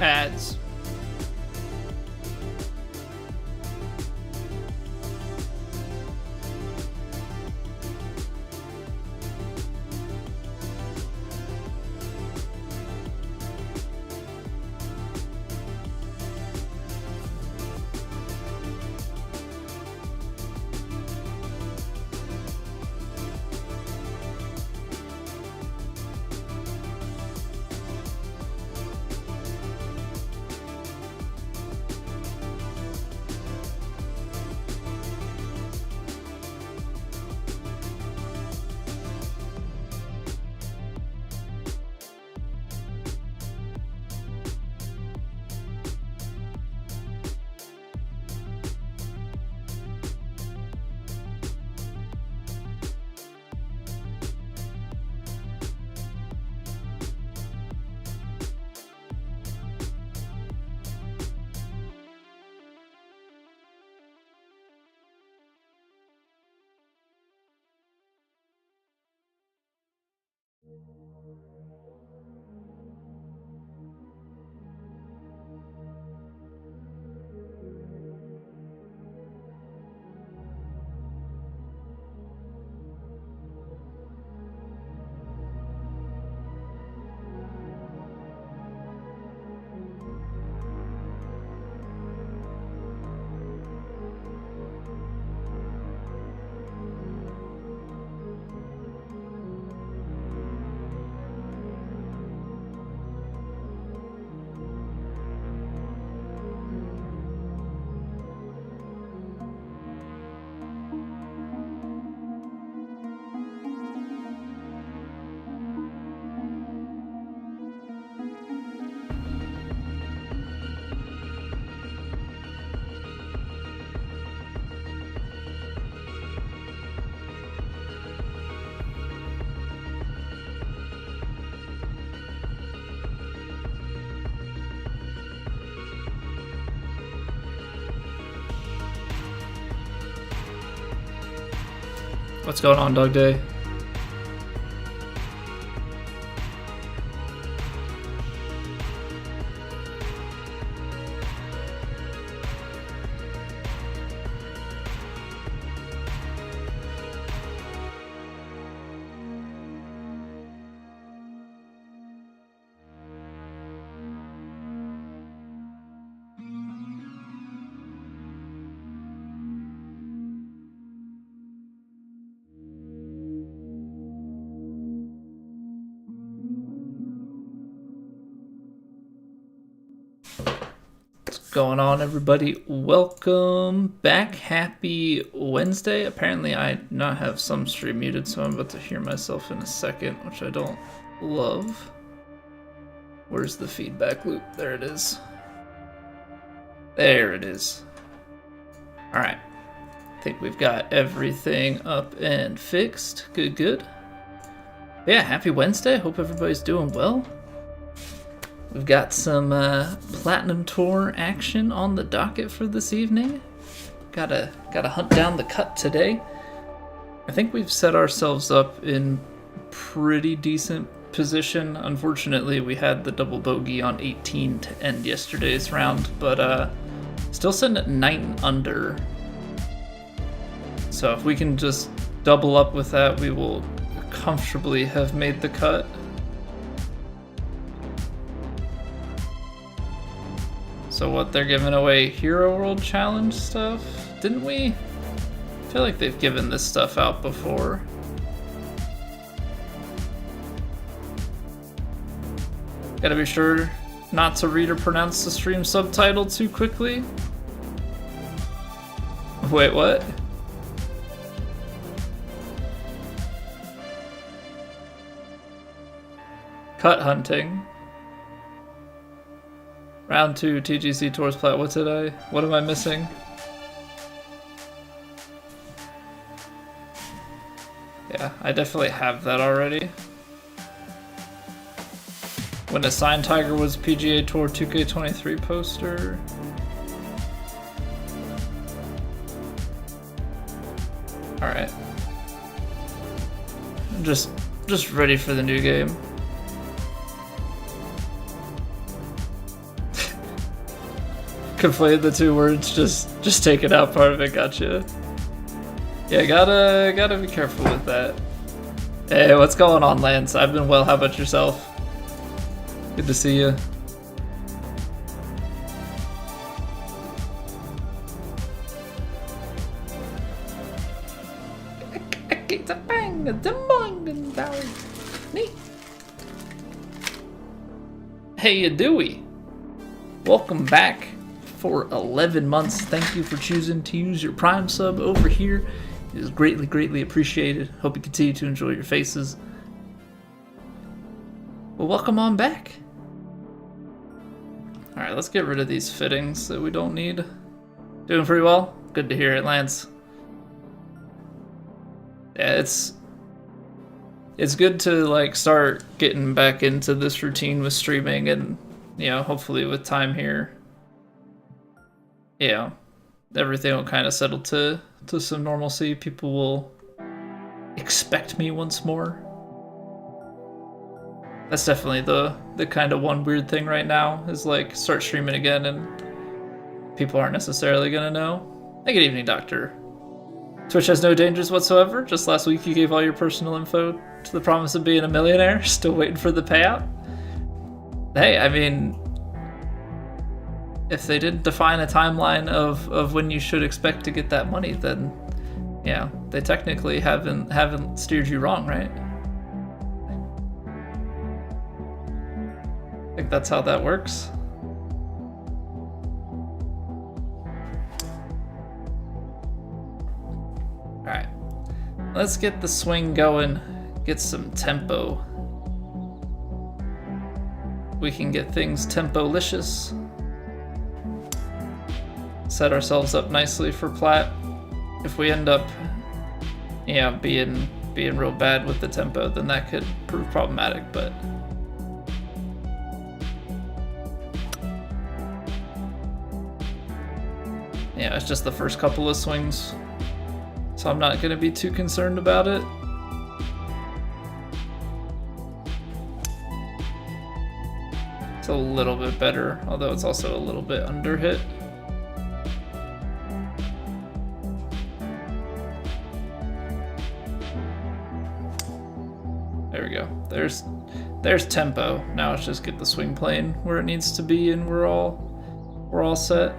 Ads. What's going on, Dog Day? Going on, everybody? Welcome back. Happy Wednesday. Apparently I not have some stream muted, so I'm about to hear myself in a second, which I don't love. Where's the feedback loop? There it is. There it is. All right, I think we've got everything up and fixed. Good. Yeah, happy Wednesday. Hope everybody's doing well. We've got some Platinum Tour action on the docket for this evening. Gotta hunt down the cut today. I think we've set ourselves up in pretty decent position. Unfortunately, we had the double bogey on 18 to end yesterday's round, but still sitting at 9 under. So if we can just double up with that, we will comfortably have made the cut. So what, they're giving away Hero World Challenge stuff? Didn't we? I feel like they've given this stuff out before. Gotta be sure not to read or pronounce the stream subtitle too quickly. Wait, what? Cut hunting. Round 2, TGC Tours Plat. What am I missing? Yeah, I definitely have that already. When a signed Tiger Woods PGA Tour 2K23 poster. Alright. I'm just ready for the new game. conflate the two words, just take it out part of it, gotcha. Yeah, gotta be careful with that. Hey, what's going on, Lance? I've been well, how about yourself? Good to see you. Hey, Dewey. Welcome back for 11 months. Thank you for choosing to use your Prime sub over here. It is greatly, greatly appreciated. Hope you continue to enjoy your faces. Well, welcome on back. Alright, let's get rid of these fittings that we don't need. Doing pretty well? Good to hear it, Lance. Yeah, it's good to like start getting back into this routine with streaming, and you know, hopefully with time here, you know, everything will kind of settle to some normalcy. People will expect me once more. That's definitely the kind of one weird thing right now, is like start streaming again and people aren't necessarily gonna know. Hey, good evening, Doctor. Twitch has no dangers whatsoever. Just last week you gave all your personal info to the promise of being a millionaire. Still waiting for the payout. Hey, I mean, if they didn't define a timeline of when you should expect to get that money, then yeah, they technically haven't steered you wrong, right? I think that's how that works. Alright, let's get the swing going, get some tempo. We can get things tempo-licious. Set ourselves up nicely for Plat. If we end up, you know, being real bad with the tempo, then that could prove problematic, but yeah, it's just the first couple of swings, so I'm not going to be too concerned about it. It's a little bit better, although it's also a little bit under hit. There we go. There's tempo. Now let's just get the swing plane where it needs to be, and we're all set.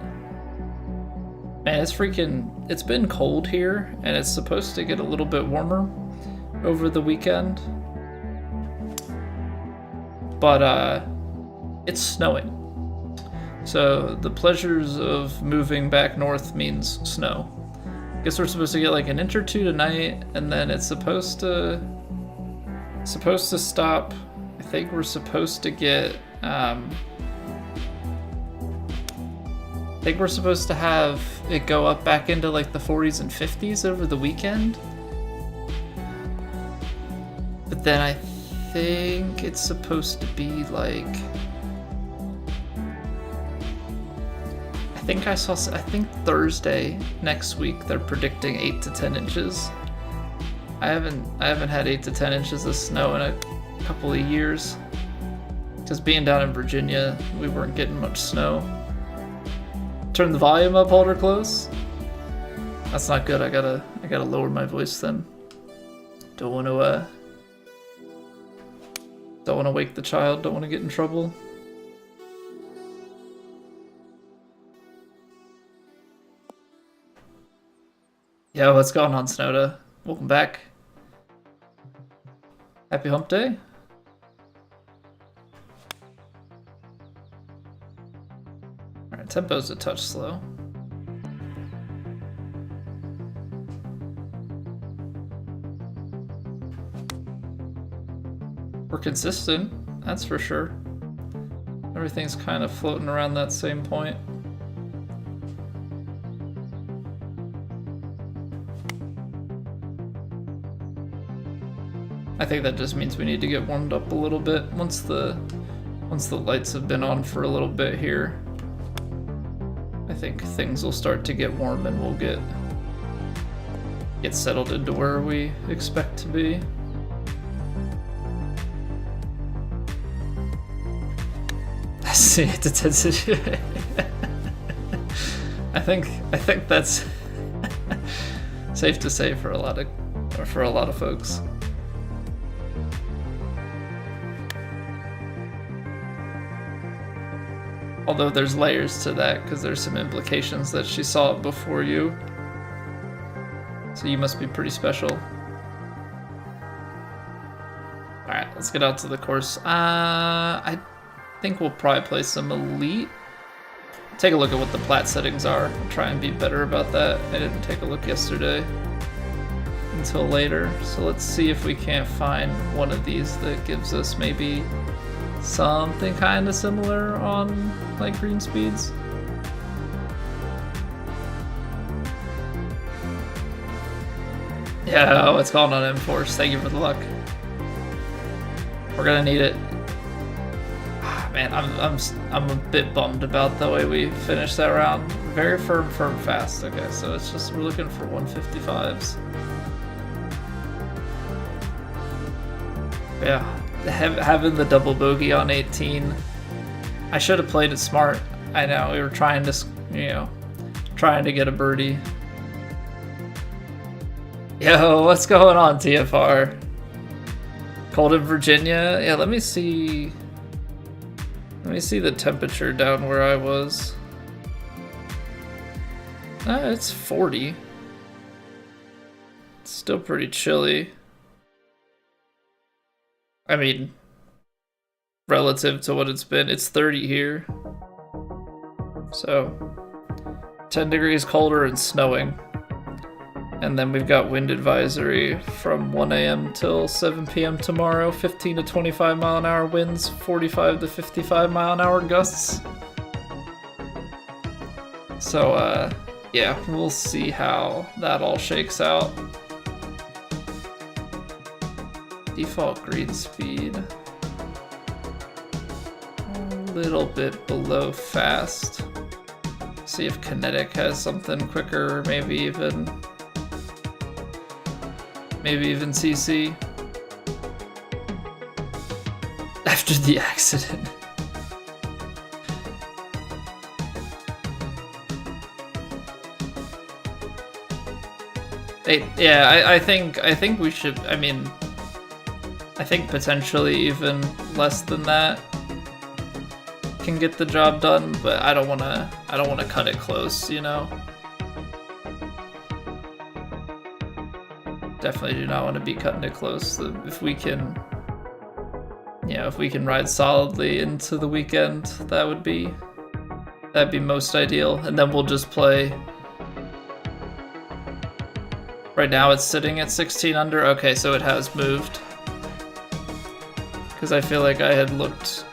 Man, it's been cold here, and it's supposed to get a little bit warmer over the weekend. But it's snowing. So the pleasures of moving back north means snow. I guess we're supposed to get like an inch or two tonight, and then it's supposed to stop. I think we're supposed to get I think we're supposed to have it go up back into like the 40s and 50s over the weekend. But then I think it's supposed to be like, I think Thursday next week they're predicting 8 to 10 inches. I haven't had 8 to 10 inches of snow in a couple of years. Because being down in Virginia, we weren't getting much snow. Turn the volume up, hold her close. That's not good. I gotta lower my voice then. Don't want to wake the child. Don't want to get in trouble. Yo, what's going on, Snowda? Welcome back. Happy hump day. Alright, tempo's a touch slow. We're consistent, that's for sure. Everything's kind of floating around that same point. I think that just means we need to get warmed up a little bit once the lights have been on for a little bit here. I think things will start to get warm and we'll get settled into where we expect to be. I see it, think that's safe to say for a lot of folks. Although there's layers to that, because there's some implications that she saw it before you. So you must be pretty special. Alright, let's get out to the course. I think we'll probably play some Elite. Take a look at what the Plat settings are. I'll try and be better about that. I didn't take a look yesterday until later. So let's see if we can't find one of these that gives us maybe something kind of similar on like green speeds. Yeah, oh, it's calling on M-Force. Thank you for the luck. We're gonna need it. Man, I'm a bit bummed about the way we finished that round. Very firm, fast. Okay, so it's just we're looking for 155s. Yeah, having the double bogey on 18. I should have played it smart. I know we were trying to, trying to get a birdie. Yo, what's going on, TFR? Cold in Virginia? Yeah, let me see. Let me see the temperature down where I was. It's 40. It's still pretty chilly. I mean, relative to what it's been, it's 30 here. So, 10 degrees colder and snowing. And then we've got wind advisory from 1 a.m. till 7 p.m. tomorrow. 15 to 25 mile an hour winds, 45 to 55 mile an hour gusts. So, yeah, we'll see how that all shakes out. Default green speed. A little bit below fast. See if kinetic has something quicker, maybe even CC. After the accident. Yeah, I think we should, I mean, I think potentially even less than that can get the job done, but I don't wanna cut it close, you know? Definitely do not want to be cutting it close. If we can, if we can ride solidly into the weekend, that'd be most ideal. And then we'll just play. Right now it's sitting at 16 under. Okay, so it has moved. Because I feel like I had looked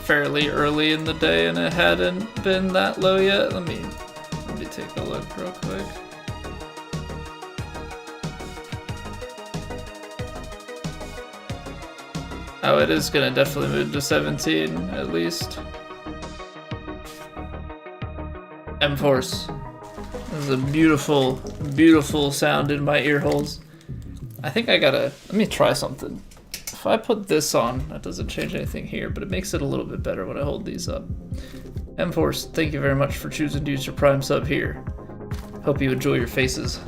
fairly early in the day and it hadn't been that low yet. Let me take a look real quick. Oh, it is gonna definitely move to 17 at least. M-Force. This is a beautiful, beautiful sound in my ear holes. I think let me try something. If I put this on, that doesn't change anything here, but it makes it a little bit better when I hold these up. M-Force, thank you very much for choosing to use your Prime sub here. Hope you enjoy your faces.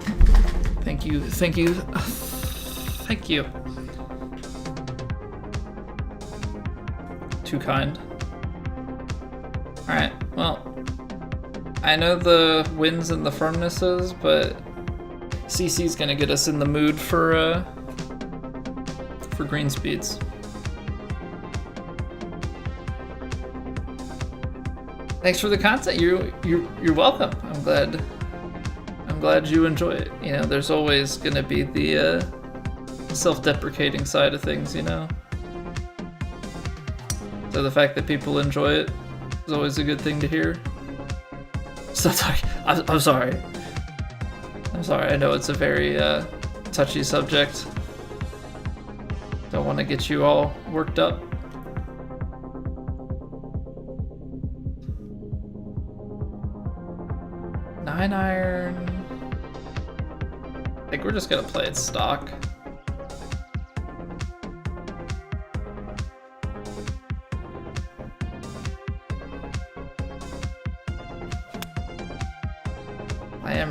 Thank you, thank you, thank you. Too kind. Alright, well, I know the winds and the firmnesses, but CC's gonna get us in the mood for green speeds. Thanks for the content. You're welcome. I'm glad you enjoy it. You know, there's always gonna be the self-deprecating side of things, you know. So the fact that people enjoy it is always a good thing to hear. So sorry. I'm sorry. I'm sorry. I know it's a very touchy subject. Don't want to get you all worked up. Nine iron. I think we're just gonna play it stock.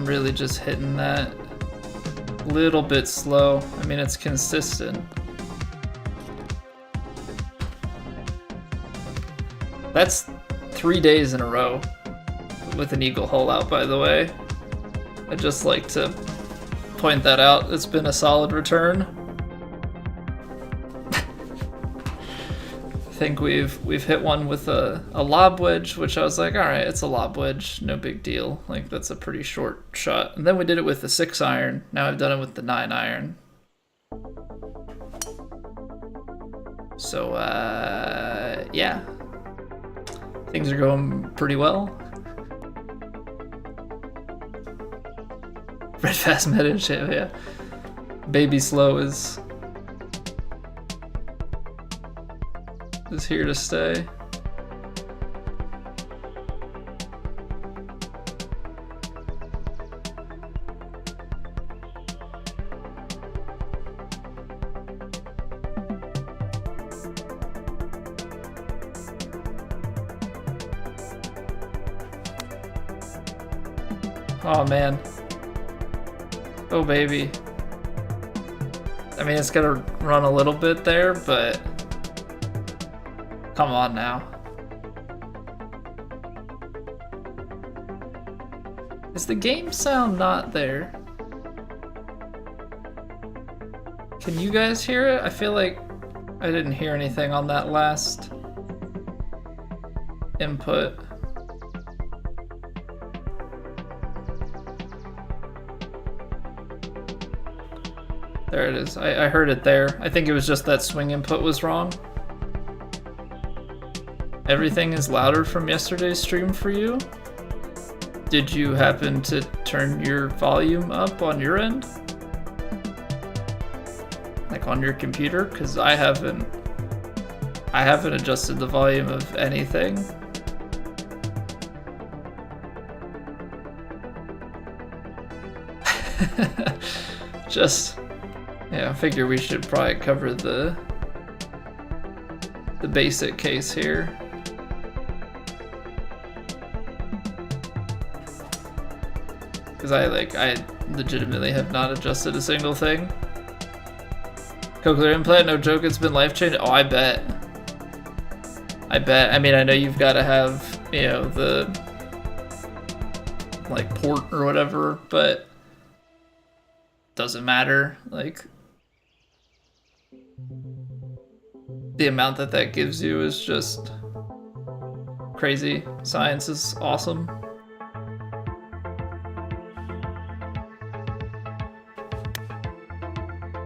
really just hitting that little bit slow. I mean, it's consistent. That's 3 days in a row with an eagle hole out, by the way. I'd just like to point that out. It's been a solid return. I think we've hit one with a lob wedge, which I was like, all right, it's a lob wedge, no big deal. Like, that's a pretty short shot. And then we did it with the 6 iron. Now I've done it with the 9 iron. So, yeah. Things are going pretty well. Red fast meta shit, yeah. Baby slow is here to stay. Oh man. Oh baby. I mean, it's gonna run a little bit there, but come on now. Is the game sound not there? Can you guys hear it? I feel like I didn't hear anything on that last input. There it is. I heard it there. I think it was just that swing input was wrong. Everything is louder from yesterday's stream for you? Did you happen to turn your volume up on your end? Like on your computer? Because I haven't adjusted the volume of anything. Yeah, I figure we should probably cover the basic case here. Because I legitimately have not adjusted a single thing. Cochlear implant, no joke, it's been life-changing. Oh, I bet. I mean, I know you've got to have, you know, the like port or whatever, but doesn't matter. Like, the amount that gives you is just crazy. Science is awesome.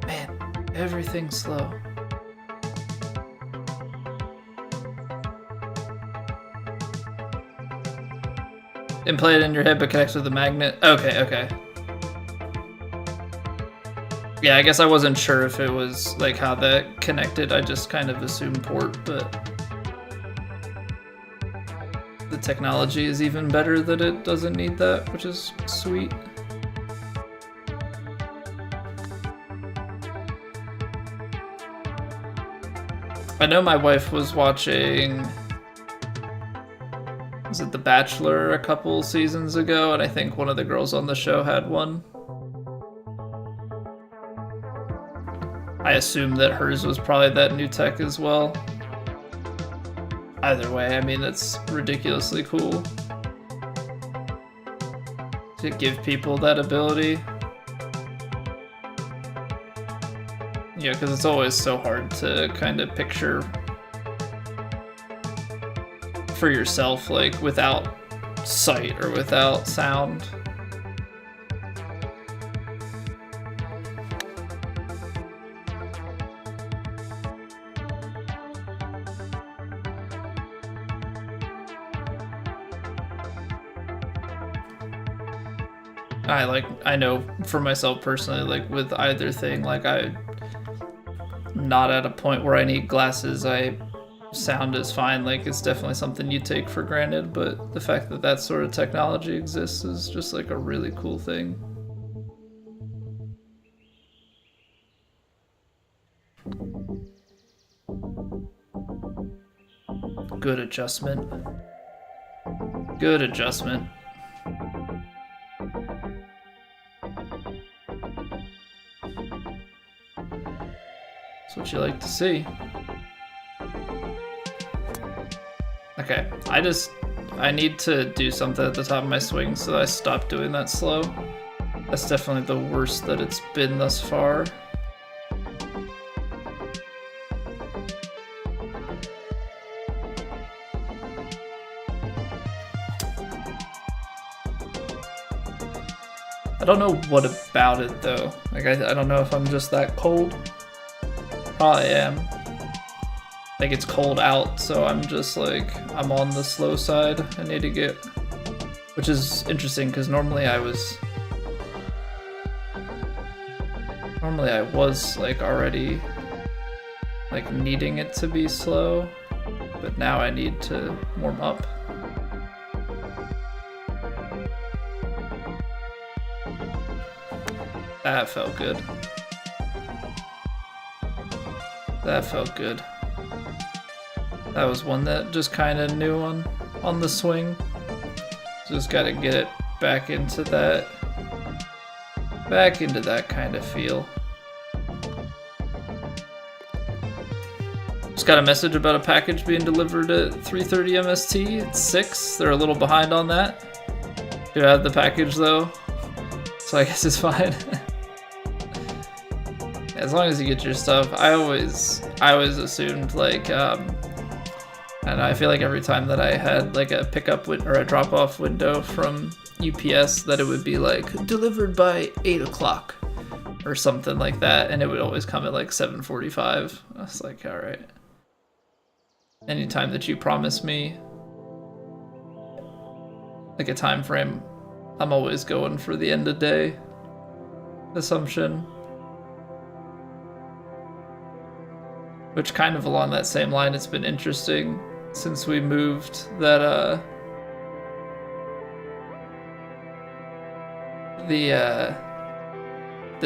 Man, everything's slow. Implant it in your head but connects with the magnet. Okay. Yeah, I guess I wasn't sure if it was like how that connected. I just kind of assumed port, but the technology is even better that it doesn't need that, which is sweet. I know my wife was watching, was it The Bachelor a couple seasons ago, and I think one of the girls on the show had one. I assume that hers was probably that new tech as well. Either way, I mean, that's ridiculously cool to give people that ability. Yeah, because it's always so hard to kind of picture for yourself, like, without sight or without sound. I know for myself personally, like with either thing, like I'm not at a point where I need glasses. Sound is fine, like it's definitely something you take for granted, but the fact that that sort of technology exists is just like a really cool thing. Good adjustment. Good adjustment. That's what you like to see. Okay, I need to do something at the top of my swing, so I stopped doing that slow. That's definitely the worst that it's been thus far. I don't know what about it though. Like I don't know if I'm just that cold. Probably am. Like it's cold out, so I'm just like, I'm on the slow side. I need to get, which is interesting because normally I was like already like needing it to be slow, but now I need to warm up. That felt good. That felt good. That was one that just kind of knew on the swing. Just got to get it back into that kind of feel. Just got a message about a package being delivered at 3:30 MST. It's 6. They're a little behind on that. Do I have the package though? So I guess it's fine. As long as you get your stuff. I always assumed like and I feel like every time that I had like a pickup or a drop off window from UPS that it would be like delivered by 8 o'clock or something like that, and it would always come at like 7:45. I was like, all right. Anytime that you promise me like a time frame, I'm always going for the end of day assumption. Which kind of along that same line, it's been interesting since we moved that the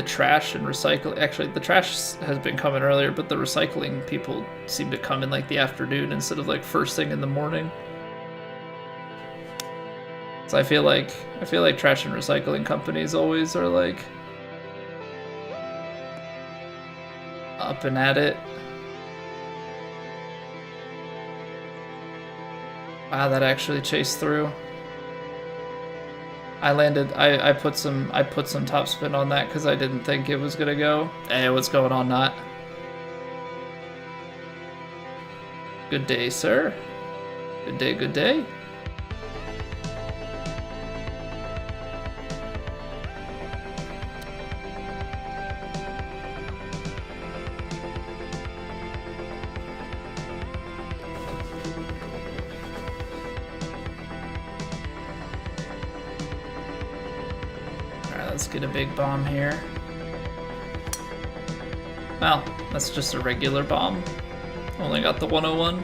trash and recycling, actually the trash has been coming earlier, but the recycling people seem to come in like the afternoon instead of like first thing in the morning. So I feel like trash and recycling companies always are like up and at it. Wow, that actually chased through. I put some topspin on that because I didn't think it was gonna go. Hey, what's going on, Not? Good day, sir. Good day, good day. Let's get a big bomb here. Well, that's just a regular bomb. Only got the 101.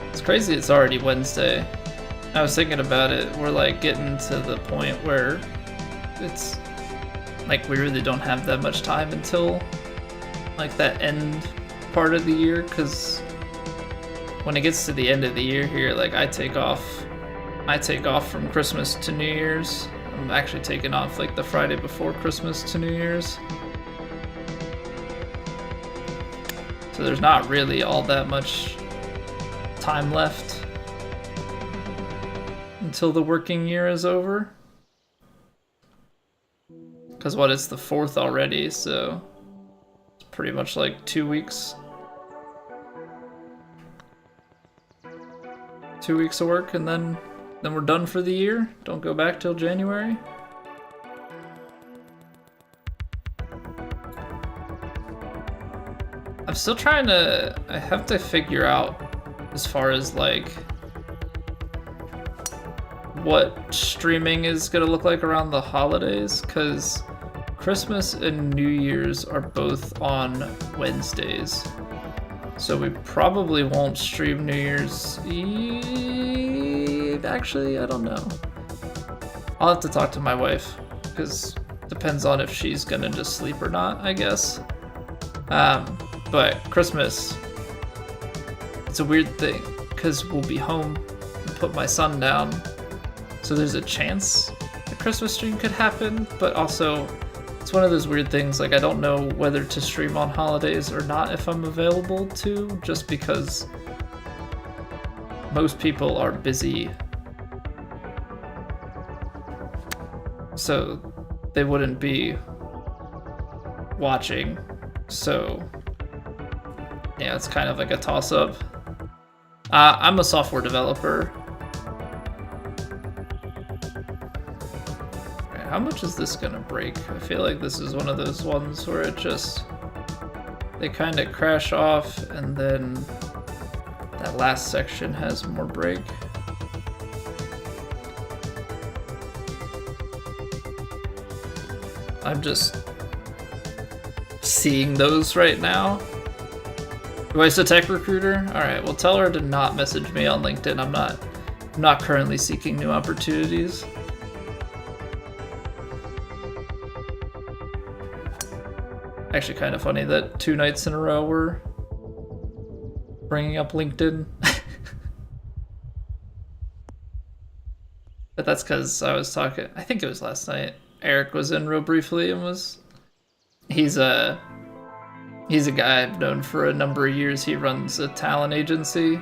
It's crazy it's already Wednesday. I was thinking about it, we're like getting to the point where it's like we really don't have that much time until like that end part of the year, because when it gets to the end of the year here, like I take off from Christmas to New Year's. I'm actually taking off like the Friday before Christmas to New Year's. So there's not really all that much time left until the working year is over. Because what, it's the 4th already, so it's pretty much like 2 weeks. 2 weeks of work, and then we're done for the year. Don't go back till January. I'm still trying to, I have to figure out as far as like what streaming is gonna look like around the holidays, because Christmas and New Year's are both on Wednesdays. So we probably won't stream New Year's Eve. Actually, I don't know. I'll have to talk to my wife, because depends on if she's gonna just sleep or not, I guess. But Christmas, it's a weird thing, because we'll be home and put my son down. So there's a chance the Christmas stream could happen, but also It's one of those weird things, like I don't know whether to stream on holidays or not if I'm available to, just because most people are busy. So they wouldn't be watching. So yeah, it's kind of like a toss-up. I'm a software developer. How much is this gonna break? I feel like this is one of those ones where it just, they kind of crash off and then that last section has more break. I'm just seeing those right now. Voice a tech recruiter? Alright, well tell her to not message me on LinkedIn. I'm not currently seeking new opportunities. Actually kind of funny that 2 nights in a row we're bringing up LinkedIn. But that's because I was talking, I think it was last night, Eric was in real briefly and he's a guy I've known for a number of years. He runs a talent agency.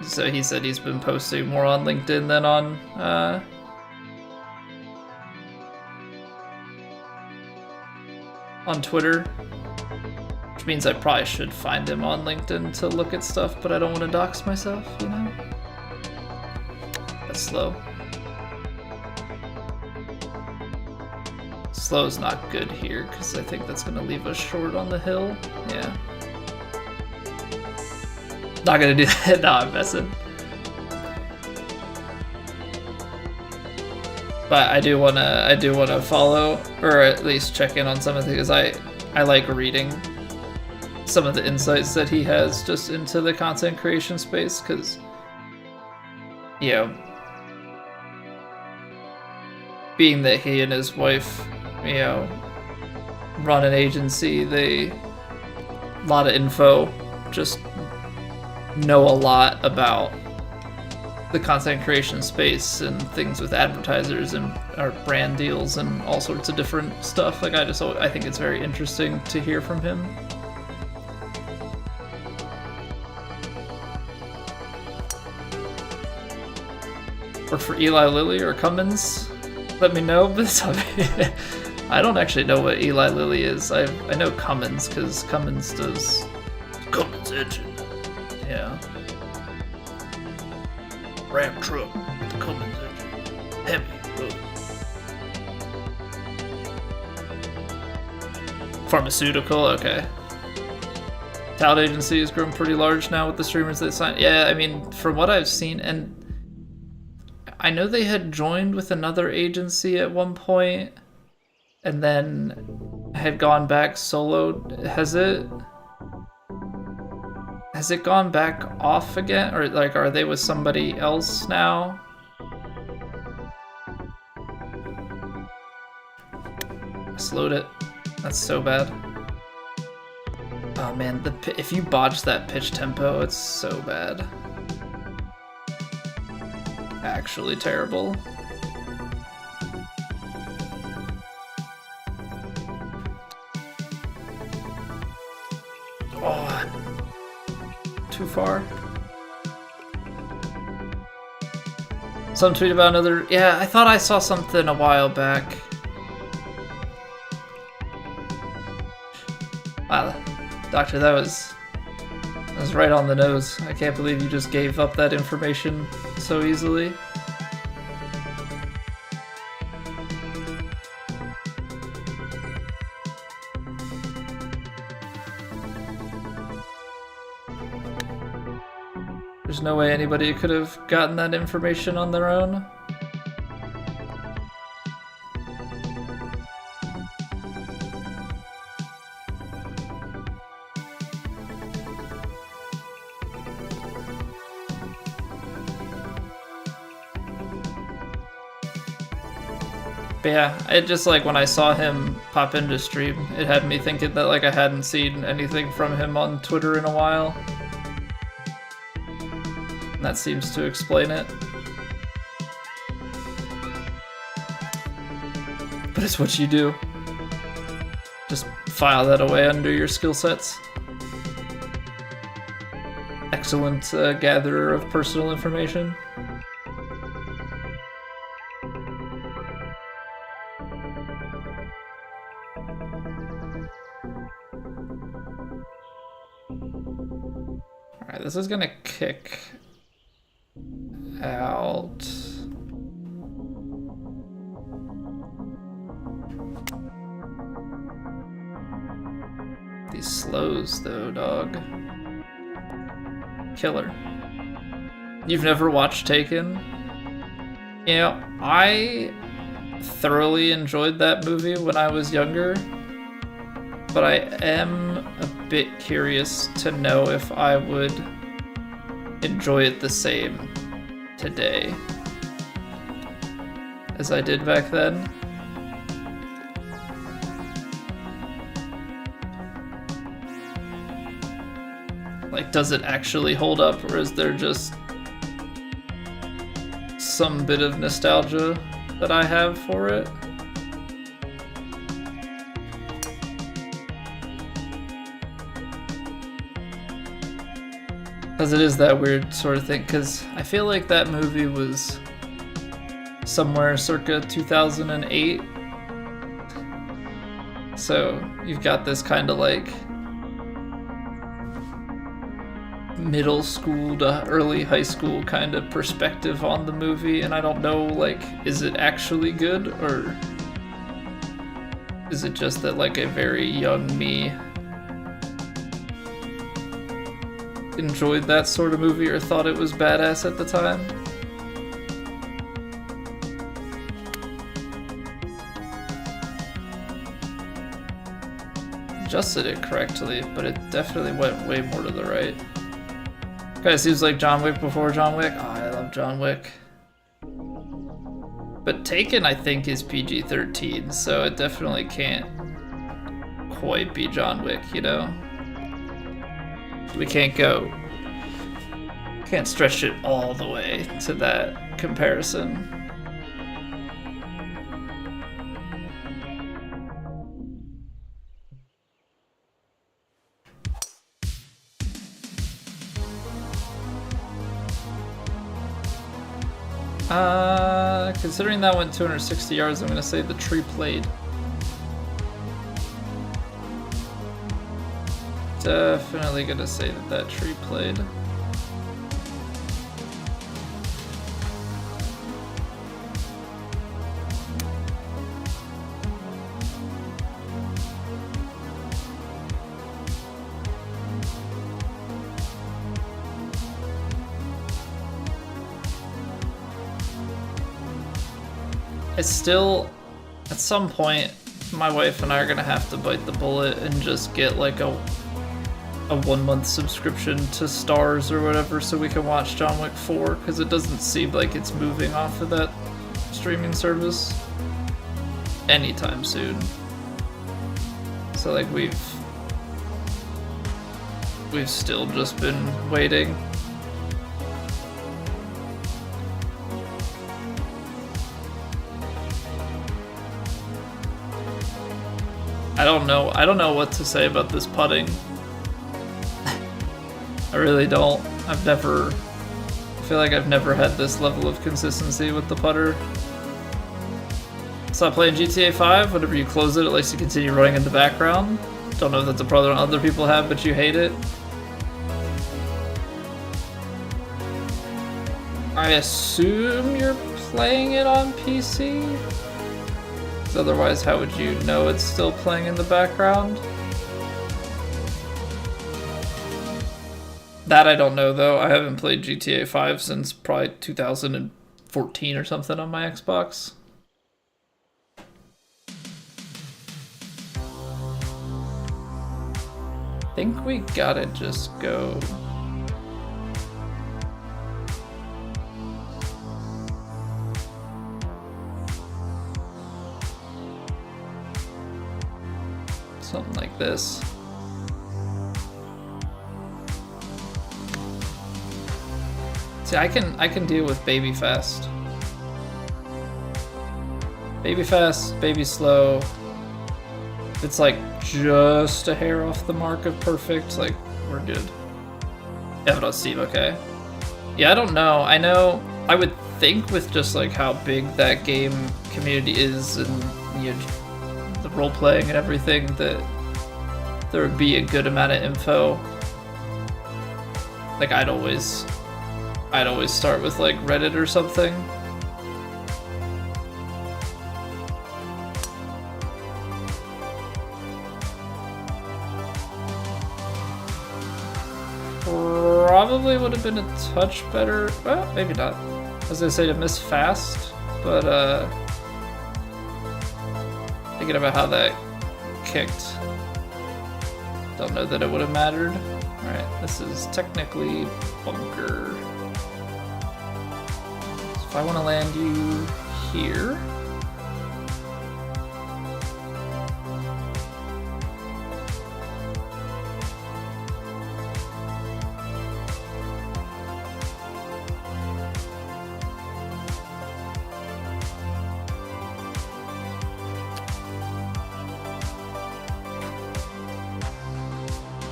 So he said he's been posting more on LinkedIn than on Twitter, which means I probably should find him on LinkedIn to look at stuff, but I don't want to dox myself, you know? That's slow. Slow's not good here, because I think that's going to leave us short on the hill. Yeah. Not going to do that. No, I'm messing. But I do wanna follow, or at least check in on some of the things. I like reading some of the insights that he has just into the content creation space, because, you know, being that he and his wife, you know, run an agency, a lot of info, just know a lot about the content creation space and things with advertisers and our brand deals and all sorts of different stuff. Like I think it's very interesting to hear from him. Work for Eli Lilly or Cummins? Let me know. I don't actually know what Eli Lilly is. I know Cummins because Cummins does Cummins engine. Yeah. Ram truck, Cummins engine, heavy road. Pharmaceutical, okay. Talent agency has grown pretty large now with the streamers they sign. Yeah, I mean, from what I've seen, and I know they had joined with another agency at one point, and then had gone back solo. Has it gone back off again? Or like, are they with somebody else now? I slowed it. That's so bad. Oh man, if you botch that pitch tempo, it's so bad. Actually terrible. Oh, too far. Some tweet about another. Yeah, I thought I saw something a while back. Wow, Doctor, that was right on the nose. I can't believe you just gave up that information so easily. There's no way anybody could have gotten that information on their own. But yeah, it just like when I saw him pop into stream, it had me thinking that like I hadn't seen anything from him on Twitter in a while. And that seems to explain it. but it's what you do. Just file that away under your skill sets. Excellent gatherer of personal information. Alright, this is gonna kick out. These slows though, dog. Killer. You've never watched Taken? You know, I thoroughly enjoyed that movie when I was younger, but I am a bit curious to know if I would enjoy it the same today as I did back then. Like, does it actually hold up, or is there just some bit of nostalgia that I have for it? Because it is that weird sort of thing, because I feel like that movie was somewhere circa 2008. So you've got this kind of like middle school to early high school kind of perspective on the movie, and I don't know, like, is it actually good, or is it just that like a very young me enjoyed that sort of movie or thought it was badass at the time? Adjusted it correctly, but it definitely went way more to the right. Okay, seems like John Wick before John Wick. Oh, I love John Wick. But Taken, I think, is PG-13, so it definitely can't quite be John Wick, you know? We can't stretch it all the way to that comparison. Considering that went 260 yards, I'm gonna say the tree played. Definitely gonna say that tree played. It's still, at some point, my wife and I are gonna have to bite the bullet and just get like a 1 month subscription to Stars or whatever so we can watch John Wick 4, because it doesn't seem like it's moving off of that streaming service anytime soon. So like we've still just been waiting. I don't know what to say about this putting. I really don't. I feel like I've never had this level of consistency with the putter. Stop playing GTA 5. Whenever you close it likes to continue running in the background. Don't know if that's a problem other people have, but you hate it. I assume you're playing it on PC? Otherwise, how would you know it's still playing in the background? That I don't know, though. I haven't played GTA 5 since probably 2014 or something on my Xbox. I think we gotta just go... something like this. See, I can deal with baby fast. Baby fast, baby slow. It's like just a hair off the mark of perfect, like we're good. Yeah, but on Steam, okay. Yeah, I don't know. I know, I would think with just like how big that game community is and you know, the role playing and everything, that there would be a good amount of info. Like I'd always start with like Reddit or something. Probably would have been a touch better. Well, maybe not. I was gonna say to miss fast, but thinking about how that kicked, don't know that it would have mattered. All right, this is technically bunker. So if I want to land you here.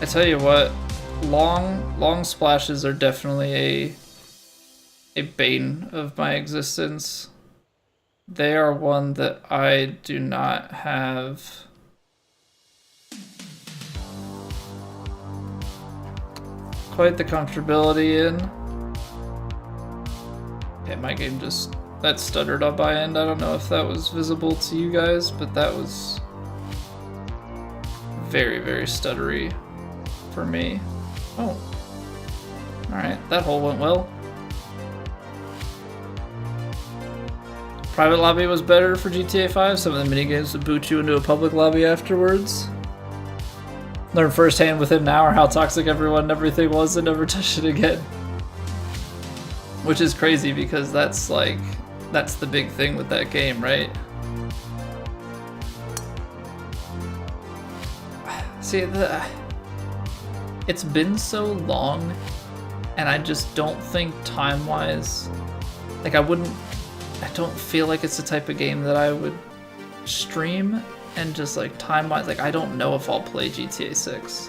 I tell you what, long splashes are definitely a bane of my existence. They are one that I do not have quite the comfortability in. Okay, my game just, that stuttered on my end. I don't know if that was visible to you guys, but that was very, very stuttery for me. Oh. Alright, that hole went well. Private lobby was better for GTA 5. Some of the minigames would boot you into a public lobby afterwards. Learn firsthand with him now or how toxic everyone and everything was and never touch it again. Which is crazy because that's like, that's the big thing with that game, right? See, it's been so long, and I just don't think time-wise, like I don't feel like it's the type of game that I would stream, and just like time-wise, like I don't know if I'll play GTA 6.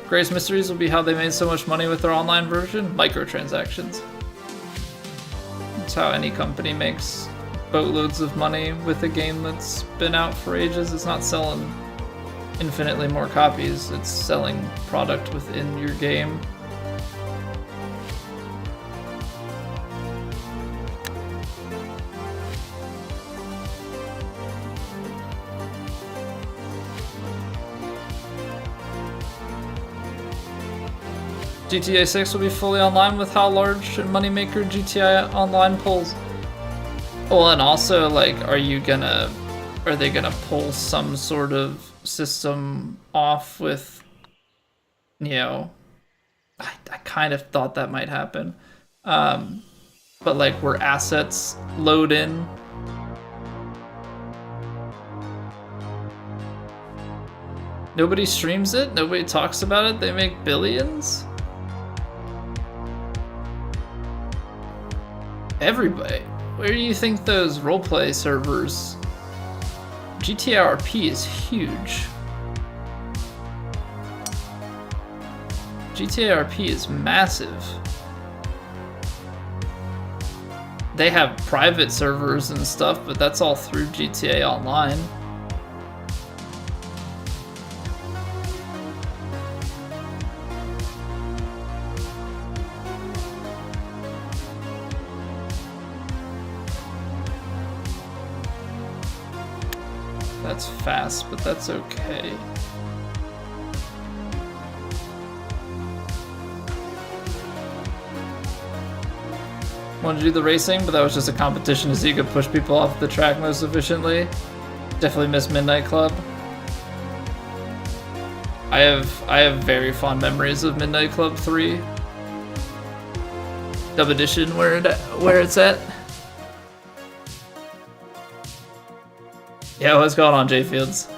Greatest mysteries will be how they made so much money with their online version. Microtransactions. That's how any company makes boatloads of money with a game that's been out for ages. It's not selling infinitely more copies, it's selling product within your game. GTA 6 will be fully online with how large and moneymaker GTA Online pulls. Well, and also, like, are they gonna pull some sort of system off with, you know, I kind of thought that might happen. But like, where assets load in. Nobody streams it, nobody talks about it, they make billions? Everybody. Where do you think those roleplay servers? GTA RP is huge. GTA RP is massive. They have private servers and stuff, but that's all through GTA Online. That's fast, but that's okay. Wanted to do the racing, but that was just a competition to see who could push people off the track most efficiently. Definitely miss Midnight Club. I have very fond memories of Midnight Club 3. Dub Edition, where it's at. Yeah, what's going on, J Fields?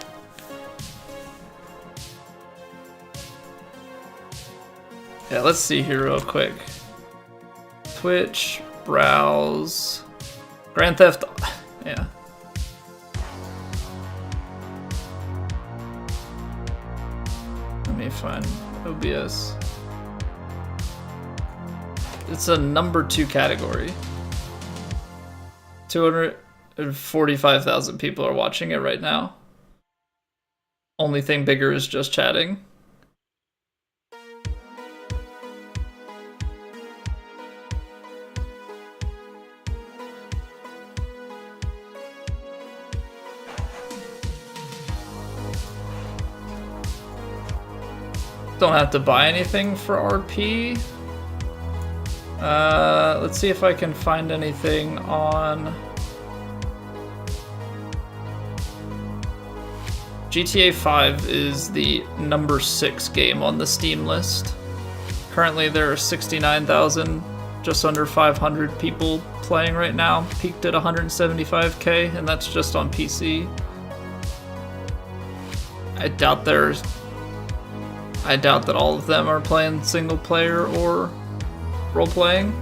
Yeah, let's see here real quick. Twitch, browse, Grand Theft, yeah. Let me find OBS. It's a number 2 category. 245,000 people are watching it right now. Only thing bigger is just chatting. Don't have to buy anything for RP. Let's see if I can find anything on GTA 5 is the number 6 game on the Steam list. Currently there are 69,000, just under 500 people playing right now, peaked at 175k, and that's just on PC. I doubt that all of them are playing single player or role playing.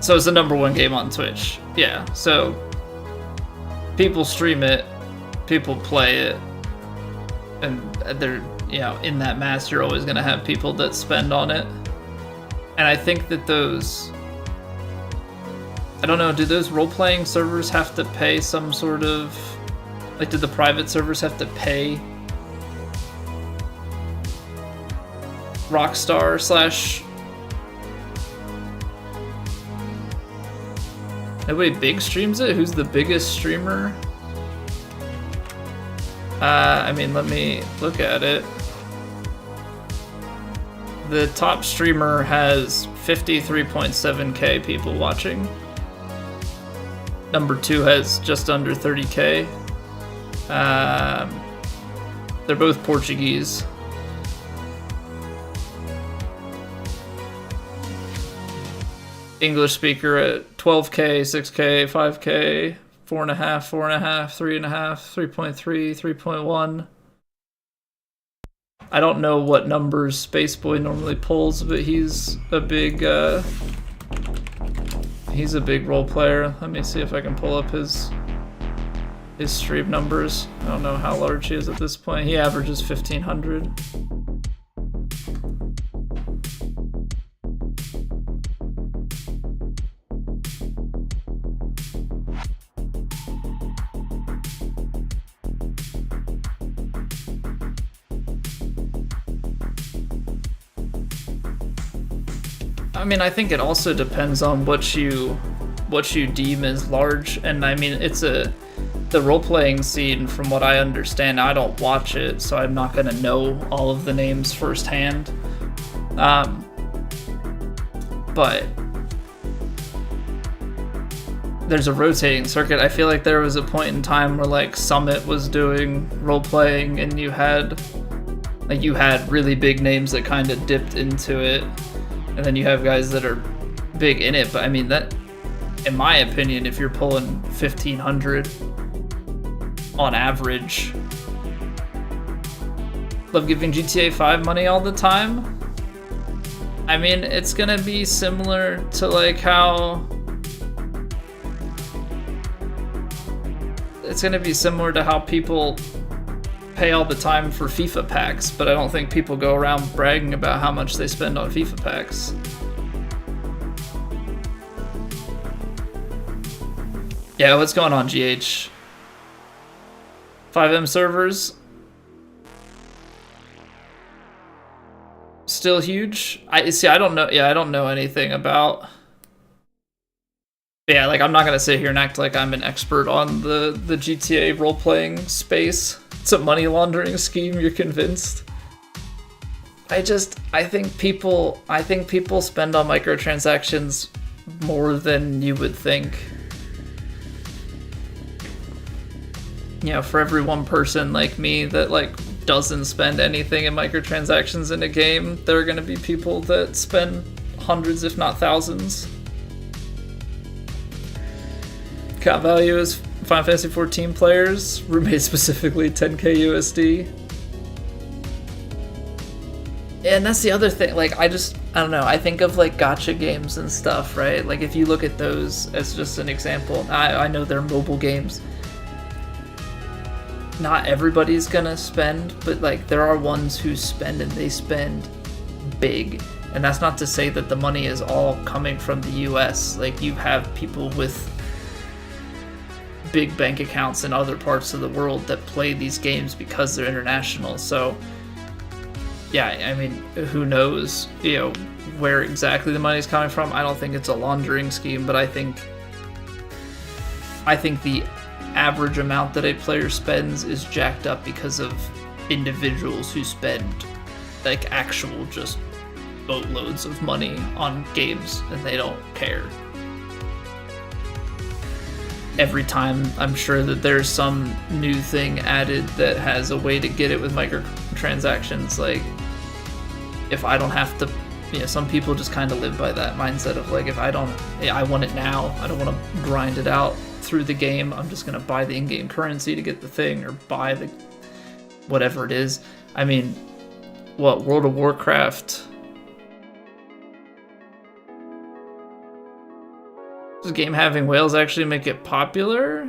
So it's the number 1 game on Twitch. Yeah, so people stream it, people play it, and they're, you know, in that mass you're always gonna have people that spend on it. And I think that those, I don't know, do those role-playing servers have to pay some sort of, like, do the private servers have to pay Rockstar slash... Nobody big streams it? Who's the biggest streamer? I mean, let me look at it. The top streamer has 53.7k people watching. Number 2 has just under 30k. They're both Portuguese. English speaker at 12k, 6k, 5k, 4.5, 4.5, 3.5, 3.3, 3.1. I don't know what numbers Spaceboy normally pulls, but he's a big role player. Let me see if I can pull up his stream numbers. I don't know how large he is at this point. He averages 1,500. I mean, I think it also depends on what you deem as large, and I mean, the role-playing scene, from what I understand, I don't watch it, so I'm not gonna know all of the names firsthand. But there's a rotating circuit. I feel like there was a point in time where, like, Summit was doing role-playing, and you had really big names that kind of dipped into it. And then you have guys that are big in it, but I mean, that, in my opinion, if you're pulling 1,500 on average, love giving GTA 5 money all the time. I mean, it's gonna be similar to like how people pay all the time for FIFA packs, but I don't think people go around bragging about how much they spend on FIFA packs. Yeah, what's going on, GH? 5M servers still huge. I don't know. Yeah, I don't know anything about. Yeah, like, I'm not gonna sit here and act like I'm an expert on the GTA role-playing space. It's a money laundering scheme, you're convinced? I think people spend on microtransactions more than you would think. You know, for every one person like me that, like, doesn't spend anything in microtransactions in a game, there are gonna be people that spend hundreds, if not thousands. Cap value is Final Fantasy 14 players, roommate specifically 10k USD. And that's the other thing, like, I don't know, I think of, like, gacha games and stuff, right? Like, if you look at those as just an example, I know they're mobile games. Not everybody's gonna spend, but, like, there are ones who spend, and they spend big. And that's not to say that the money is all coming from the US. Like, you have people with big bank accounts in other parts of the world that play these games because they're international, so... Yeah, I mean, who knows, you know, where exactly the money's coming from. I don't think it's a laundering scheme, but I think the average amount that a player spends is jacked up because of individuals who spend, like, actual just boatloads of money on games, and they don't care. Every time, I'm sure that there's some new thing added that has a way to get it with microtransactions. Like, if I don't have to, you know, some people just kind of live by that mindset of, like, if I want it now, I don't want to grind it out through the game, I'm just going to buy the in-game currency to get the thing, or buy the whatever it is. I mean, what, World of Warcraft... Does game having whales actually make it popular?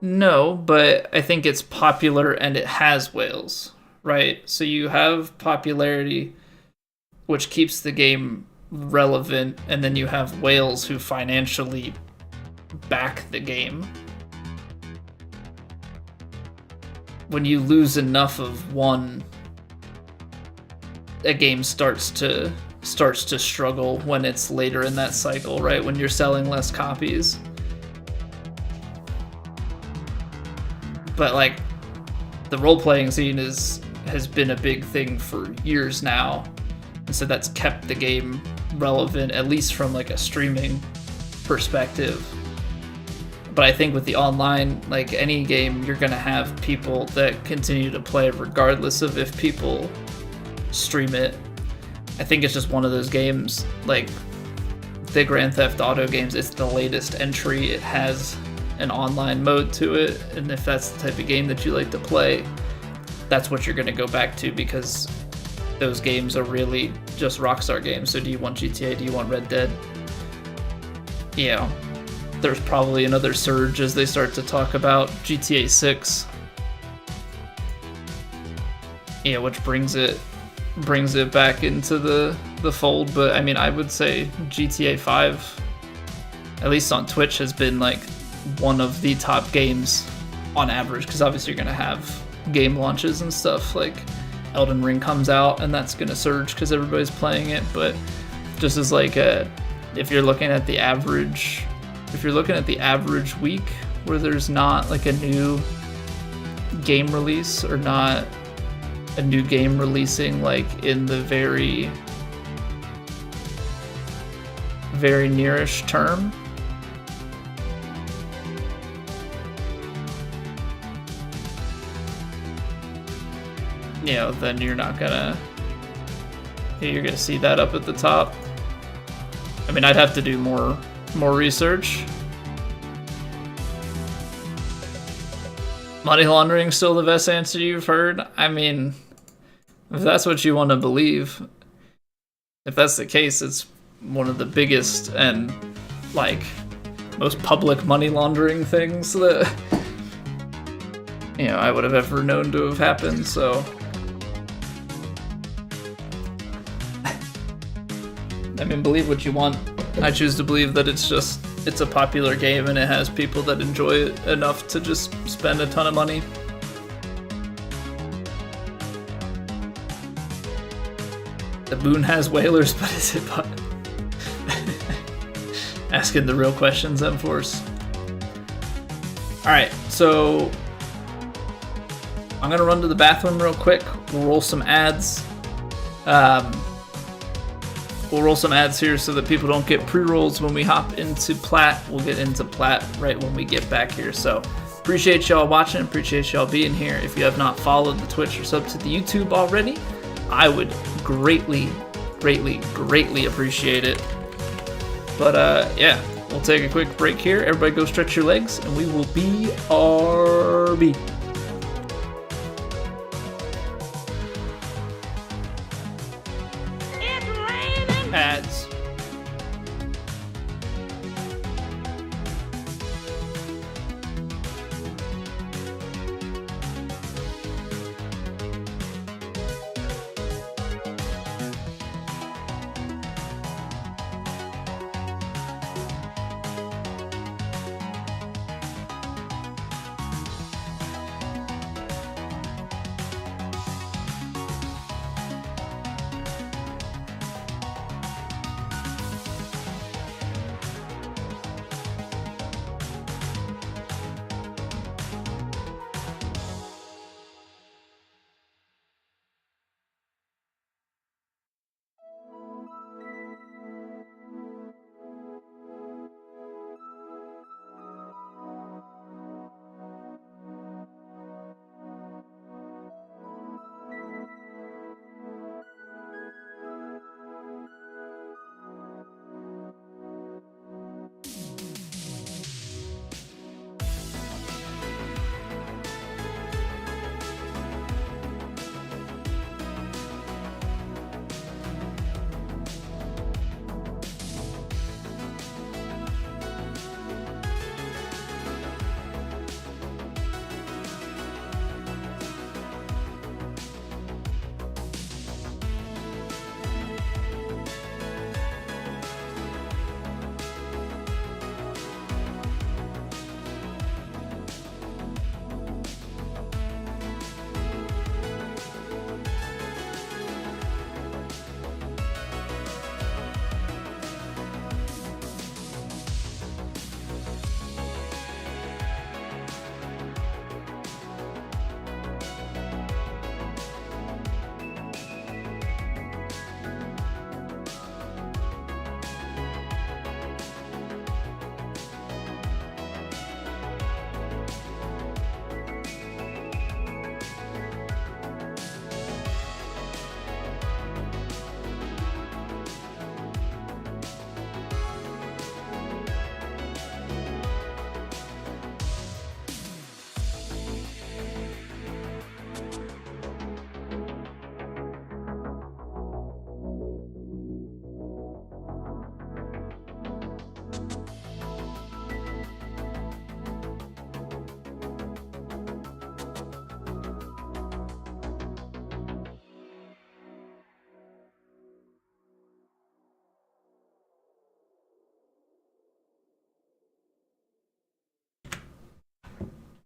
No, but I think it's popular and it has whales, right? So you have popularity, which keeps the game relevant, and then you have whales who financially back the game. When you lose enough of one, a game starts to struggle when it's later in that cycle, right? When you're selling less copies. But, like, the role-playing scene has been a big thing for years now, and so that's kept the game relevant, at least from, like, a streaming perspective. But I think with the online, like, any game, you're gonna have people that continue to play regardless of if people stream it. I think it's just one of those games, like the Grand Theft Auto games, it's the latest entry, it has an online mode to it, and if that's the type of game that you like to play, that's what you're going to go back to, because those games are really just Rockstar games. So do you want GTA, do you want Red Dead? You know, there's probably another surge as they start to talk about GTA 6, you know, which brings it back into the fold. But I mean, I would say GTA 5, at least on Twitch, has been like one of the top games on average, because obviously you're gonna have game launches and stuff, like Elden Ring comes out and that's gonna surge because everybody's playing it. But just as like if you're looking at the average week where there's not like a new game release, or not a new game releasing like in the very nearish term, you know, then you're gonna see that up at the top. I mean, I'd have to do more research. Money laundering still the best answer you've heard? I mean, if that's what you want to believe, if that's the case, it's one of the biggest and like most public money laundering things that, you know, I would have ever known to have happened. So I mean, believe what you want. I choose to believe that it's a popular game and it has people that enjoy it enough to just spend a ton of money. The moon has whalers, but is it asking the real questions, M-Force. Alright, so I'm gonna run to the bathroom real quick. We'll roll some ads. We'll roll some ads here so that people don't get pre-rolls when we hop into Plat. We'll get into Plat right when we get back here. So appreciate y'all watching, appreciate y'all being here. If you have not followed the Twitch or sub to the YouTube already, I would greatly appreciate it. But yeah, we'll take a quick break here. Everybody go stretch your legs, and we will be RB.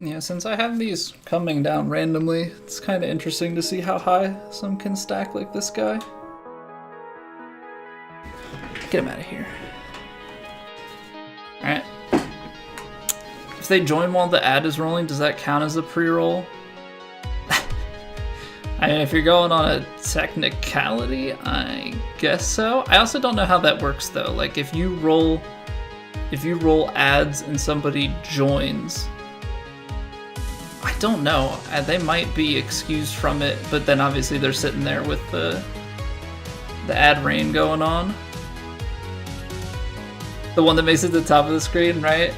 Yeah, since I have these coming down randomly, it's kind of interesting to see how high some can stack like this guy. Get him out of here. Alright. If they join while the ad is rolling, does that count as a pre-roll? I mean, if you're going on a technicality, I guess so. I also don't know how that works though. Like if you roll ads and somebody joins, I don't know. They might be excused from it, but then obviously they're sitting there with the ad rain going on. The one that makes it to the top of the screen, right?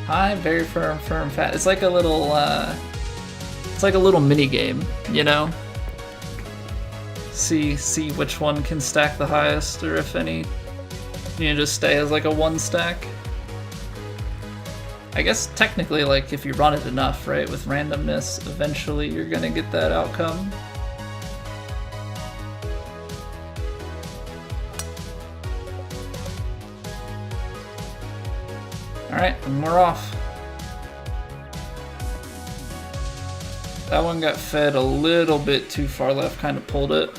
High, very firm, firm, fat. It's like a little mini game, you know? See which one can stack the highest, or if any, you just stay as like a one stack. I guess technically, like, if you run it enough, right, with randomness, eventually you're gonna get that outcome. Alright, and we're off. That one got fed a little bit too far left, kind of pulled it.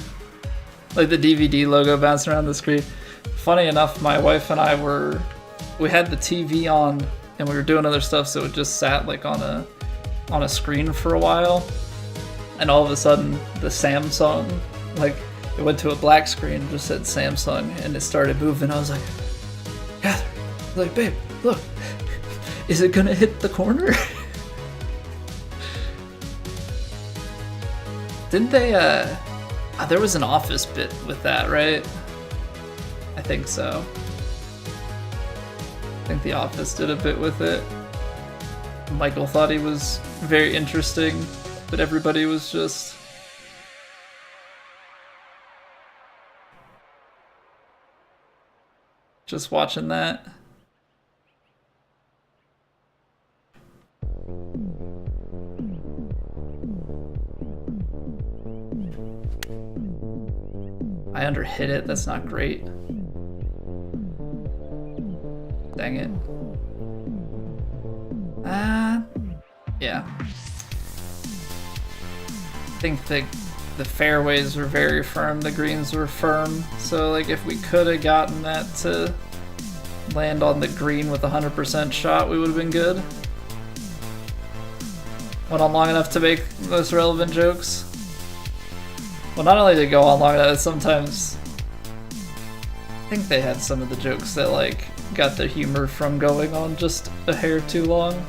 Like the DVD logo bouncing around the screen. Funny enough, my wife and I we had the TV on and we were doing other stuff, so it just sat like on a screen for a while. And all of a sudden, the Samsung, like, it went to a black screen and just said Samsung, and it started moving. I was like, Catherine, I was like, babe, look, is it gonna hit the corner? Didn't they, there was an Office bit with that, right? I think so. I think The Office did a bit with it. Michael thought he was very interesting, but everybody was just... watching that. I underhit it, that's not great. Dang it. Yeah. I think the fairways were very firm, the greens were firm, so like if we could have gotten that to land on the green with a 100% shot, we would have been good. Went on long enough to make most relevant jokes. Well, not only did it go on long enough, sometimes I think they had some of the jokes that like got the humor from going on just a hair too long.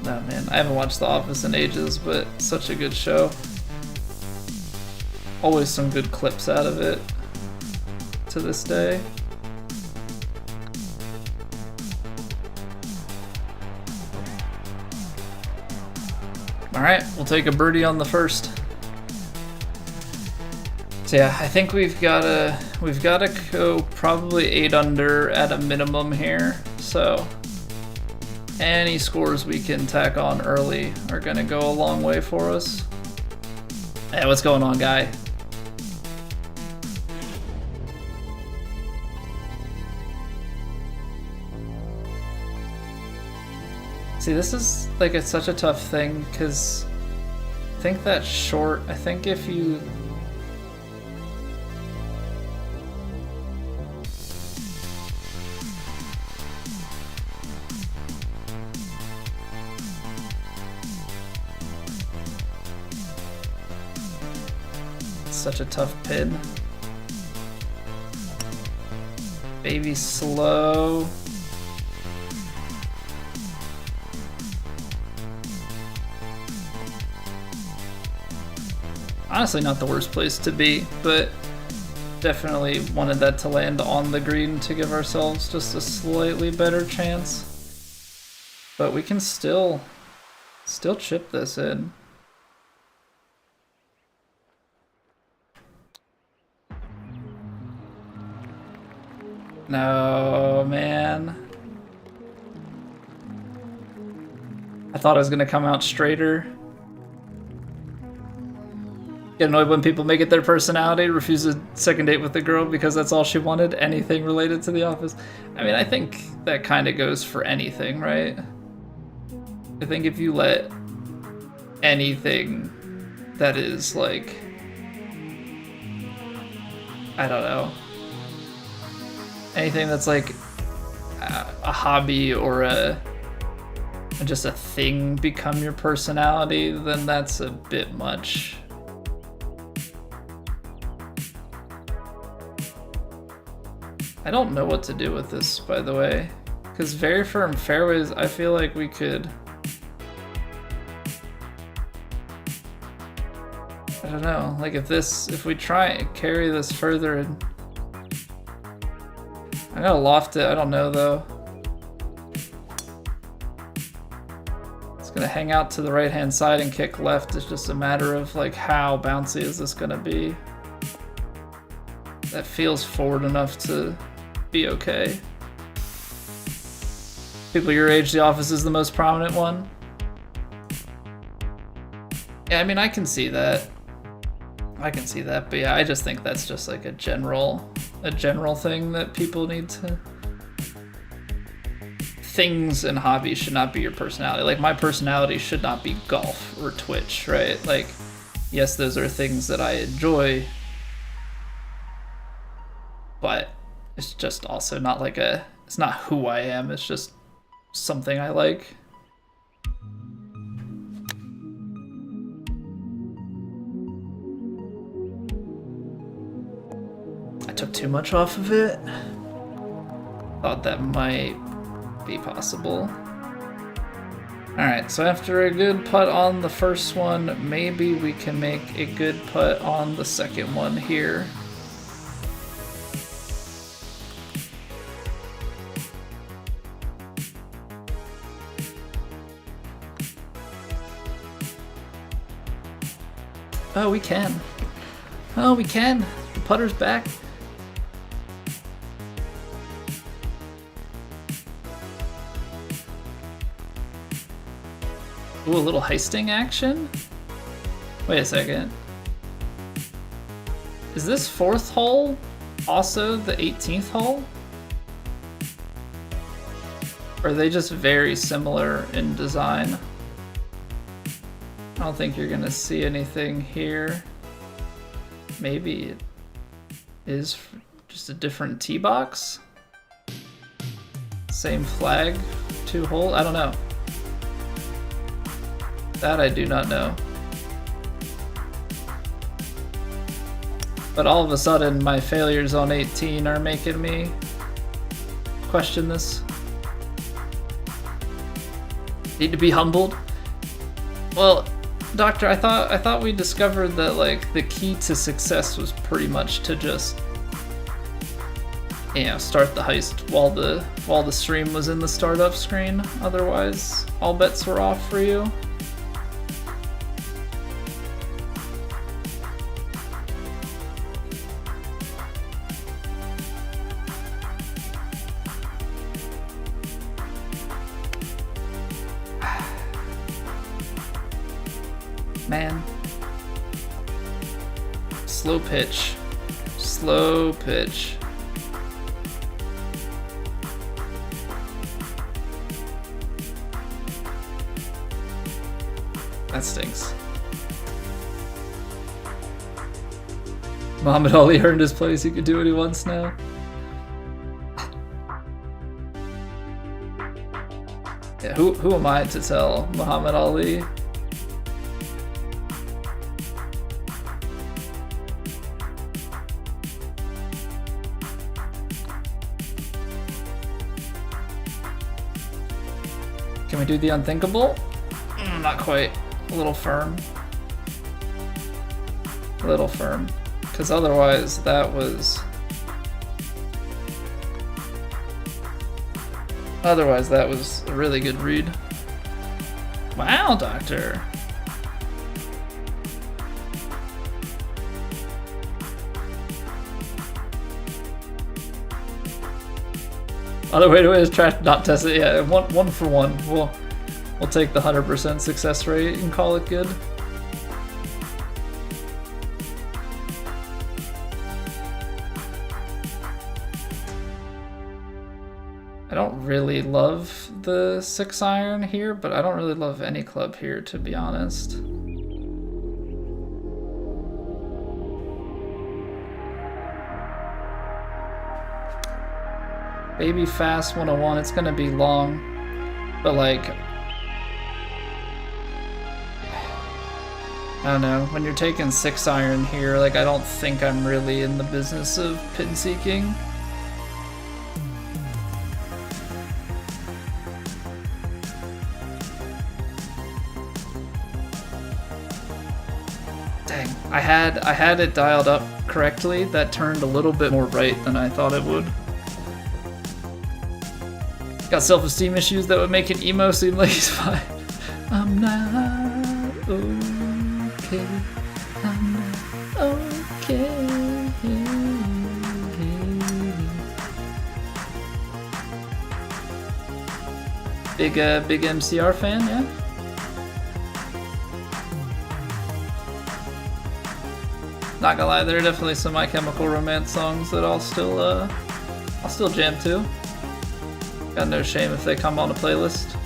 Oh man, I haven't watched The Office in ages, but such a good show. Always some good clips out of it to this day. Alright, we'll take a birdie on the first. So yeah, I think we've gotta go probably 8 under at a minimum here. So any scores we can tack on early are gonna go a long way for us. Hey, what's going on, guy? See, this is like such a tough thing because I think that short. I think if you such a tough pin. Baby slow. Honestly, not the worst place to be, but definitely wanted that to land on the green to give ourselves just a slightly better chance. But we can still chip this in. No, man. I thought I was gonna come out straighter. Get annoyed when people make it their personality, refuse a second date with the girl because that's all she wanted, anything related to The Office. I mean, I think that kind of goes for anything, right? I think if you let anything that is like, I don't know, anything that's like a hobby or just a thing become your personality, then that's a bit much. I don't know what to do with this, by the way, because very firm fairways, I feel like we could, I don't know, like if we try and carry this further, and I'm gonna loft it, I don't know though. It's gonna hang out to the right hand side and kick left. It's just a matter of like how bouncy is this gonna be. That feels forward enough to be okay. People your age, the office is the most prominent one. Yeah, I mean, I can see that. But yeah, I just think that's just like a general thing that people need to. Things and hobbies should not be your personality. Like, my personality should not be golf or Twitch, right? Like, yes, those are things that I enjoy, but it's just also not like it's not who I am, it's just something I like. I took too much off of it. Thought that might be possible. Alright, so after a good putt on the first one, maybe we can make a good putt on the second one here. Oh, we can. Oh, we can. The putter's back. Ooh, a little heisting action? Wait a second. Is this fourth hole also the 18th hole? Or are they just very similar in design? I don't think you're gonna see anything here. Maybe it is just a different tee box? Same flag, 2 hole? I don't know. That I do not know. But all of a sudden, my failures on 18 are making me question this. Need to be humbled? Well, Doctor, I thought we discovered that like the key to success was pretty much to just, you know, start the heist while the stream was in the startup screen. Otherwise, all bets were off for you. Man. Slow pitch. Slow pitch. That stinks. Muhammad Ali earned his place. He could do what he wants now. Yeah, who am I to tell Muhammad Ali? Can we do the unthinkable? Not quite. A little firm. A little firm. Because otherwise that was... Otherwise that was a really good read. Wow, Doctor. Other way to it is try to not test it. Yeah, one for one. We'll take the 100% success rate and call it good. I don't really love love the 6-iron here, but I don't really love any club here, to be honest. Baby fast 101, it's gonna be long, but like, I don't know, when you're taking 6-iron here, like I don't think I'm really in the business of pin seeking. Dang, I had it dialed up correctly. That turned a little bit more right than I thought it would. Got self-esteem issues that would make an emo seem like he's fine. I'm not okay. I'm not okay. Big MCR fan, yeah? Not gonna lie, there are definitely some My Chemical Romance songs that I'll still jam to. Got no shame if they come on a playlist.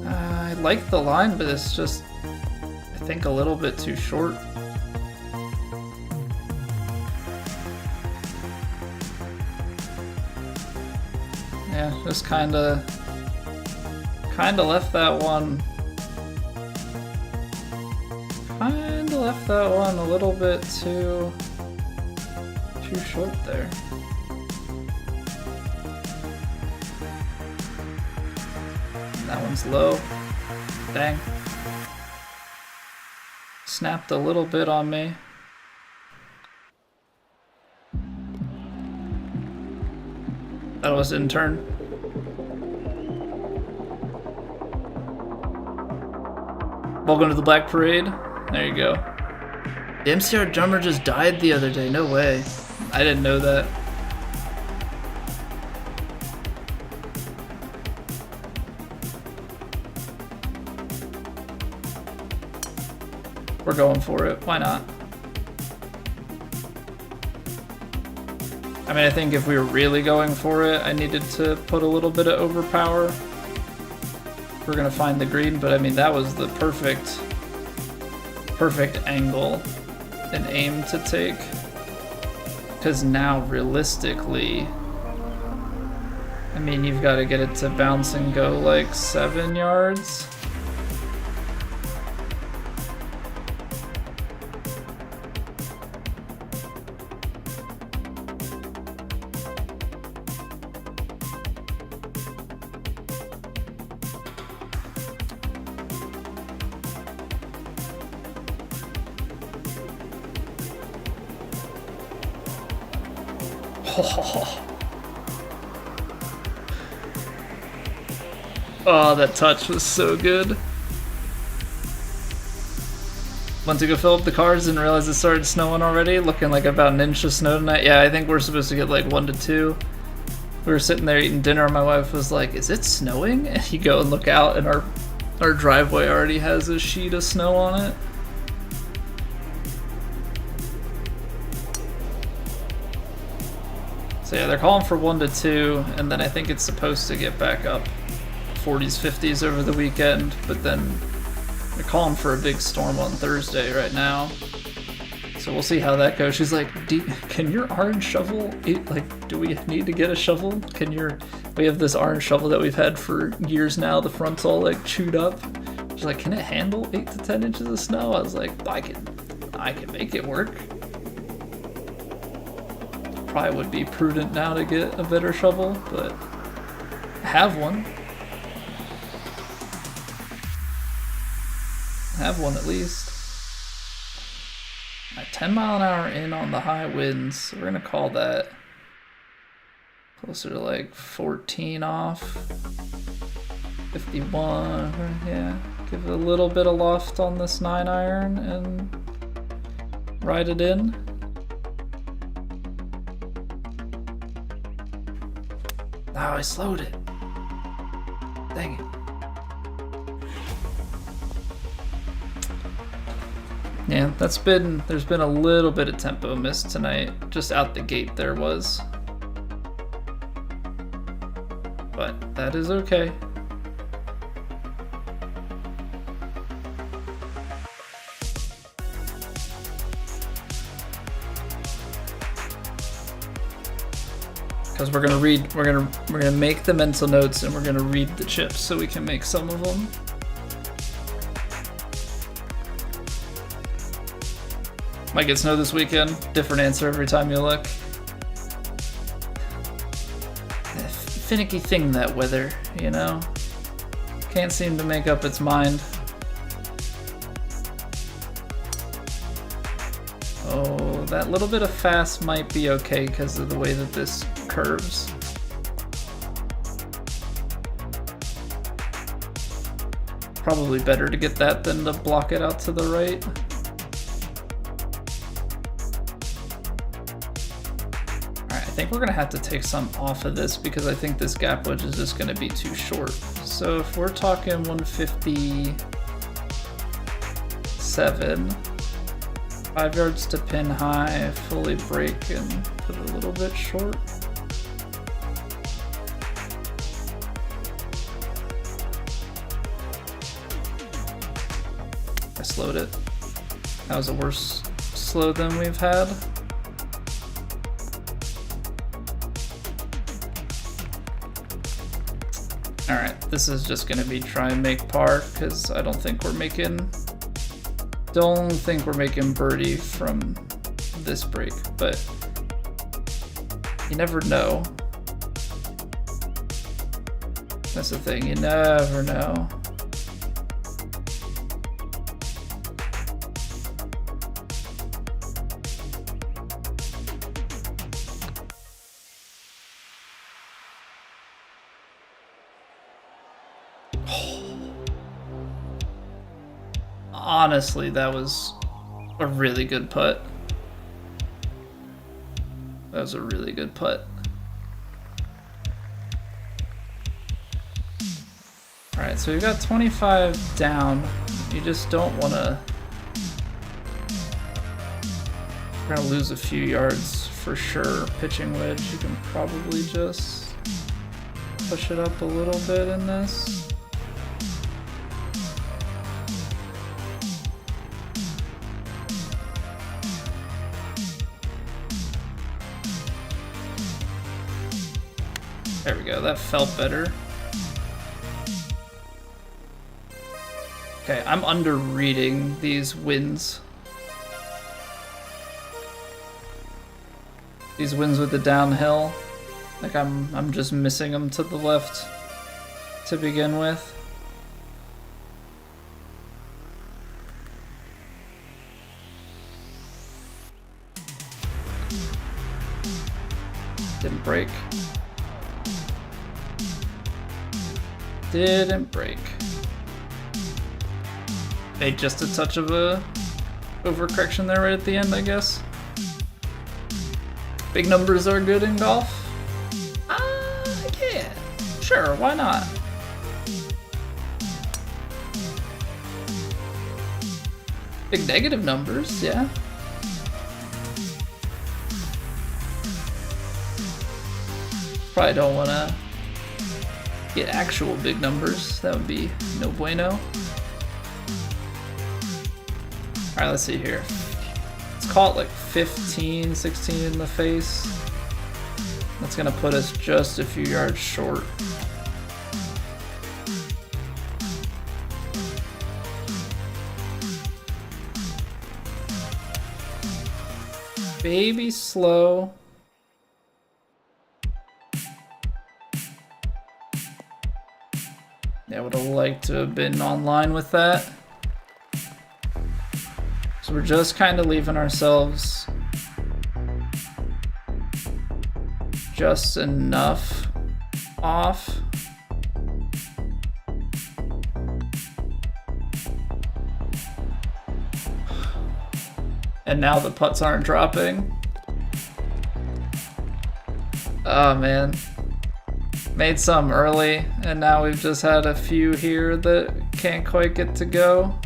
I like the line, but it's just, I think, a little bit too short. Yeah, just kinda left that one. Kinda left that one a little bit too short there. And that one's low. Dang. Snapped a little bit on me. That was in turn. Welcome to the Black Parade. There you go. The MCR drummer just died the other day. No way. I didn't know that. We're going for it. Why not? I mean, I think if we were really going for it, I needed to put a little bit of overpower. We're gonna find the green, but I mean, that was the perfect angle and aim to take. Because now, realistically, I mean, you've got to get it to bounce and go like 7 yards. Oh, that touch was so good. Went to go fill up the cars and realized it started snowing already. Looking like about an inch of snow tonight. Yeah, I think we're supposed to get like 1 to 2. We were sitting there eating dinner and my wife was like, is it snowing? And you go and look out and our driveway already has a sheet of snow on it. So yeah, they're calling for 1 to 2, and then I think it's supposed to get back up 40s, 50s over the weekend, but then they're calling for a big storm on Thursday right now. So we'll see how that goes. She's like, can your orange shovel, do we need to get a shovel? We have this orange shovel that we've had for years now, the front's all like chewed up. She's like, can it handle 8 to 10 inches of snow? I was like, I can make it work. Probably would be prudent now to get a better shovel, but I have one. Have one at least. At 10 mile an hour in on the high winds, so we're gonna call that closer to like 14 off. 51, yeah. Give it a little bit of loft on this 9-iron and ride it in. slowed it. Dang it. Yeah, there's been a little bit of tempo miss tonight. Just out the gate there was. But that is okay. Because we're gonna make the mental notes and we're gonna read the chips so we can make some of them. Might get snow this weekend. Different answer every time you look. Finicky thing, that weather, you know? Can't seem to make up its mind. Oh, that little bit of fast might be okay because of the way that this curves. Probably better to get that than to block it out to the right. Alright, I think we're gonna have to take some off of this because I think this gap wedge is just gonna be too short. So if we're talking 157, 5 yards to pin high, fully break and put it a little bit short. I slowed it. That was a worse slow than we've had. Alright, this is just gonna be try and make par because I don't think we're making birdie from this break, but you never know. That's the thing, you never know. Honestly, that was a really good putt. That was a really good putt. Alright, so we've got 25 down. You just don't want to... We're going to lose a few yards for sure. Pitching wedge, you can probably just push it up a little bit in this. There we go, that felt better. Okay, I'm under-reading these winds. These winds with the downhill. Like I'm just missing them to the left to begin with. Didn't break. Didn't break. Made just a touch of a overcorrection there right at the end, I guess. Big numbers are good in golf? Yeah, sure, why not? Big negative numbers, yeah. Probably don't want to get actual big numbers. That would be no bueno. Alright, let's see here. Let's call it like 15, 16 in the face. That's gonna put us just a few yards short. Baby slow. Yeah, I would have liked to have been online with that. So we're just kind of leaving ourselves just enough off. And now the putts aren't dropping. Oh man. Made some early, and now we've just had a few here that can't quite get to go.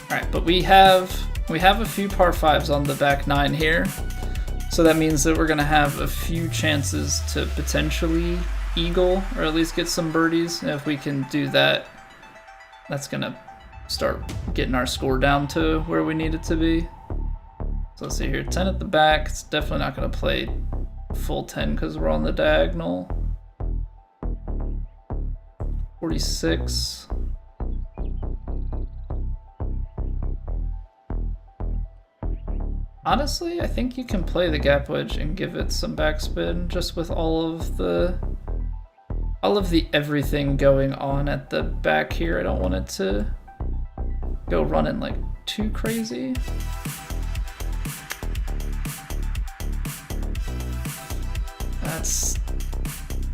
Alright, but we have a few par 5s on the back 9 here. So that means that we're gonna have a few chances to potentially eagle, or at least get some birdies. And if we can do that, that's gonna start getting our score down to where we need it to be. So let's see here, 10 at the back. It's definitely not gonna play full 10 because we're on the diagonal. 46. Honestly, I think you can play the gap wedge and give it some backspin just with all of the everything going on at the back here. I don't want it to go running like too crazy.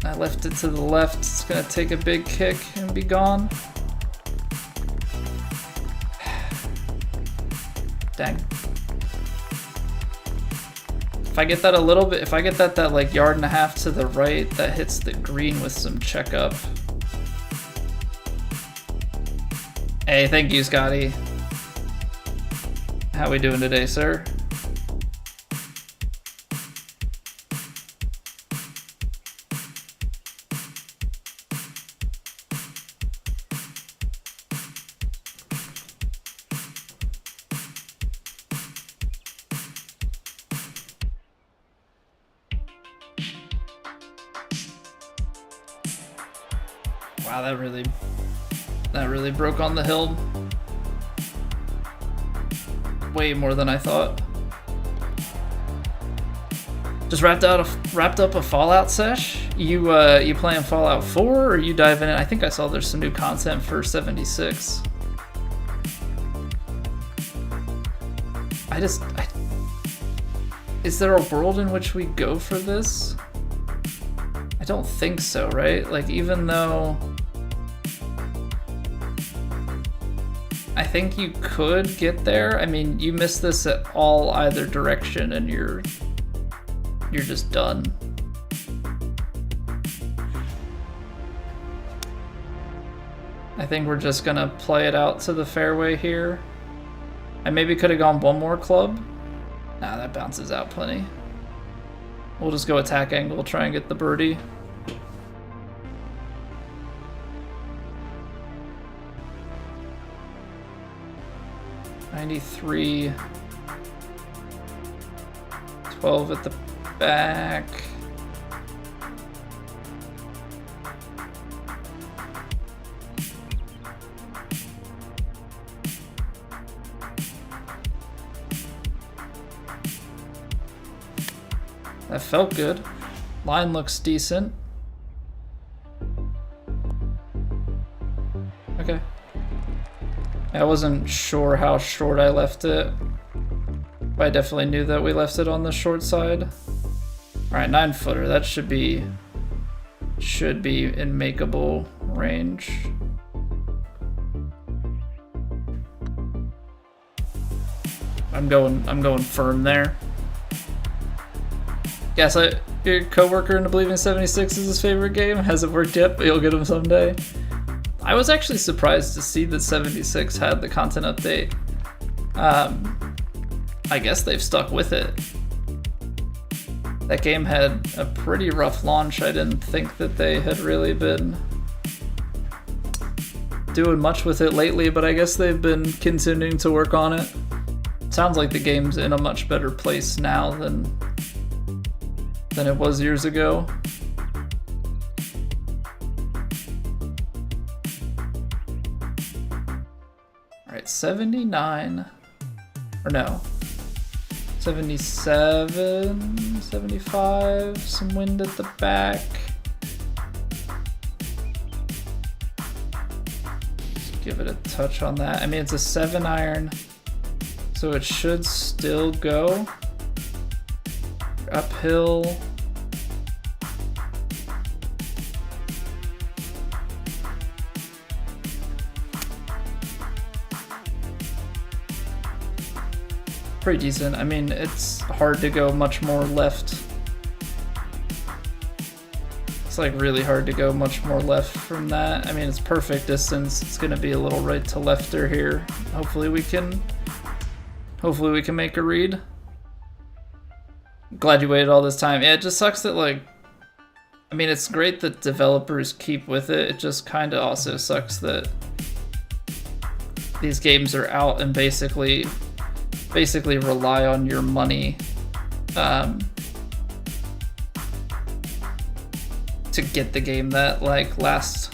I left it to the left. It's gonna take a big kick and be gone. Dang. If I get that a little bit, if I get that like yard and a half to the right, that hits the green with some checkup. Hey, thank you, Scotty. How we doing today, sir? Wow, that really broke on the hill. Way more than I thought. Just wrapped up a Fallout sesh. You playing Fallout 4 or you diving in? I think I saw there's some new content for 76. Is there a world in which we go for this? I don't think so, right? Like, even though I think you could get there. I mean, you miss this at all either direction and you're just done. I think we're just gonna play it out to the fairway here. I maybe could have gone one more club. Nah, that bounces out plenty. We'll just go attack angle, try and get the birdie. .93, 12 at the back. That felt good. Line looks decent. Okay. I wasn't sure how short I left it, but I definitely knew that we left it on the short side. Alright, 9 footer. That should be in makeable range. I'm going firm there. Yes, your coworker into Believing 76 is his favorite game. Hasn't worked yet, but you'll get him someday. I was actually surprised to see that 76 had the content update. I guess they've stuck with it. That game had a pretty rough launch. I didn't think that they had really been doing much with it lately, but I guess they've been continuing to work on it. Sounds like the game's in a much better place now than it was years ago. Alright, 79, or no, 77, 75, some wind at the back. Just give it a touch on that. I mean, it's a 7-iron, so it should still go. Uphill. pretty decent. I mean, it's hard to go much more left. It's like really hard to go much more left from that. I mean, it's perfect distance. It's gonna be a little right to lefter here. Hopefully we can make a read. Glad you waited all this time. Yeah, it just sucks that, like, I mean, it's great that developers keep with it. It just kind of also sucks that these games are out and basically rely on your money to get the game that last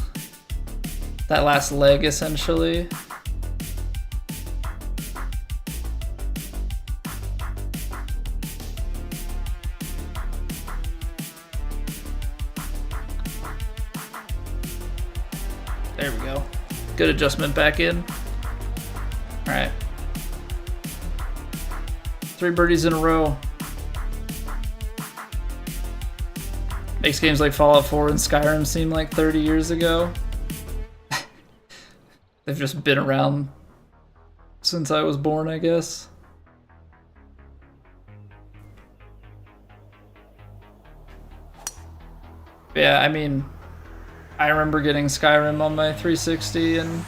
leg, essentially. There we go. Good adjustment back in. All right. 3 birdies in a row. Makes games like Fallout 4 and Skyrim seem like 30 years ago. They've just been around since I was born, I guess. Yeah, I mean, I remember getting Skyrim on my 360 and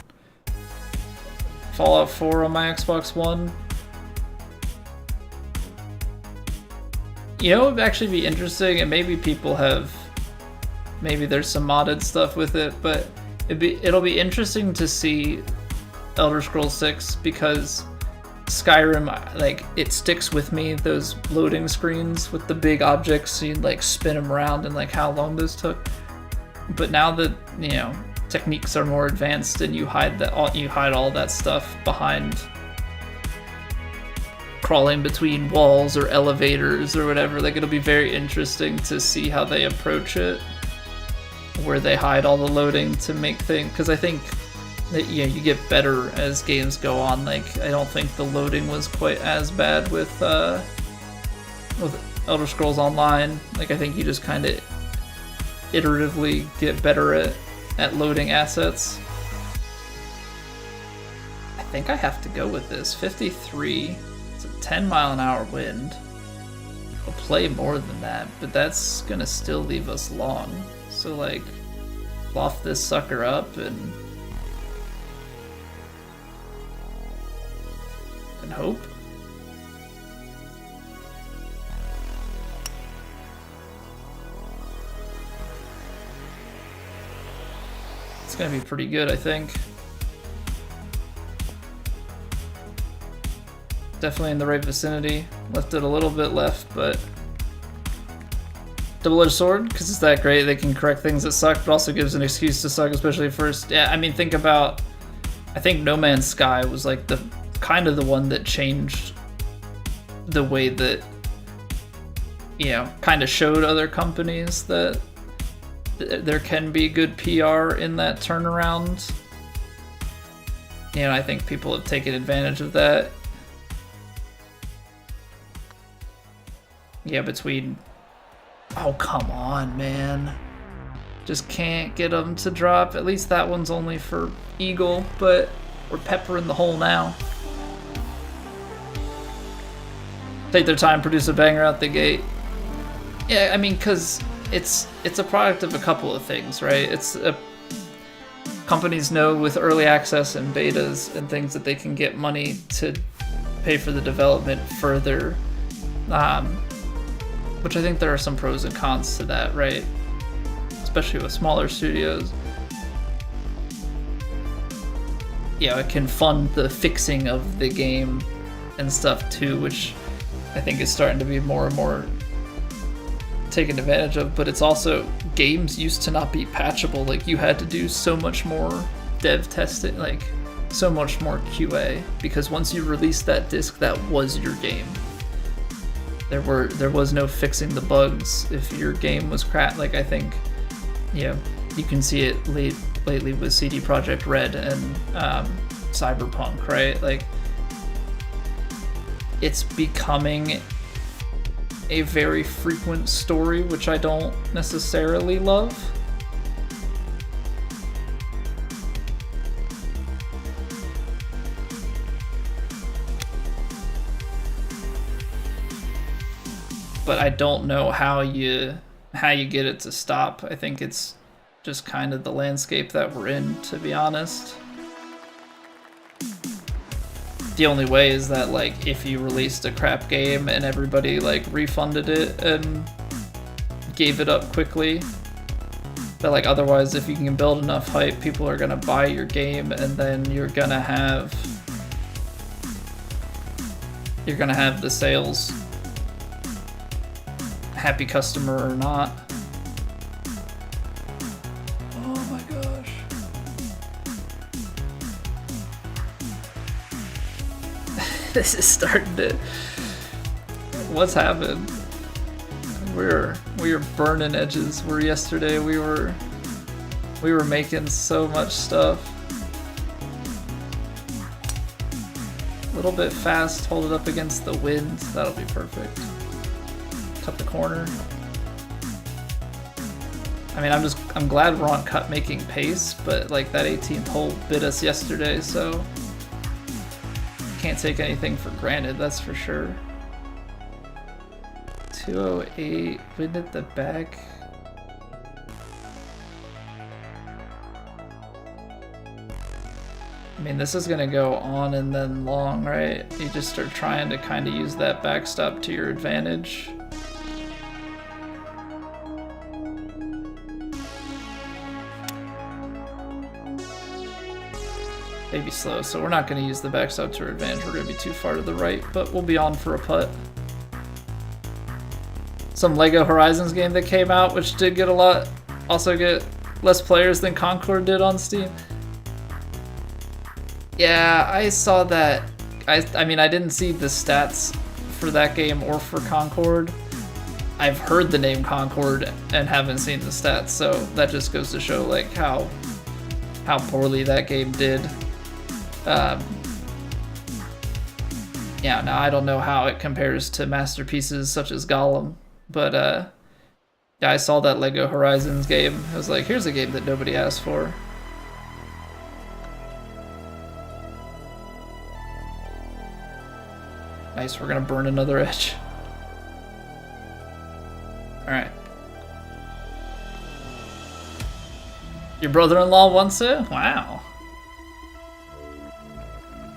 Fallout 4 on my Xbox One. You know, it would actually be interesting, and maybe maybe there's some modded stuff with it, but it'll be interesting to see Elder Scrolls 6, because Skyrim, like, it sticks with me, those loading screens with the big objects, you like spin them around and like how long those took. But now that, you know, techniques are more advanced and you hide all that stuff behind crawling between walls or elevators or whatever, like, it'll be very interesting to see how they approach it, where they hide all the loading to make things, because I think that, you know, you get better as games go on. Like, I don't think the loading was quite as bad with Elder Scrolls Online. Like, I think you just kind of iteratively get better at loading assets. I think I have to go with this. 53. It's a 10-mile-an-hour wind. I'll play more than that, but that's gonna still leave us long. So, like, loft this sucker up and hope. It's gonna be pretty good, I think. Definitely in the right vicinity. Left it a little bit left, but double-edged sword, because it's that great. They can correct things that suck, but also gives an excuse to suck, especially first. Yeah, I mean, think about, I think No Man's Sky was like the kind of the one that changed the way that, you know, kind of showed other companies that there can be good PR in that turnaround. You know, I think people have taken advantage of that. Yeah, between... Oh, come on, man. Just can't get them to drop. At least that one's only for Eagle, but we're peppering the hole now. Take their time, produce a banger out the gate. Yeah, I mean, because it's a product of a couple of things, right? Companies know with early access and betas and things that they can get money to pay for the development further. Which I think there are some pros and cons to that, right? Especially with smaller studios. Yeah, it can fund the fixing of the game and stuff too, which I think is starting to be more and more taken advantage of. But it's also, games used to not be patchable. Like, you had to do so much more dev testing, like so much more QA, because once you released that disc, that was your game. There was no fixing the bugs if your game was cracked. Like, I think, yeah, you can see it lately with CD Projekt Red and Cyberpunk, right? Like, it's becoming a very frequent story, which I don't necessarily love. but I don't know how you get it to stop. I think it's just kind of the landscape that we're in, to be honest. The only way is that, like, if you released a crap game and everybody, like, refunded it and gave it up quickly. But, like, otherwise, if you can build enough hype, people are gonna buy your game, and then you're gonna have the sales, happy customer or not. Oh my gosh. This is starting to... What's happened? We are burning edges. Where yesterday we were making so much stuff. A little bit fast, hold it up against the wind. That'll be perfect. Cut the corner. I mean, I'm glad we're on cut making pace, but like that 18th hole bit us yesterday, so can't take anything for granted, that's for sure. 208, wind at the back. I mean, this is gonna go on and then long, right? You just start trying to kind of use that backstop to your advantage. Maybe slow, so we're not gonna use the backstop to our advantage. We're gonna be too far to the right, but we'll be on for a putt. Some Lego Horizons game that came out, which did get also get less players than Concord did on Steam. Yeah, I saw that. I mean, I didn't see the stats for that game or for Concord. I've heard the name Concord and haven't seen the stats, so that just goes to show like how poorly that game did. Yeah, now I don't know how it compares to masterpieces such as Gollum, but yeah, I saw that Lego Horizons game. I was like, here's a game that nobody asked for. Nice, we're gonna burn another edge. Alright. Your brother-in-law wants it? Wow.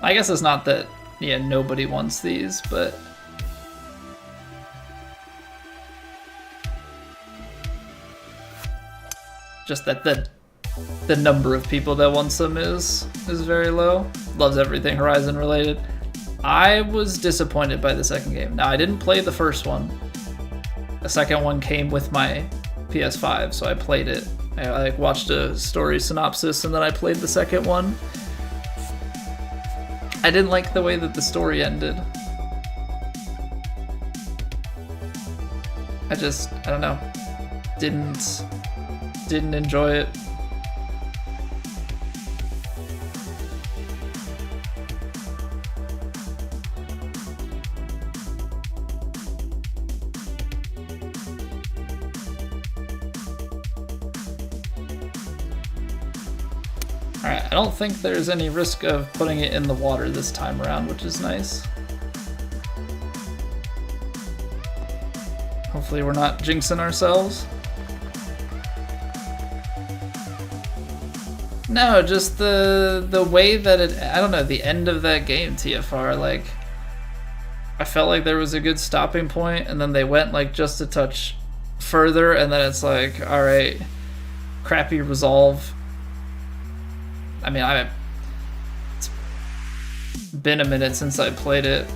I guess it's not that, yeah, nobody wants these, but... just that the number of people that wants them is very low. Loves everything Horizon related. I was disappointed by the second game. Now, I didn't play the first one. The second one came with my PS5, so I played it. I like watched a story synopsis and then I played the second one. I didn't like the way that the story ended. I don't know. Didn't enjoy it. Alright, I don't think there's any risk of putting it in the water this time around, which is nice. Hopefully we're not jinxing ourselves. No, just the way that it, I don't know, the end of that game, TFR, like, I felt like there was a good stopping point, and then they went like just a touch further, and then it's like, alright, crappy resolve. I mean, it's been a minute since I played it,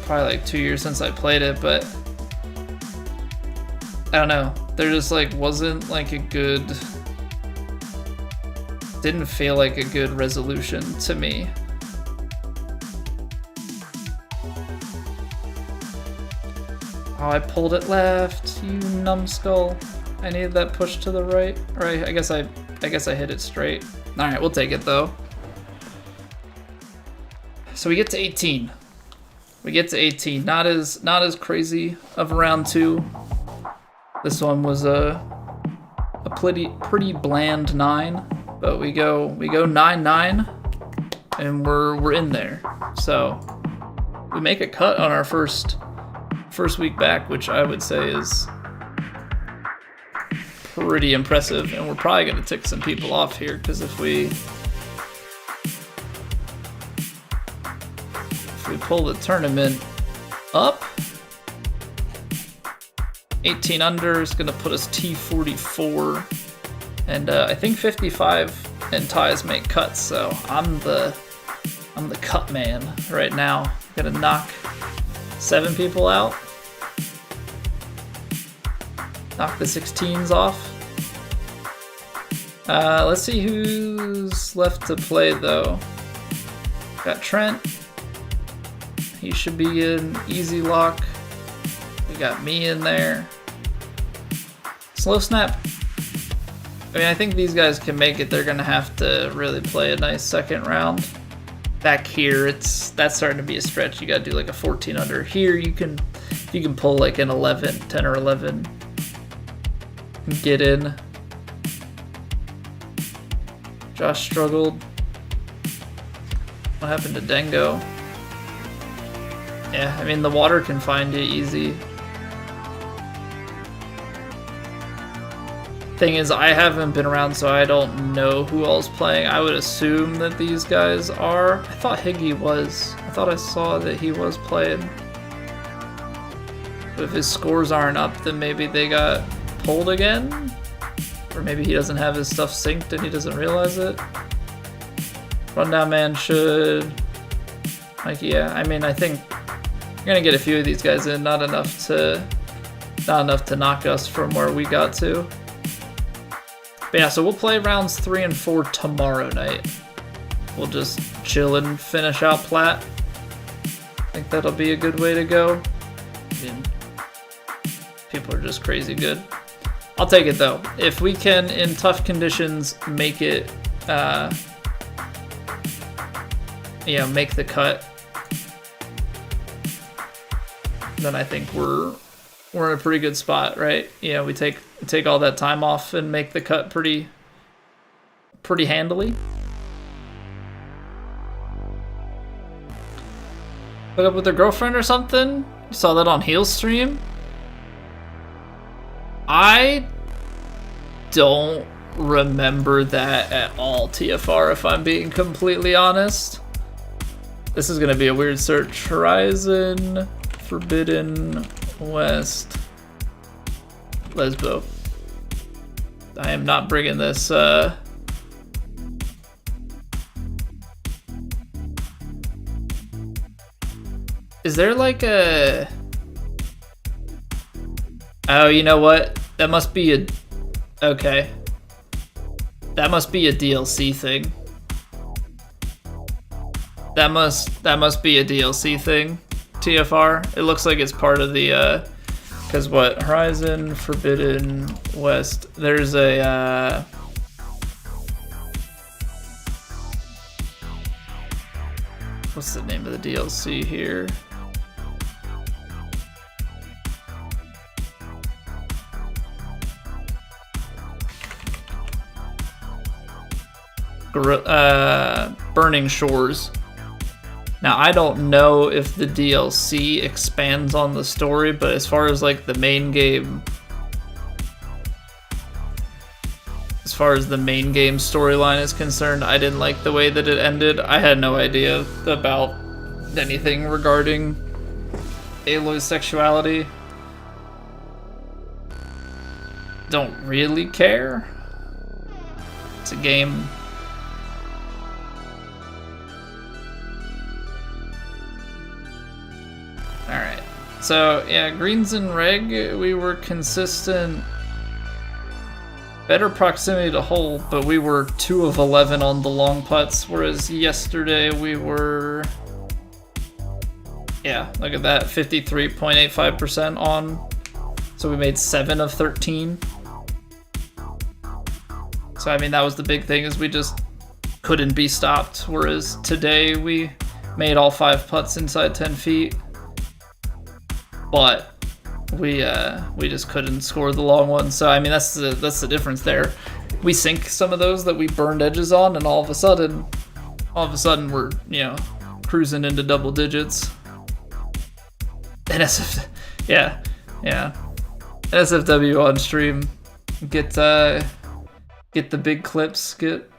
probably like 2 years since I played it, but I don't know, there just like wasn't like a good, didn't feel like a good resolution to me. Oh, I pulled it left, you numbskull. I needed that push to the right. Or I guess I hit it straight. All right, we'll take it though. So we get to 18. We get to 18. Not as crazy of a round two. This one was a pretty bland 9, but we go 9-9, and we're in there. So we make a cut on our first first week back, which I would say is pretty impressive. And we're probably going to tick some people off here, because if we pull the tournament up, 18 under is going to put us T44, and I think 55 and ties make cuts, so I'm the cut man right now. Gonna knock 7 people out, knock the 16s off. Let's see who's left to play though. Got Trent, he should be an easy lock. We got me in there. Slow snap. I mean, I think these guys can make it. They're gonna have to really play a nice second round. Back here, that's starting to be a stretch. You gotta do like a 14 under. Here, you can pull like an 11, 10 or 11, and get in. Josh struggled. What happened to Dengo? Yeah, I mean, the water can find you easy. Thing is, I haven't been around, so I don't know who all's playing. I would assume that these guys are. I thought Higgy was. I thought I saw that he was playing. But if his scores aren't up, then maybe they got pulled again? Or maybe he doesn't have his stuff synced and he doesn't realize it. Rundown man should... Like, yeah, I mean, I think you're gonna get a few of these guys in, not enough to knock us from where we got to. But yeah, so we'll play rounds 3 and 4 tomorrow night. We'll just chill and finish out Plat. I think that'll be a good way to go. I mean, people are just crazy good. I'll take it though. If we can, in tough conditions, make it, make the cut, then I think we're in a pretty good spot, right? You know, we take all that time off and make the cut pretty handily. Hook up with their girlfriend or something? You saw that on Heel's stream? I don't remember that at all, TFR, if I'm being completely honest. This is gonna be a weird search. Horizon, Forbidden West, Lesbo. I am not bringing this, Is there like a... Oh, you know what? That must be a... Okay. That must be a DLC thing. That must be a DLC thing, TFR. It looks like it's part of the, because what? Horizon, Forbidden West. There's a, what's the name of the DLC here? Burning Shores. Now, I don't know if the DLC expands on the story, but as far as like the main game, storyline is concerned, I didn't like the way that it ended. I had no idea about anything regarding Aloy's sexuality. Don't really care. It's a game. Alright, so yeah, greens and reg, we were consistent. Better proximity to hole, but we were 2 of 11 on the long putts, whereas yesterday we were, yeah, look at that, 53.85% on. So we made 7 of 13. So I mean, that was the big thing, is we just couldn't be stopped, whereas today we made all 5 putts inside 10 feet. But we just couldn't score the long one. So I mean, that's the difference there. We sink some of those that we burned edges on, and all of a sudden we're, you know, cruising into double digits. NSF, yeah. NSFW on stream. Get the big clips. Get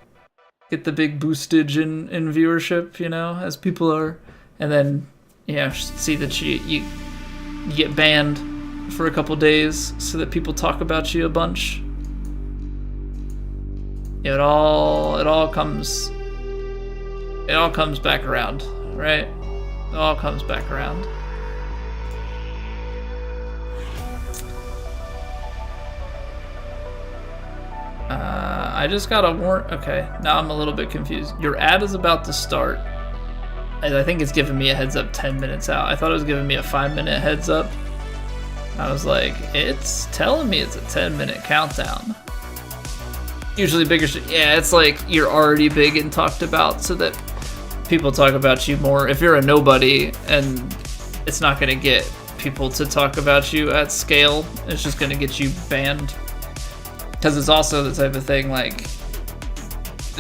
the big boostage in viewership. You know, as people are, and then see that you get banned for a couple days so that people talk about you a bunch. It all comes back around, right? It all comes back around. I just got a warrant. Okay, now I'm a little bit confused. Your ad is about to start. I think it's giving me a heads up 10 minutes out. I thought it was giving me a 5-minute heads up. I was like, it's telling me it's a 10-minute countdown. Usually bigger shit. Yeah, it's like you're already big and talked about so that people talk about you more. If you're a nobody and it's not going to get people to talk about you at scale, it's just going to get you banned. Because it's also the type of thing like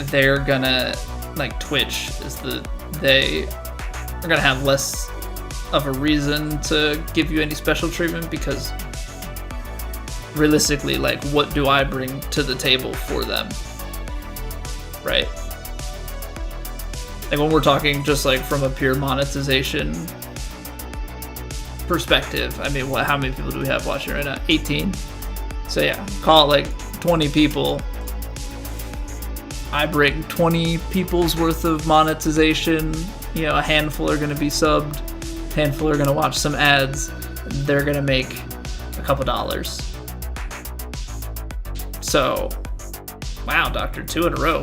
they're gonna, like Twitch is they are gonna have less of a reason to give you any special treatment because realistically, like, what do I bring to the table for them, right? Like when we're talking just like from a pure monetization perspective, I mean, how many people do we have watching right now? 18. So yeah, call it like 20 people. I bring 20 people's worth of monetization. You know, a handful are going to be subbed, a handful are going to watch some ads. They're going to make a couple dollars. So, wow, Doctor, 2 in a row.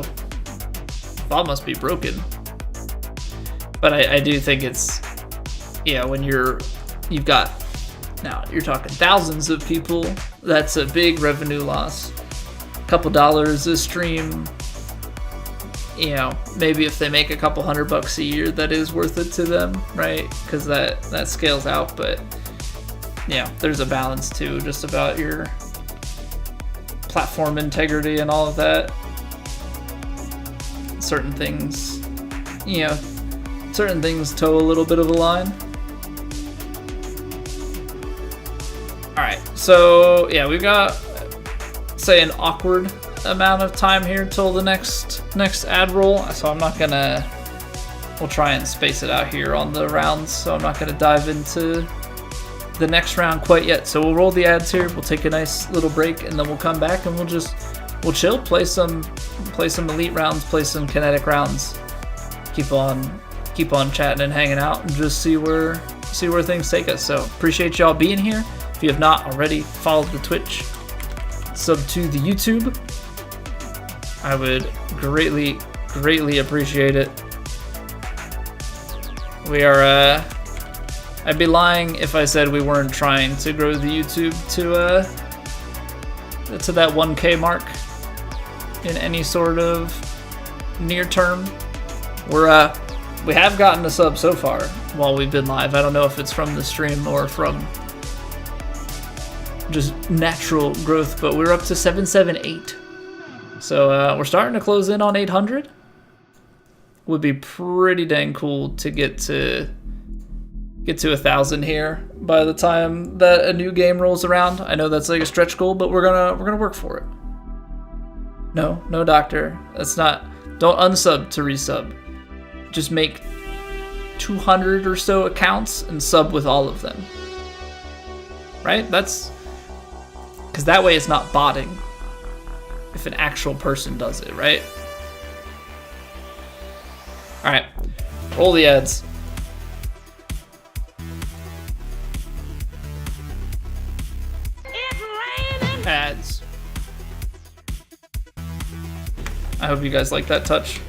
Ball must be broken. But I do think it's, when you've got, now you're talking thousands of people, that's a big revenue loss. Couple dollars a stream, maybe if they make a couple $100 a year, that is worth it to them, right? Because that scales out. But there's a balance too, just about your platform integrity and all of that. Certain things toe a little bit of a line. All right, so we've got, say, an awkward amount of time here till the next ad roll, so I'm not gonna, we'll try and space it out here on the rounds, so I'm not gonna dive into the next round quite yet. So we'll roll the ads here, we'll take a nice little break, and then we'll come back and we'll chill, play some elite rounds, play some kinetic rounds, keep on chatting and hanging out, and just see where things take us. So appreciate y'all being here. If you have not already followed the Twitch, sub to the YouTube, I would greatly appreciate it. We are, I'd be lying if I said we weren't trying to grow the YouTube to that 1K mark in any sort of near term. We have gotten a sub so far while we've been live. I don't know if it's from the stream or from just natural growth, but we're up to 778. So we're starting to close in on 800. Would be pretty dang cool to get to 1,000 here by the time that a new game rolls around. I know that's like a stretch goal, but we're gonna work for it. No, Doctor. That's not. Don't unsub to resub. Just make 200 or so accounts and sub with all of them. Right? That's because that way it's not botting if an actual person does it, right? All right, roll the ads. Ads. I hope you guys like that touch.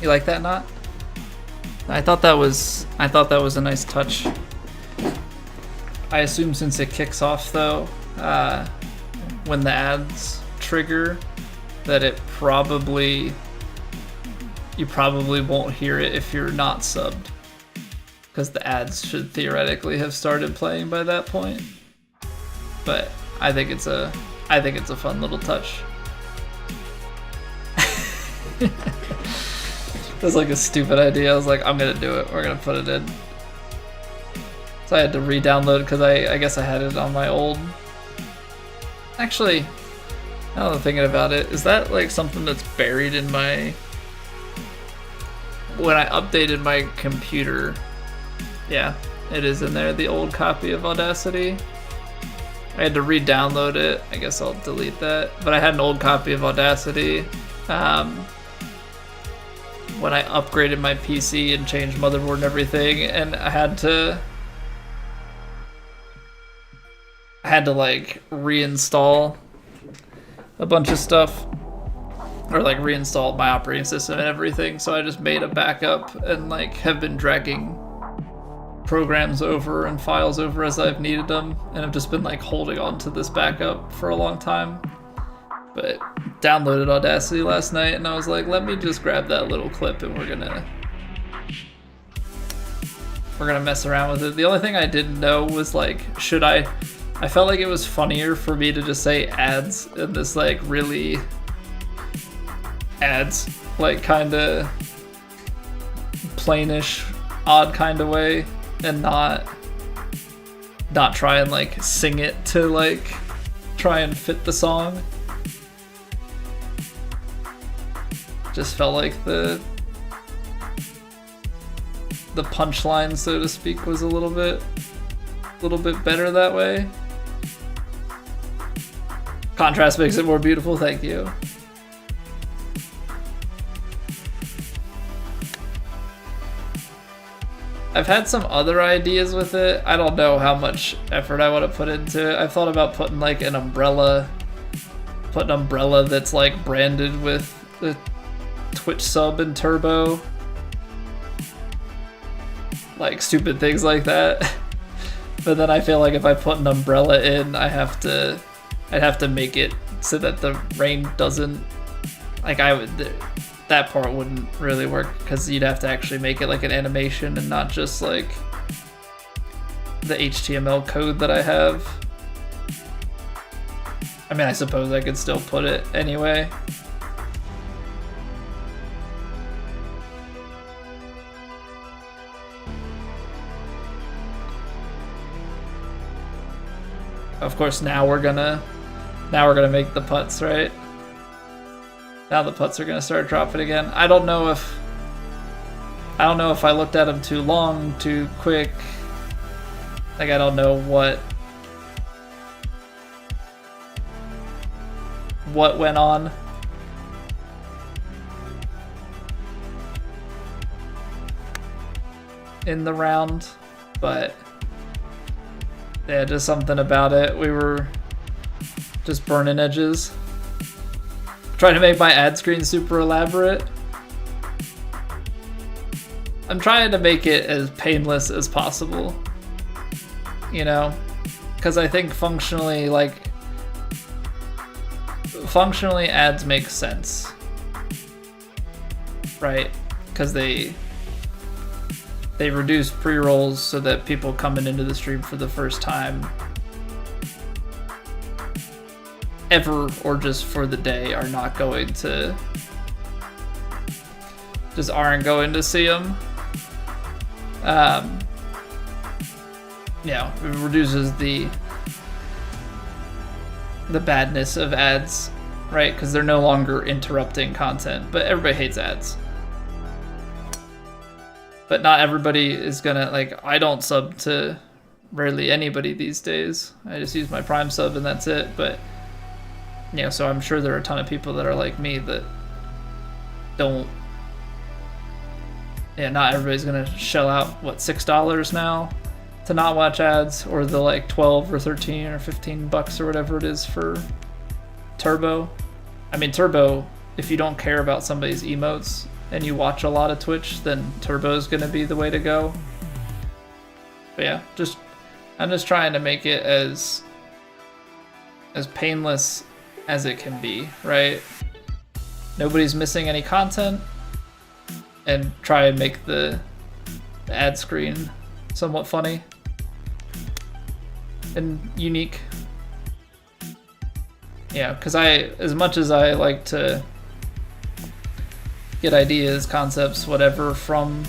You like that knot? I thought that was a nice touch. I assume since it kicks off though, when the ads trigger, that you probably won't hear it if you're not subbed, because the ads should theoretically have started playing by that point. But I think it's a fun little touch. It was like a stupid idea. I was like, I'm gonna do it. We're gonna put it in. So I had to re-download it because I guess I had it on my old. Actually, now that I'm thinking about it, is that like something that's buried in my... When I updated my computer, yeah, it is in there, the old copy of Audacity. I had to re-download it. I guess I'll delete that. But I had an old copy of Audacity when I upgraded my PC and changed motherboard and everything, and I had to like reinstall a bunch of stuff, or like reinstall my operating system and everything. So I just made a backup and like have been dragging programs over and files over as I've needed them, and I've just been like holding on to this backup for a long time. But downloaded Audacity last night and I was like, let me just grab that little clip and we're gonna mess around with it. The only thing I didn't know was like, I felt like it was funnier for me to just say ads in this like really ads, like kinda plainish, odd kind of way, and not try and like sing it to like try and fit the song. Just felt like the punchline, so to speak, was a little bit better that way. Contrast makes it more beautiful, thank you. I've had some other ideas with it. I don't know how much effort I want to put into it. I've thought about putting like an umbrella that's like branded with the Twitch sub and turbo, like stupid things like that. But then I feel like if I put an umbrella in, I'd have to make it so that the rain doesn't, like that part wouldn't really work, because you'd have to actually make it like an animation and not just like the HTML code that I have. I mean, I suppose I could still put it anyway. Of course, now we're gonna make the putts, right? Now the putts are gonna start dropping again. I don't know if I looked at them too long, too quick. Like, I don't know what went on. In the round, but yeah, just something about it. We were just burning edges. Trying to make my ad screen super elaborate. I'm trying to make it as painless as possible, you know? Because I think functionally ads make sense, right? Because they reduce pre-rolls so that people coming into the stream for the first time ever, or just for the day, aren't going to see them. Yeah, it reduces the badness of ads, right? Because they're no longer interrupting content, but everybody hates ads. But not everybody is gonna, like, I don't sub to rarely anybody these days. I just use my Prime sub and that's it. But, you know, so I'm sure there are a ton of people that are like me that don't, yeah, not everybody's gonna shell out, what, $6 now to not watch ads, or the like 12 or 13 or 15 bucks or whatever it is for Turbo. I mean, Turbo, if you don't care about somebody's emotes, and you watch a lot of Twitch, then Turbo's gonna be the way to go. But yeah, I'm just trying to make it as painless as it can be, right? Nobody's missing any content, and try and make the ad screen somewhat funny and unique. Yeah, because as much as I like to get ideas, concepts, whatever from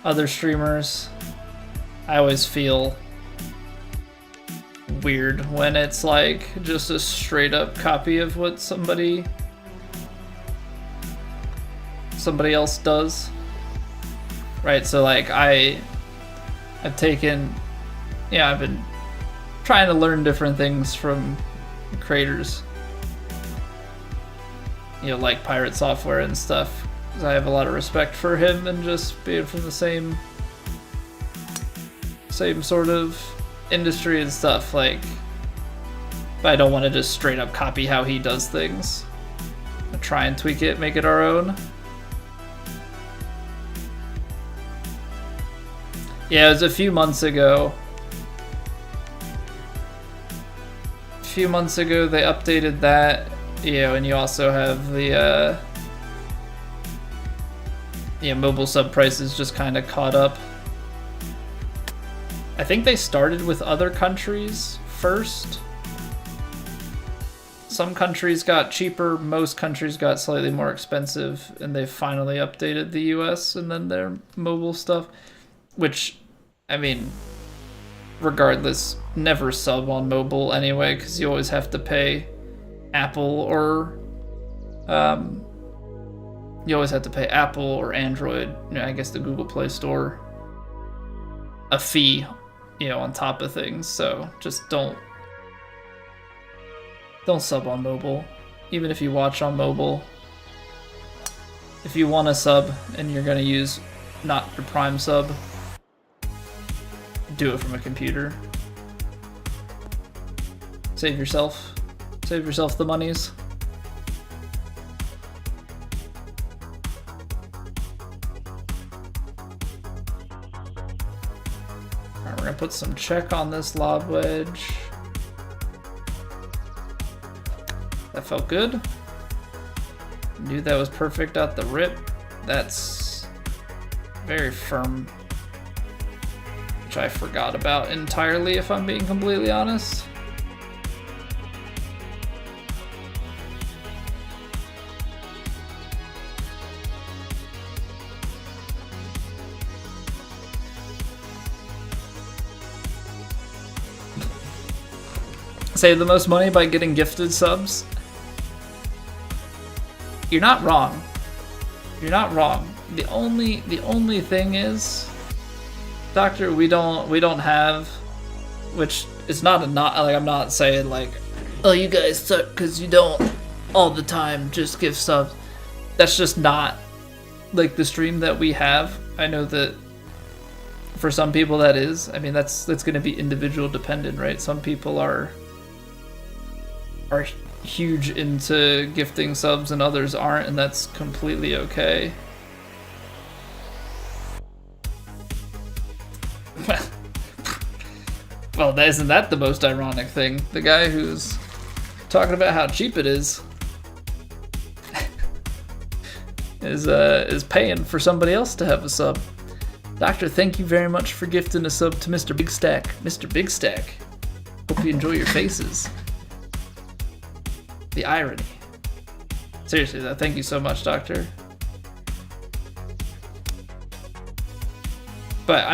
other streamers, I always feel weird when it's like just a straight up copy of what somebody else does, right? So like I've been trying to learn different things from creators, like Pirate Software and stuff, because I have a lot of respect for him and just being from the same sort of industry and stuff. Like, but I don't want to just straight up copy how he does things. I try and tweak it, make it our own. Yeah, it was a few months ago. They updated that, and you also have the mobile sub prices just kind of caught up. I think they started with other countries first. Some countries got cheaper, most countries got slightly more expensive, and they finally updated the US and then their mobile stuff, which, I mean, regardless, never sub on mobile anyway, because you always have to pay Apple or Android, I guess the Google Play Store, a fee, on top of things. So just don't sub on mobile, even if you watch on mobile. If you want to sub and you're going to use not your Prime sub, do it from a computer. Save yourself the monies. Alright, we're gonna put some check on this lob wedge. That felt good. Knew that was perfect out the rip. That's very firm, which I forgot about entirely, if I'm being completely honest. Save the most money by getting gifted subs. You're not wrong. You're not wrong. The only thing is, Doctor, we don't have, which is not like, I'm not saying like, oh, you guys suck because you don't all the time just give subs. That's just not like the stream that we have. I know that for some people that is. I mean, that's going to be individual dependent, right? Some people are huge into gifting subs and others aren't, and that's completely okay. Well, isn't that the most ironic thing? The guy who's talking about how cheap it is is paying for somebody else to have a sub. Doctor, thank you very much for gifting a sub to Mr. Big Stack. Mr. Big Stack, hope you enjoy your faces. The irony. Seriously though, thank you so much, Doctor. But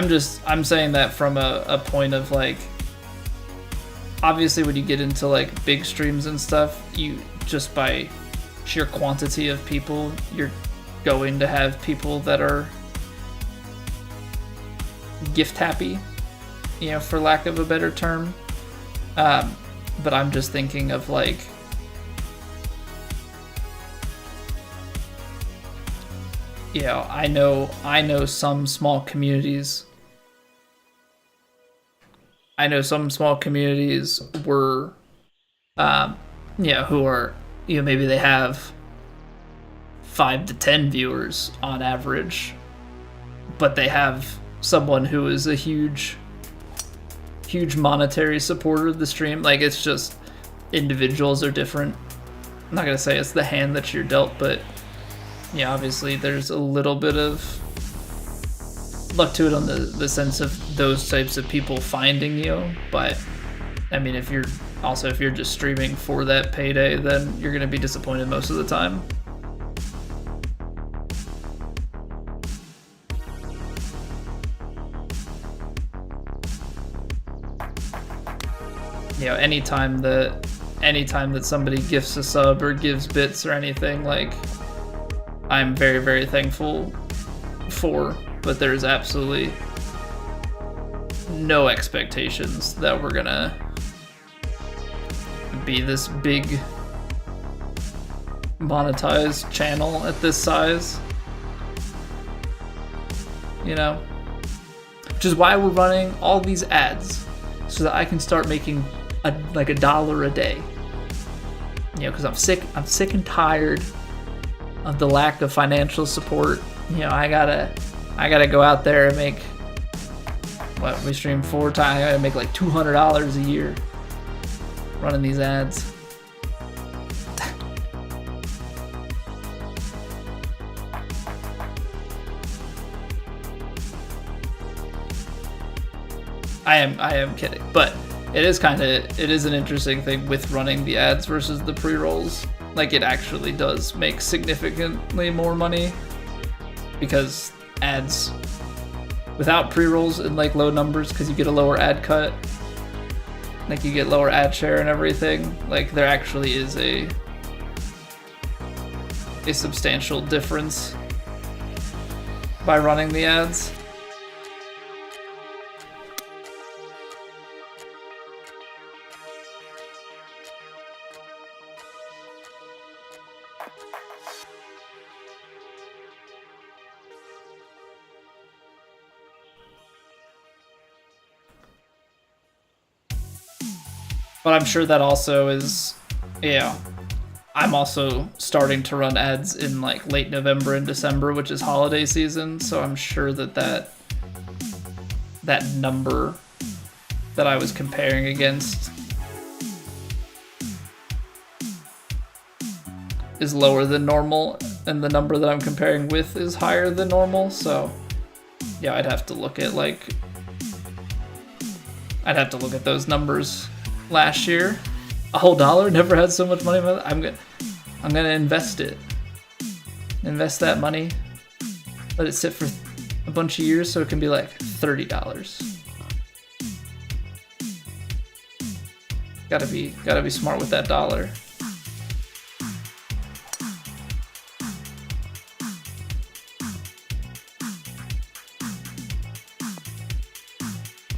I'm saying that from a point of like, obviously when you get into like big streams and stuff, you just by sheer quantity of people, you're going to have people that are gift happy, for lack of a better term. But I'm just thinking of like, I know some small communities. I know some small communities were, who are, maybe they have 5 to 10 viewers on average, but they have someone who is a huge monetary supporter of the stream. Like, it's just individuals are different. I'm not gonna say it's the hand that you're dealt, but yeah, obviously there's a little bit of luck to it on the sense of those types of people finding you. But I mean, if you're just streaming for that payday, then you're gonna be disappointed most of the time. You know, anytime that somebody gifts a sub or gives bits or anything, like, I'm very, very thankful for, but there's absolutely no expectations that we're gonna be this big monetized channel at this size, you know? Which is why we're running all these ads, so that I can start making like $1 a day. You know, because I'm sick and tired of the lack of financial support. You know, I gotta go out there and make, what, we stream 4 times, I gotta make like $200 a year running these ads. I am kidding, but it is an interesting thing with running the ads versus the pre-rolls. Like, it actually does make significantly more money, because ads without pre-rolls in like low numbers, because you get a lower ad cut, like you get lower ad share and everything, like there actually is a substantial difference by running the ads. But I'm sure that also is, yeah, I'm also starting to run ads in like late November and December, which is holiday season. So I'm sure that number that I was comparing against is lower than normal, and the number that I'm comparing with is higher than normal. So yeah, I'd have to look at those numbers. Last year, a whole $1, never had so much money in my life. I'm gonna invest it. Invest that money. Let it sit for a bunch of years so it can be like $30. Gotta be smart with that $1.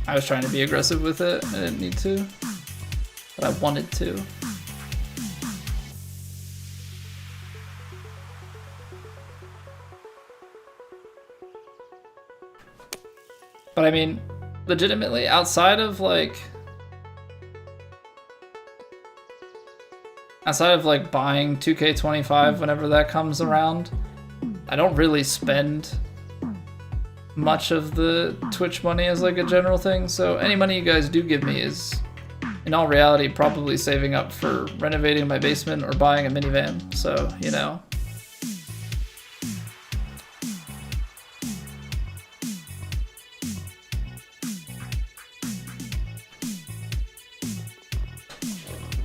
I was trying to be aggressive with it. I didn't need to. But I wanted to. But I mean, legitimately, outside of like buying 2K25 whenever that comes around, I don't really spend much of the Twitch money as like a general thing. So any money you guys do give me is, in all reality, probably saving up for renovating my basement or buying a minivan. So, you know.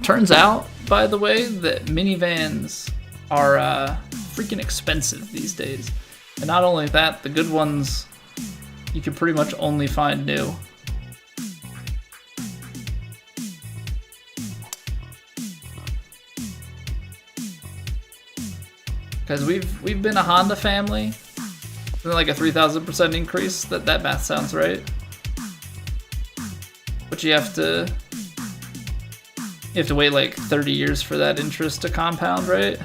Turns out, by the way, that minivans are freaking expensive these days. And not only that, the good ones you can pretty much only find new. Because we've been a Honda family, like a 3,000% increase. That math sounds right. But you have to wait like 30 years for that interest to compound, right?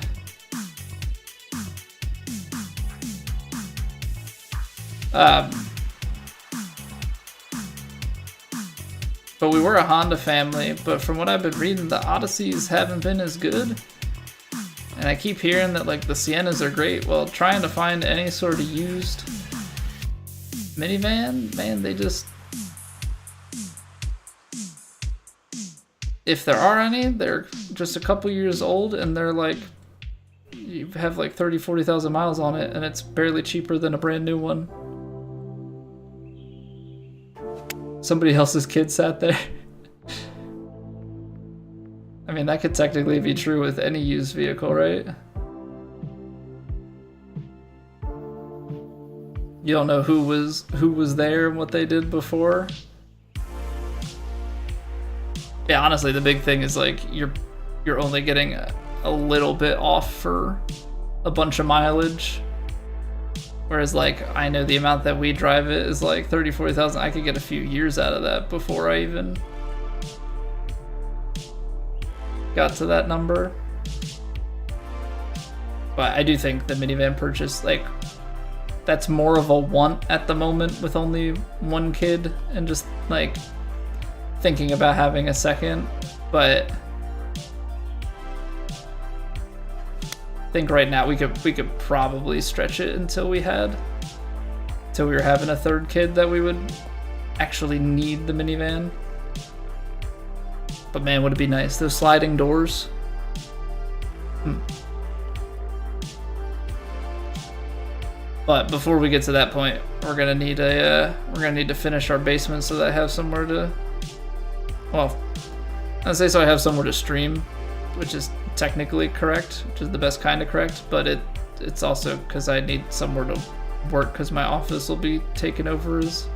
But we were a Honda family. But from what I've been reading, the Odysseys haven't been as good. And I keep hearing that like the Siennas are great. Well, trying to find any sort of used minivan, man, they just, if there are any, they're just a couple years old, and they're like, you have like 40,000 miles on it, and it's barely cheaper than a brand new one. Somebody else's kid sat there. I mean, that could technically be true with any used vehicle, right? You don't know who was there and what they did before. Yeah, honestly, the big thing is like you're only getting a little bit off for a bunch of mileage. Whereas like I know the amount that we drive it is like 40,000. I could get a few years out of that before I even got to that number. But I do think the minivan purchase, like, that's more of a want at the moment with only one kid and just like thinking about having a second. But I think right now we could probably stretch it until we were having a third kid that we would actually need the minivan. But man, would it be nice, those sliding doors. But before we get to that point, we're gonna need to finish our basement so that I have somewhere to, well, I'd say so I have somewhere to stream, which is technically correct, which is the best kind of correct, but it's also because I need somewhere to work because my office will be taken over as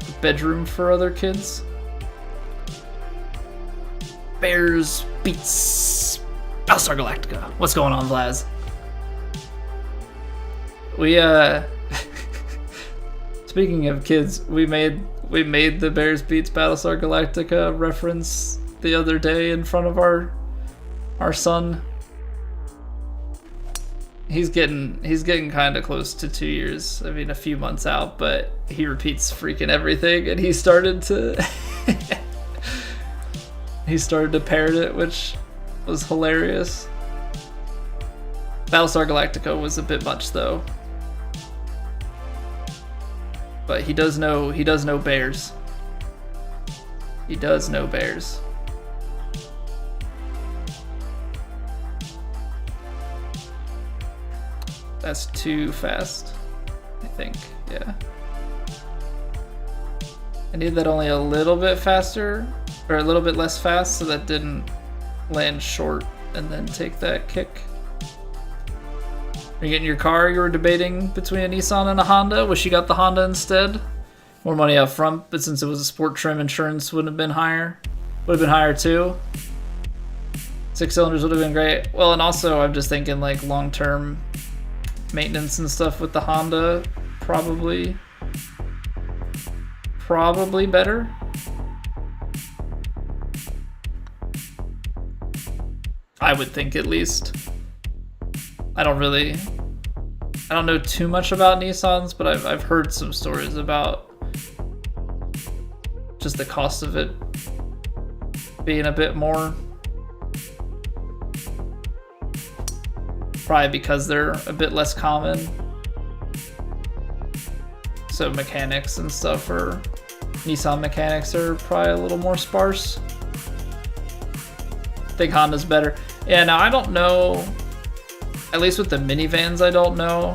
a bedroom for other kids. Bears beats Battlestar Galactica. What's going on, Vlaz? We speaking of kids, we made the Bears beats Battlestar Galactica reference the other day in front of our son. He's getting kind of close to 2 years. I mean, a few months out, but he repeats freaking everything, and he started to parrot it, which was hilarious. Battlestar Galactica was a bit much though. But he does know bears. He does know bears. That's too fast, I think, yeah. I need that only a little bit faster, or a little bit less fast, so that didn't land short and then take that kick. Are you getting your car? You were debating between a Nissan and a Honda. Wish you got the Honda instead. More money up front, but since it was a sport trim, insurance wouldn't have been higher. Would have been higher too. 6 cylinders would have been great. Well, and also I'm just thinking like long-term maintenance and stuff with the Honda, probably better. I would think, at least. I don't know too much about Nissans, but I've heard some stories about just the cost of it being a bit more. Probably because they're a bit less common. So mechanics and stuff, or Nissan mechanics, are probably a little more sparse. I think Honda's better. Yeah, now I don't know. At least with the minivans, I don't know.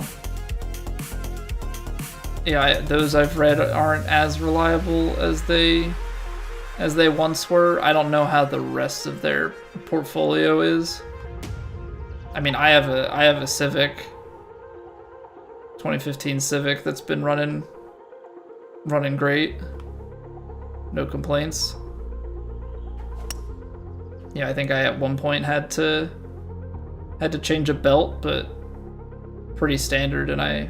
Yeah, those I've read aren't as reliable as they once were. I don't know how the rest of their portfolio is. I mean, I have a Civic, 2015 Civic that's been running great. No complaints. Yeah, I think I at one point had to change a belt, but pretty standard, and I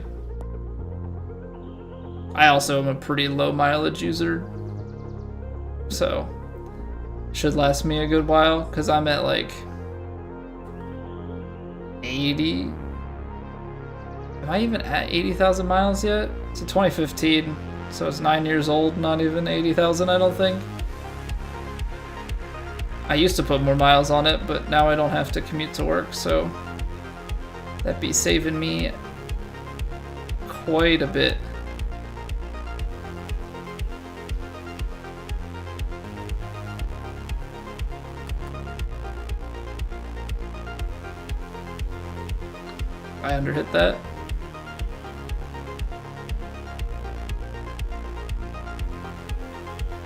also am a pretty low mileage user, so should last me a good while, because I'm at like 80. Am I even at 80,000 miles yet? It's a 2015, so it's 9 years old, not even 80,000, I don't think. I used to put more miles on it, but now I don't have to commute to work, so that'd be saving me quite a bit. I underhit that.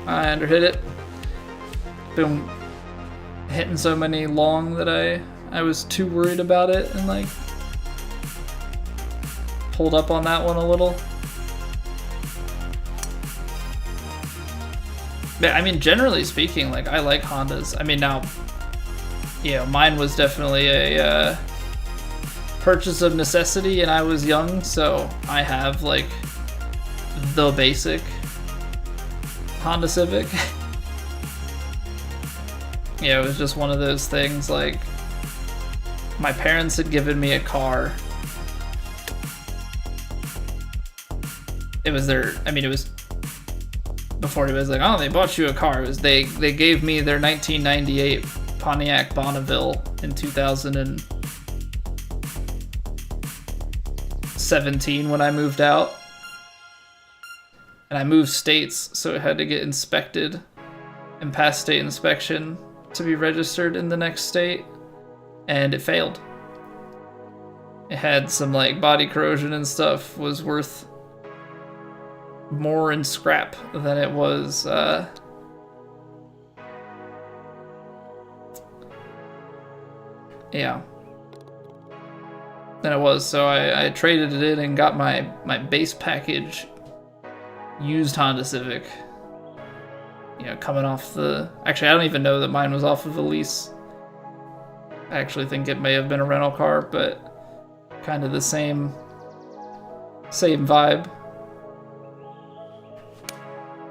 I underhit it. Been hitting so many long that I was too worried about it and like pulled up on that one a little. But I mean, generally speaking, like I like Hondas. I mean, now, yeah, mine was definitely a purchase of necessity, and I was young, so I have like the basic Honda Civic. Yeah, it was just one of those things, like my parents had given me a car. It was their, I mean, it was before it was like, oh, they bought you a car. It was they gave me their 1998 Pontiac Bonneville in 2017 when I moved out. And I moved states, so it had to get inspected and pass state inspection to be registered in the next state, and it failed. It had some like body corrosion and stuff, was worth more in scrap than it was yeah, than it was. So I traded it in and got my base package used Honda Civic. You know, coming off the... Actually, I don't even know that mine was off of a lease. I actually think it may have been a rental car, but kind of the same vibe.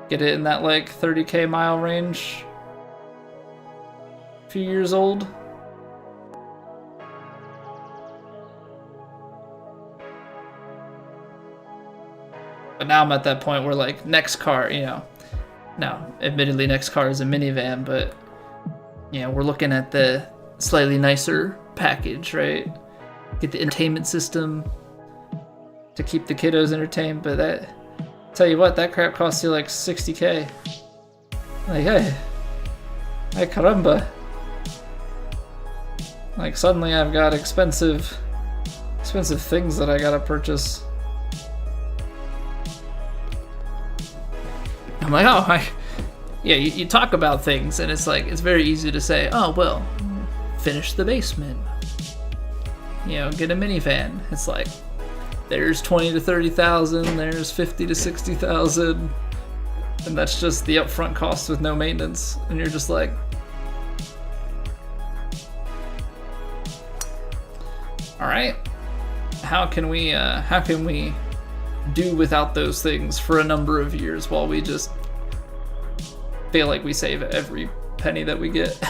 Get it in that like 30k mile range. A few years old. But now I'm at that point where like next car, you know, now admittedly next car is a minivan, but you know, we're looking at the slightly nicer package, right? Get the entertainment system to keep the kiddos entertained, but that, tell you what, that crap costs you like 60k. Like, hey caramba. Like suddenly I've got expensive things that I gotta purchase. I'm like, oh, yeah, you talk about things, and it's like, it's very easy to say, oh, well, finish the basement. You know, get a minivan. It's like, there's 20 to 30,000, there's 50 to 60,000, and that's just the upfront cost with no maintenance. And you're just like, all right, how can we do without those things for a number of years while we just feel like we save every penny that we get?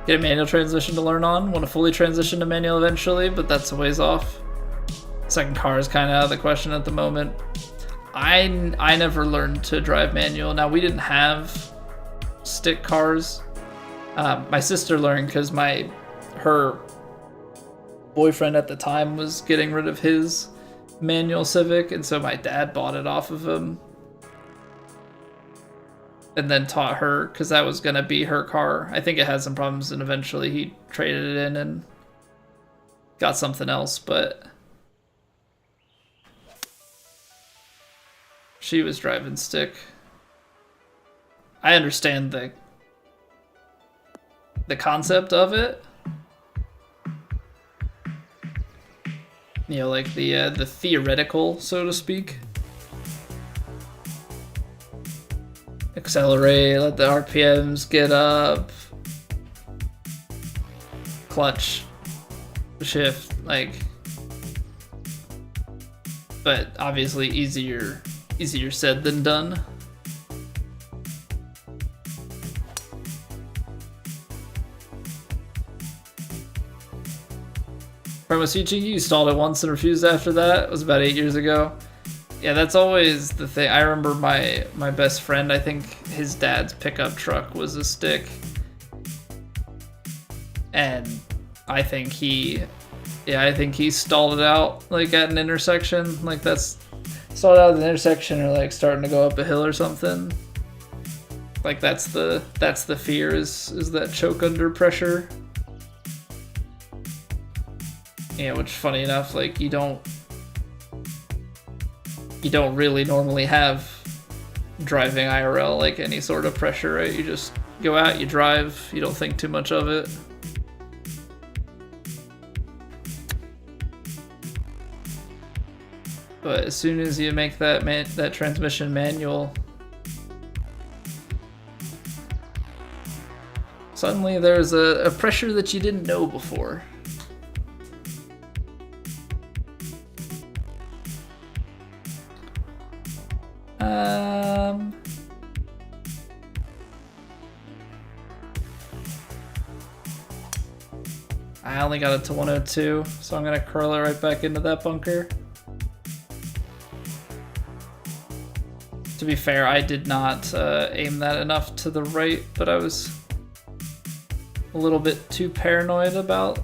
Get a manual transmission to learn on. Want to fully transition to manual eventually, but that's a ways off. Second car is kind of out of the question at the moment. I never learned to drive manual. Now, we didn't have stick cars. My sister learned because her boyfriend at the time was getting rid of his manual Civic, and so my dad bought it off of him and then taught her, because that was going to be her car. I think it had some problems, and eventually he traded it in and got something else, but she was driving stick. I understand the concept of it. You know, like the theoretical, so to speak. Accelerate, let the RPMs get up. Clutch, shift, like. But obviously easier said than done. From a CG, you installed it once and refused after that. It was about 8 years ago. Yeah, that's always the thing. I remember my best friend, I think his dad's pickup truck was a stick. And I think he stalled it out like at an intersection. Like that's stalled out at the intersection or like starting to go up a hill or something. Like that's the fear is that choke under pressure. Yeah, which funny enough, like you don't really normally have driving IRL like any sort of pressure, right? You just go out, you drive, you don't think too much of it. But as soon as you make that transmission manual, suddenly there's a pressure that you didn't know before. I only got it to 102, so I'm gonna curl it right back into that bunker. To be fair, I did not aim that enough to the right, but I was a little bit too paranoid about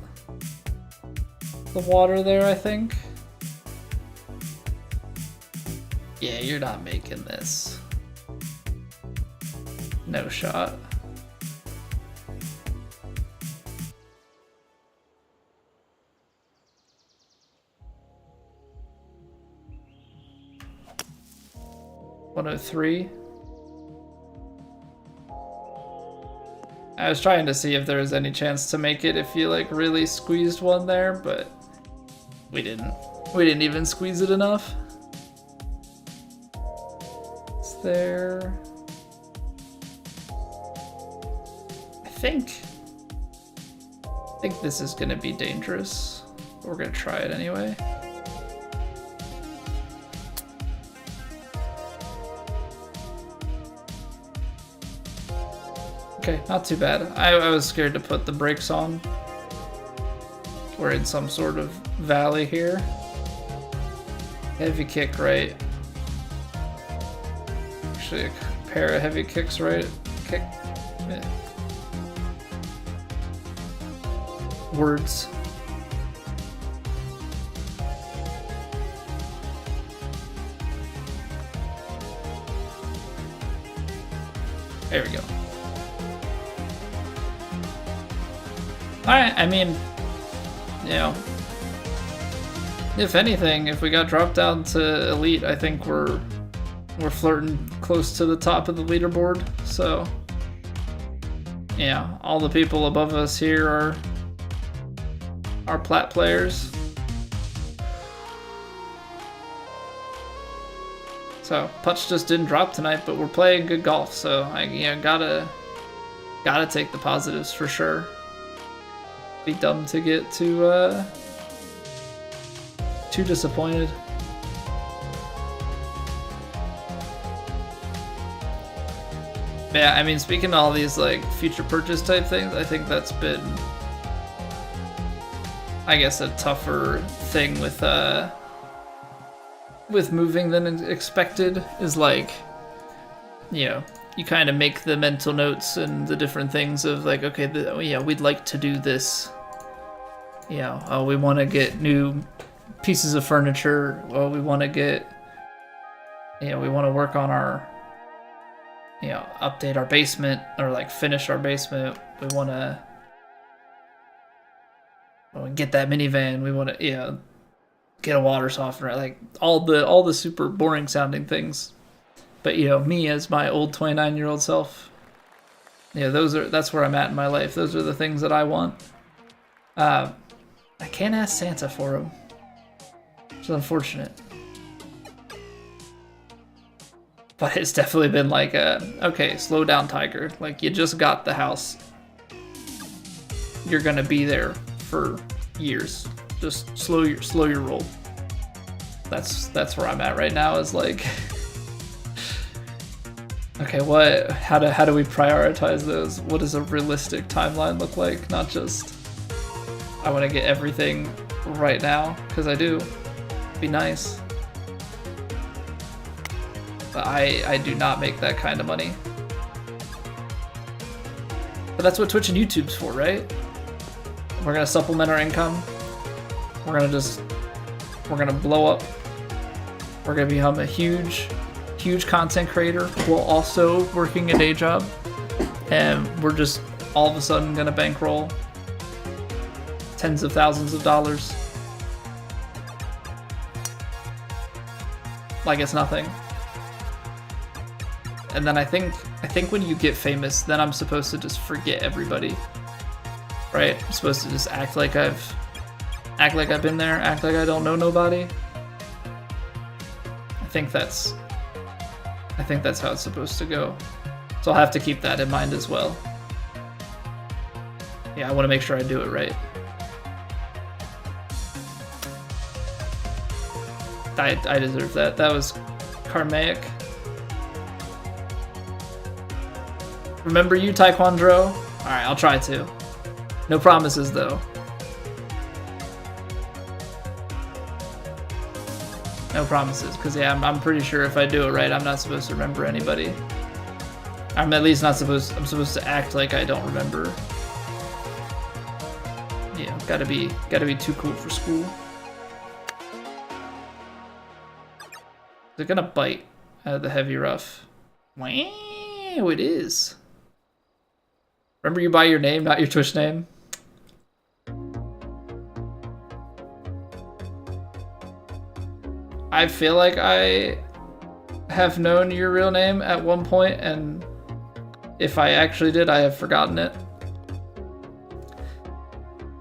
the water there, I think. Yeah, you're not making this. No shot. .103. I was trying to see if there was any chance to make it if you like really squeezed one there, but we didn't. We didn't even squeeze it enough. Is there? I think this is gonna be dangerous. We're gonna try it anyway. Okay, not too bad. I was scared to put the brakes on. We're in some sort of valley here. Heavy kick right. Actually, a pair of heavy kicks right. Kick. Yeah. Words. There we go. I mean, you know, if anything, if we got dropped down to elite, I think we're flirting close to the top of the leaderboard. So, yeah, all the people above us here are Plat players. So, putts just didn't drop tonight, but we're playing good golf. So, gotta take the positives for sure. Be dumb to get too disappointed. Yeah, I mean, speaking of all these like future purchase type things, I think that's been, I guess, a tougher thing with moving than expected. Is like, you know, you kind of make the mental notes and the different things of like, okay, we'd like to do this. You know, we want to get new pieces of furniture. Well, we want to get, we want to work on our, update our basement or like finish our basement. We want to get that minivan. We want to, get a water softener. Like all the super boring sounding things. But me as my old 29-year-old self, that's where I'm at in my life. Those are the things that I want. I can't ask Santa for them, which is unfortunate. But it's definitely been like okay, slow down, Tiger. Like you just got the house. You're gonna be there for years. Just slow your roll. That's where I'm at right now. Is like. Okay, how do we prioritize those? What does a realistic timeline look like? Not just, I want to get everything right now, because I do. Be nice. But I do not make that kind of money. But that's what Twitch and YouTube's for, right? We're gonna supplement our income. We're gonna blow up. We're gonna become a huge content creator while also working a day job. And we're just all of a sudden gonna bankroll tens of thousands of dollars. Like it's nothing. And then I think when you get famous, then I'm supposed to just forget everybody. Right? I'm supposed to just act like I've been there, act like I don't know nobody. I think that's how it's supposed to go. So I'll have to keep that in mind as well. Yeah, I want to make sure I do it right. I deserve that. That was karmic. Remember you, Taekwondo? Alright, I'll try to. No promises, though. No promises, because yeah, I'm pretty sure if I do it right, I'm not supposed to remember anybody. I'm at least not supposed. I'm supposed to act like I don't remember. Yeah, gotta be too cool for school. They're gonna bite out of the heavy rough. Wow, it is. Remember you buy your name, not your Twitch name? I feel like I have known your real name at one point, and if I actually did, I have forgotten it.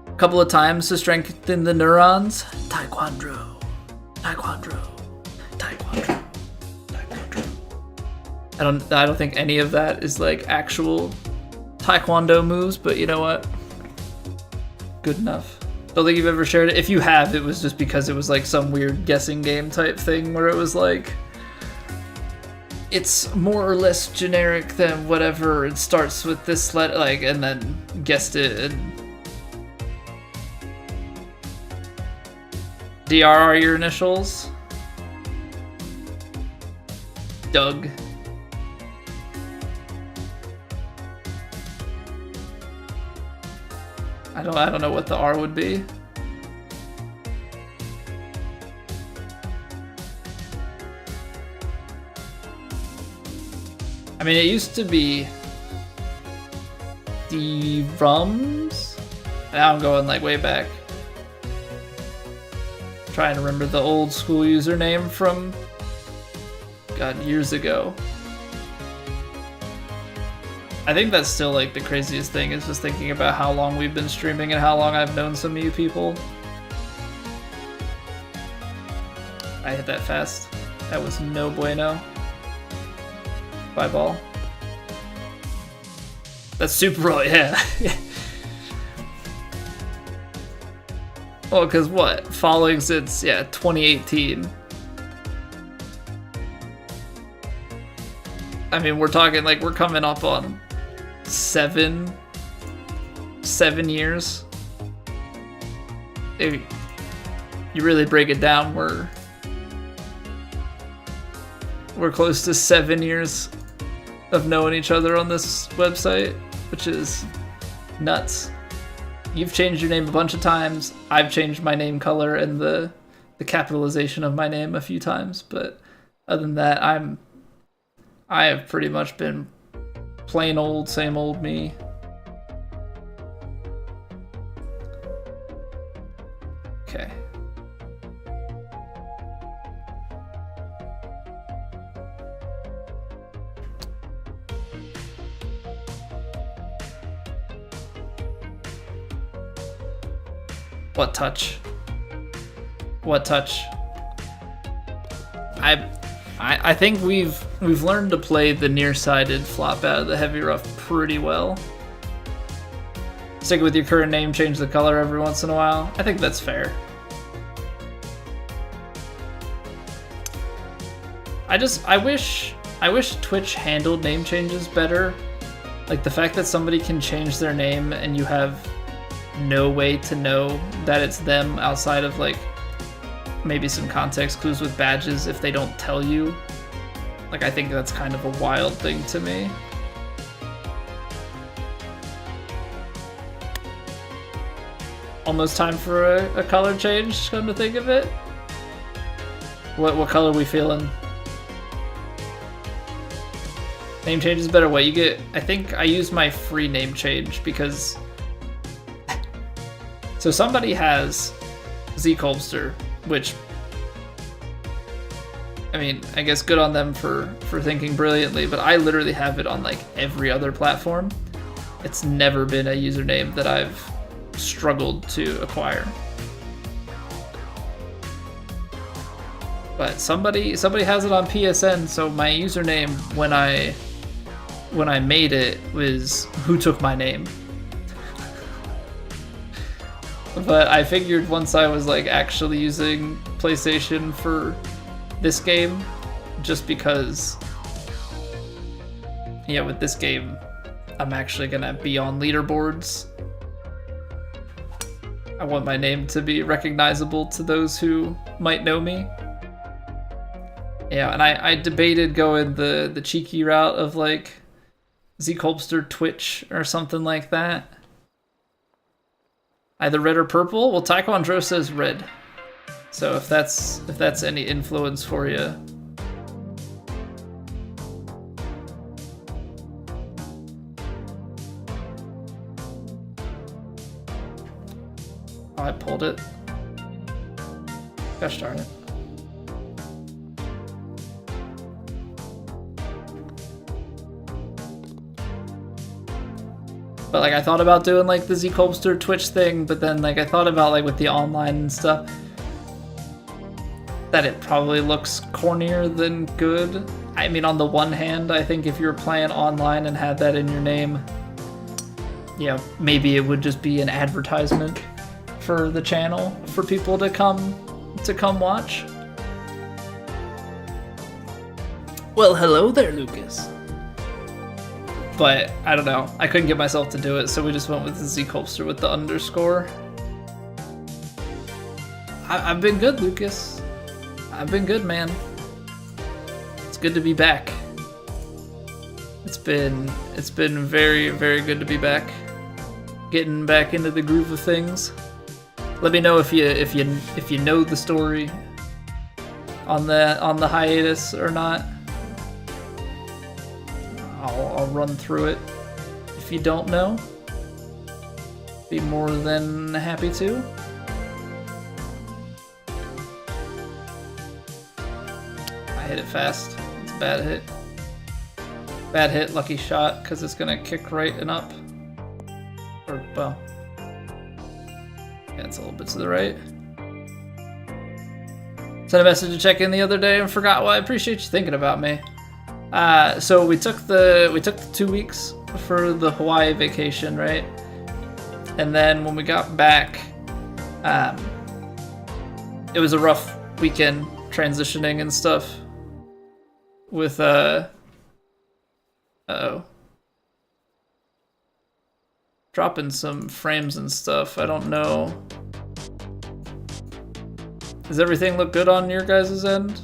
A couple of times to strengthen the neurons. Taekwondo. Taekwondo. Taekwondo. Taekwondo. I don't think any of that is like actual Taekwondo moves, but you know what? Good enough. Don't think you've ever shared it. If you have, it was just because it was like some weird guessing game type thing where it was like, it's more or less generic than whatever. It starts with this letter, like, and then guessed it. And DR are your initials. Doug. I don't know what the R would be. I mean, it used to be the Rums. Now I'm going like way back. Trying to remember the old school username from, God, years ago. I think that's still like the craziest thing, is just thinking about how long we've been streaming and how long I've known some of you people. I hit that fast. That was no bueno. Bye ball. That's super raw, yeah. Well, cause what? Following since, yeah, 2018. I mean, we're talking like we're coming up on 7 years. If you really break it down, we're close to 7 years of knowing each other on this website, which is nuts. You've changed your name a bunch of times. I've changed my name color and the capitalization of my name a few times, but other than that, I have pretty much been plain old, same old me. Okay. What touch? What touch? I think we've learned to play the nearsighted flop out of the heavy rough pretty well. Stick with your current name, change the color every once in a while. I think that's fair. I wish Twitch handled name changes better. Like the fact that somebody can change their name and you have no way to know that it's them outside of like maybe some context clues with badges if they don't tell you. Like, I think that's kind of a wild thing to me. almost time for a color change, come to think of it. What color are we feeling? Name change is a better way. You get, I think I use my free name change because, so somebody has Z Colbster, which, I mean, I guess good on them for thinking brilliantly, but I literally have it on like every other platform. It's never been a username that I've struggled to acquire. But somebody has it on PSN, so my username when I made it was who took my name. But I figured once I was like actually using PlayStation for this game, just because, yeah, with this game I'm actually gonna be on leaderboards. I want my name to be recognizable to those who might know me. Yeah, and I debated going the cheeky route of like Z Colbster Twitch or something like that. Either red or purple. Well, Taekwondo says red. So if that's any influence for you. Oh, I pulled it. Gosh darn it. But like I thought about doing like the Z Colbster Twitch thing, but then like I thought about like with the online and stuff that it probably looks cornier than good. I mean, on the one hand, I think if you were playing online and had that in your name, yeah, maybe it would just be an advertisement for the channel for people to come watch. Well, hello there, Lucas. But I don't know. I couldn't get myself to do it, so we just went with the Z Colbster with the underscore. I've been good, Lucas. I've been good, man. It's good to be back. It's been very, very good to be back. Getting back into the groove of things. Let me know if you know the story on the hiatus or not. I'll run through it. If you don't know, be more than happy to. I hit it fast. It's a bad hit. Bad hit, lucky shot, because it's gonna kick right and up. Or, well, yeah, it's a little bit to the right. Sent a message to check in the other day and forgot. Well, I appreciate you thinking about me. So we took the 2 weeks for the Hawaii vacation, right? And then when we got back, it was a rough weekend transitioning and stuff with dropping some frames and stuff. I don't know. Does everything look good on your guys' end?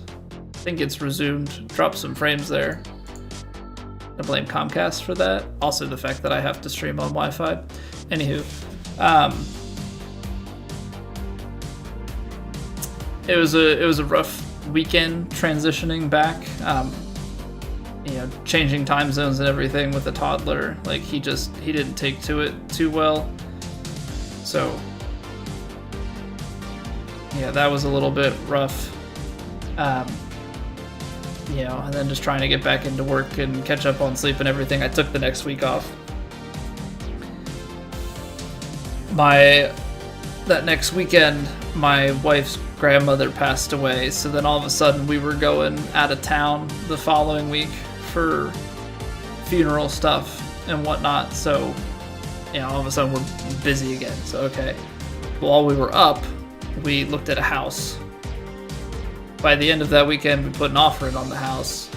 I think it's resumed. Drop some frames there. I blame Comcast for that. Also the fact that I have to stream on Wi-Fi. Anywho, it was a rough weekend transitioning back. You know, changing time zones and everything with a toddler. Like he didn't take to it too well. So yeah, that was a little bit rough. You know, and then just trying to get back into work and catch up on sleep and everything. I took the next week off. That next weekend, my wife's grandmother passed away, so then all of a sudden we were going out of town the following week for funeral stuff and whatnot, so, you know, all of a sudden we're busy again, so okay. While we were up, we looked at a house. By the end of that weekend, we put an offer in on the house.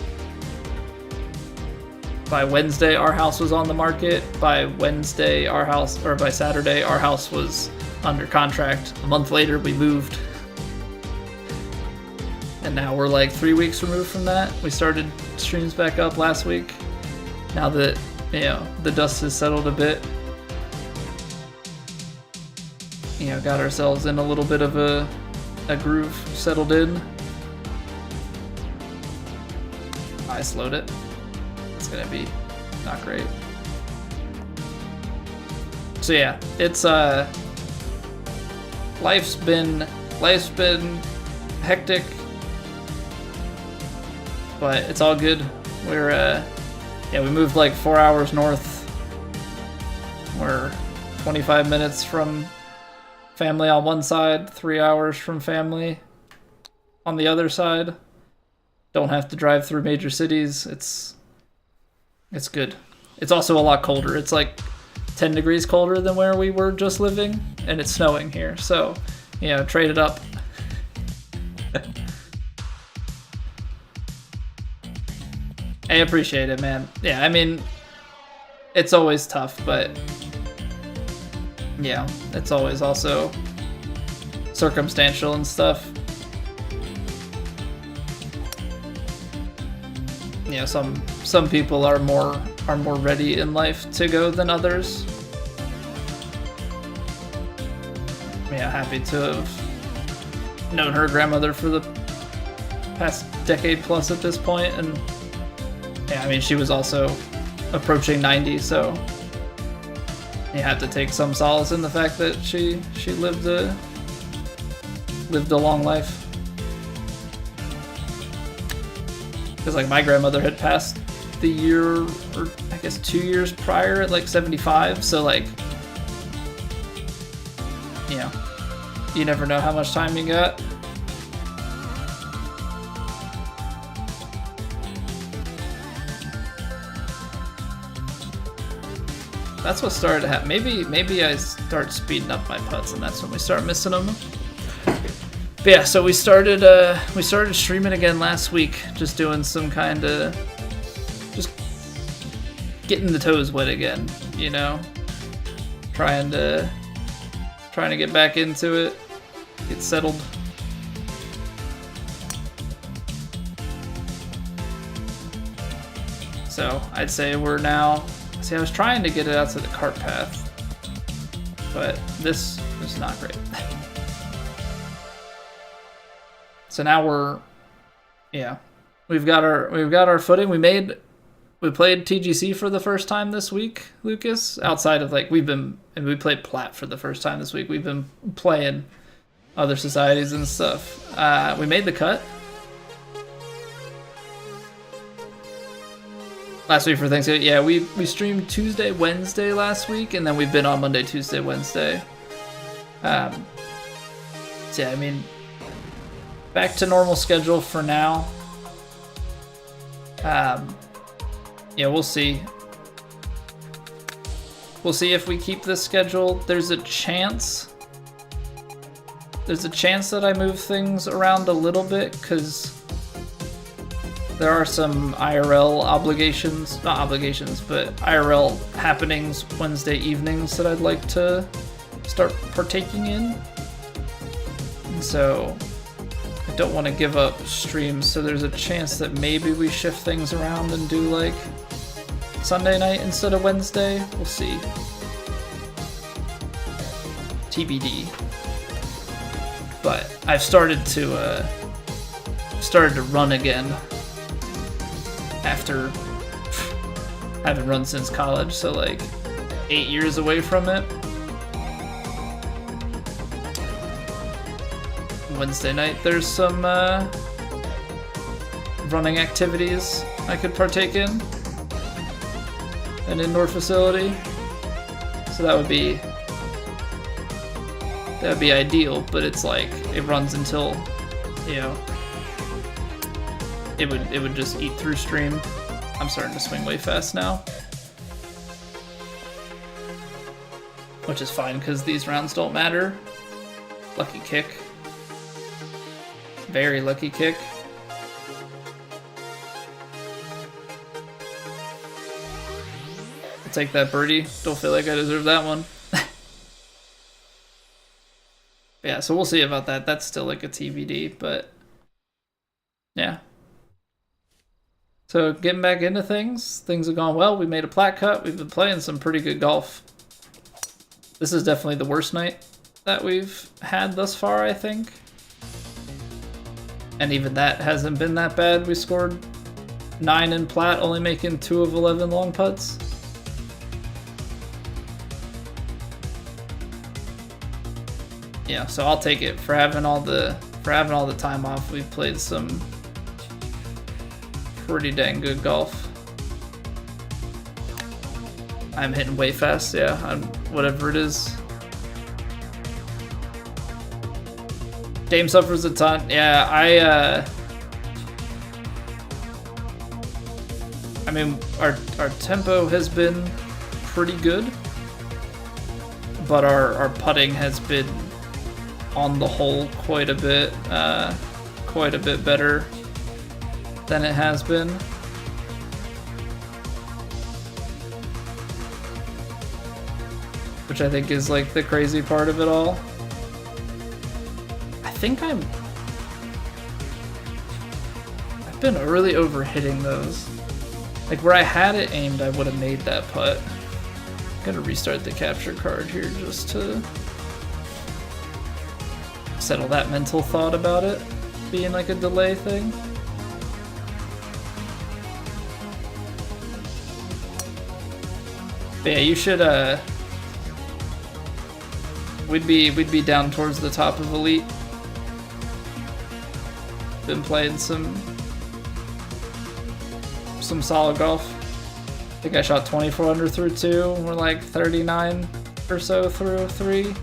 By Wednesday, our house was on the market. By Saturday, our house was under contract. A month later, we moved. And now we're like 3 weeks removed from that. We started streams back up last week. Now that, you know, the dust has settled a bit. you know, got ourselves in a little bit of a groove, settled in. I slowed it. It's gonna be not great. So yeah, it's life's been hectic, but it's all good. We're yeah, we moved like 4 hours north. We're 25 minutes from family on one side, 3 hours from family on the other side. Don't have to drive through major cities. It's good. It's also a lot colder. It's like 10 degrees colder than where we were just living, and it's snowing here. So, you know, trade it up. I appreciate it, man. Yeah, I mean, it's always tough, but yeah, it's always also circumstantial and stuff. You know, some people are more ready in life to go than others. Yeah, happy to have known her grandmother for the past decade plus at this point, and yeah, I mean, she was also approaching 90, so you have to take some solace in the fact that she lived a long life. Because like my grandmother had passed the year, or I guess 2 years prior at like 75, so like, you know, you never know how much time you got. That's what started to happen. Maybe I start speeding up my putts, and that's when we start missing them. But yeah, so we started streaming again last week, just doing some kind of just getting the toes wet again, you know, trying to get back into it, get settled. So I'd say we're now. See, I was trying to get it out to the cart path, but this is not great. So now we've got our footing. We played TGC for the first time this week, Lucas. Outside of like we played Plat for the first time this week. We've been playing other societies and stuff. We made the cut last week for Thanksgiving. Yeah, we streamed Tuesday, Wednesday last week, and then we've been on Monday, Tuesday, Wednesday. So yeah, I mean, back to normal schedule for now. Yeah, we'll see. We'll see if we keep this schedule. There's a chance that I move things around a little bit, because there are some IRL not obligations, but IRL happenings Wednesday evenings that I'd like to start partaking in. And so I don't want to give up streams, so there's a chance that maybe we shift things around and do like Sunday night instead of Wednesday. We'll see. TBD. But I've started to run again after haven't run since college, so like 8 years away from it. Wednesday night there's some running activities I could partake in, an indoor facility, so that would be ideal. But it's like it runs until, you know, it would just eat through stream. I'm starting to swing way fast now, which is fine because these rounds don't matter. Lucky kick. Very lucky kick. I'll take that birdie. Don't feel like I deserve that one. Yeah, so we'll see about that. That's still like a TBD, but yeah. So getting back into things have gone well. We made a Plat cut. We've been playing some pretty good golf. This is definitely the worst night that we've had thus far, I think. And even that hasn't been that bad. We scored 9 in Plat, only making 2 of 11 long putts. Yeah, so I'll take it for having all the time off. We've played some pretty dang good golf. I'm hitting way fast, yeah, on whatever it is. Dame suffers a ton. Yeah, I mean, our tempo has been pretty good, but our putting has been, on the whole, quite a bit better than it has been. Which I think is like the crazy part of it all. I think I've been really overhitting those. Like where I had it aimed, I would have made that putt. I'm gonna restart the capture card here just to settle that mental thought about it being like a delay thing. But yeah, you should we'd be down towards the top of Elite. Been playing some solid golf. I think I shot 24 under through 2. We're like 39 or so through 3. I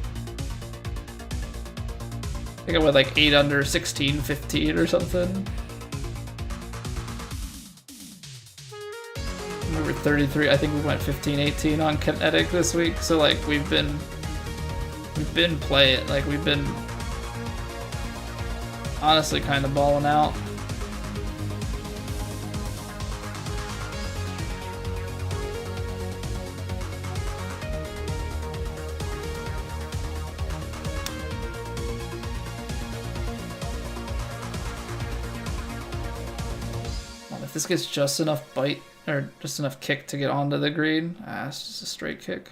think I went like 8 under 16, 15 or something. We were 33. I think we went 15, 18 on Kinetic this week. So like we've been playing, like we've been honestly kind of balling out. If this gets just enough bite or just enough kick to get onto the green, it's just a straight kick.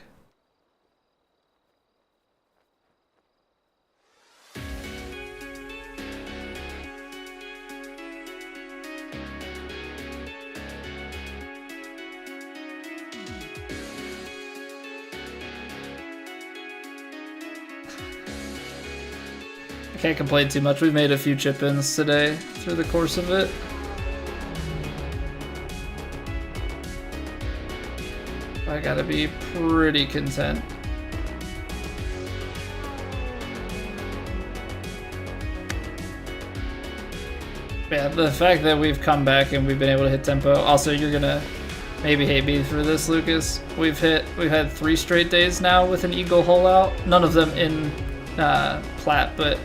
I can't complain too much. We've made a few chip-ins today through the course of it. I gotta be pretty content. Yeah, the fact that we've come back and we've been able to hit tempo. Also, you're gonna maybe hate me for this, Lucas. We've had 3 straight days now with an eagle hole out. None of them in Plat, but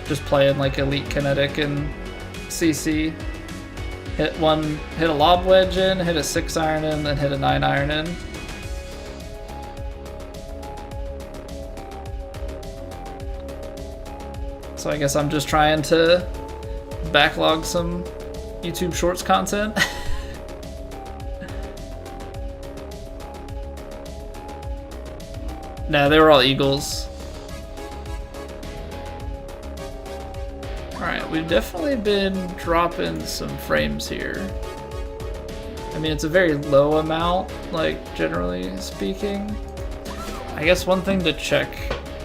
just playing like Elite Kinetic and CC. Hit a lob wedge in, hit a 6-iron in, then hit a 9-iron in. So I guess I'm just trying to backlog some YouTube Shorts content. Nah, they were all eagles. Alright, we've definitely been dropping some frames here. I mean, it's a very low amount, like, generally speaking. I guess one thing to check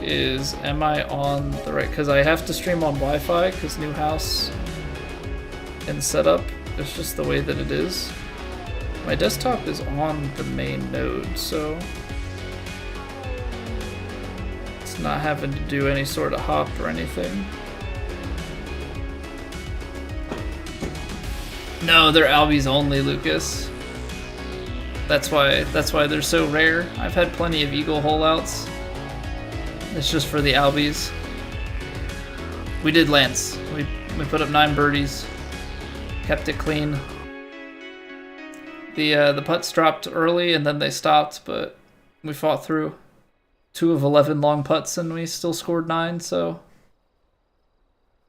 is, am I on the right, because I have to stream on Wi-Fi, because new house and setup, it's just the way that it is. My desktop is on the main node, so it's not having to do any sort of hop or anything. No, they're Albies only, Lucas. That's why they're so rare. I've had plenty of eagle holeouts. It's just for the Albies. We did Lance. We put up 9 birdies. Kept it clean. The putts dropped early and then they stopped, but we fought through 2 of 11 long putts and we still scored 9, so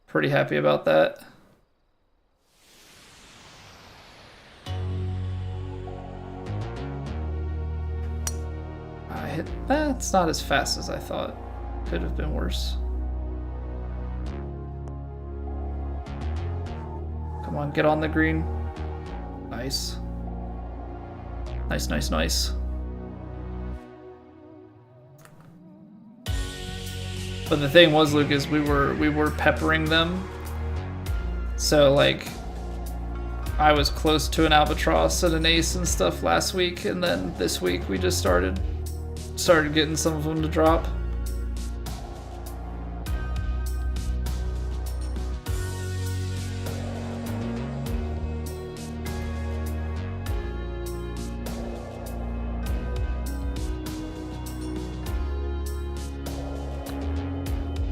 pretty happy about that. It's not as fast as I thought. Could have been worse. Come on, get on the green. Nice. Nice, nice, nice. But the thing was, Lucas, we were peppering them. So like I was close to an albatross and an ace and stuff last week, and then this week we just started getting some of them to drop.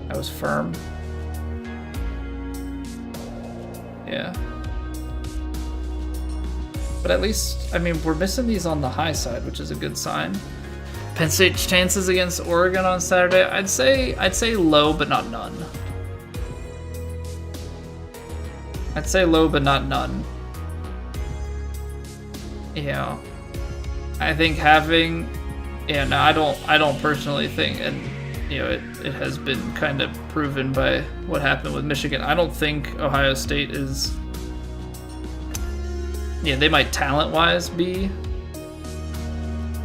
That was firm. Yeah. But at least, I mean, we're missing these on the high side, which is a good sign. Penn State's chances against Oregon on Saturday, I'd say low, but not none. I'd say low, but not none. Yeah. I think having, yeah, no, I don't personally think, and you know, it has been kind of proven by what happened with Michigan. I don't think Ohio State is, yeah, they might talent-wise be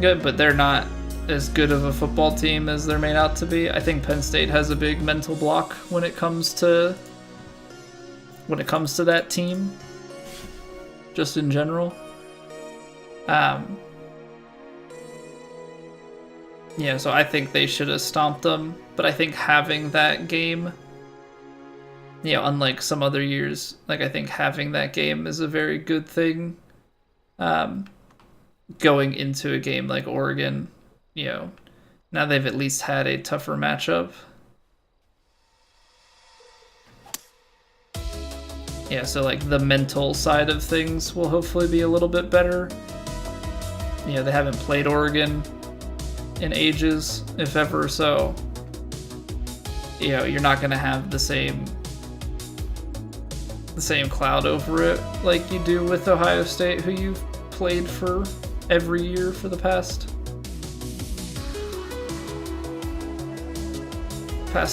good, but they're not as good of a football team as they're made out to be. I think Penn State has a big mental block when it comes to that team, just in general. Yeah, so I think they should have stomped them, but I think having that game, you know, unlike some other years, like I think having that game is a very good thing. Going into a game like Oregon, you know, now they've at least had a tougher matchup. Yeah, so like the mental side of things will hopefully be a little bit better. You know, they haven't played Oregon in ages, if ever, so you know, you're not gonna have the same cloud over it like you do with Ohio State, who you've played for every year for the past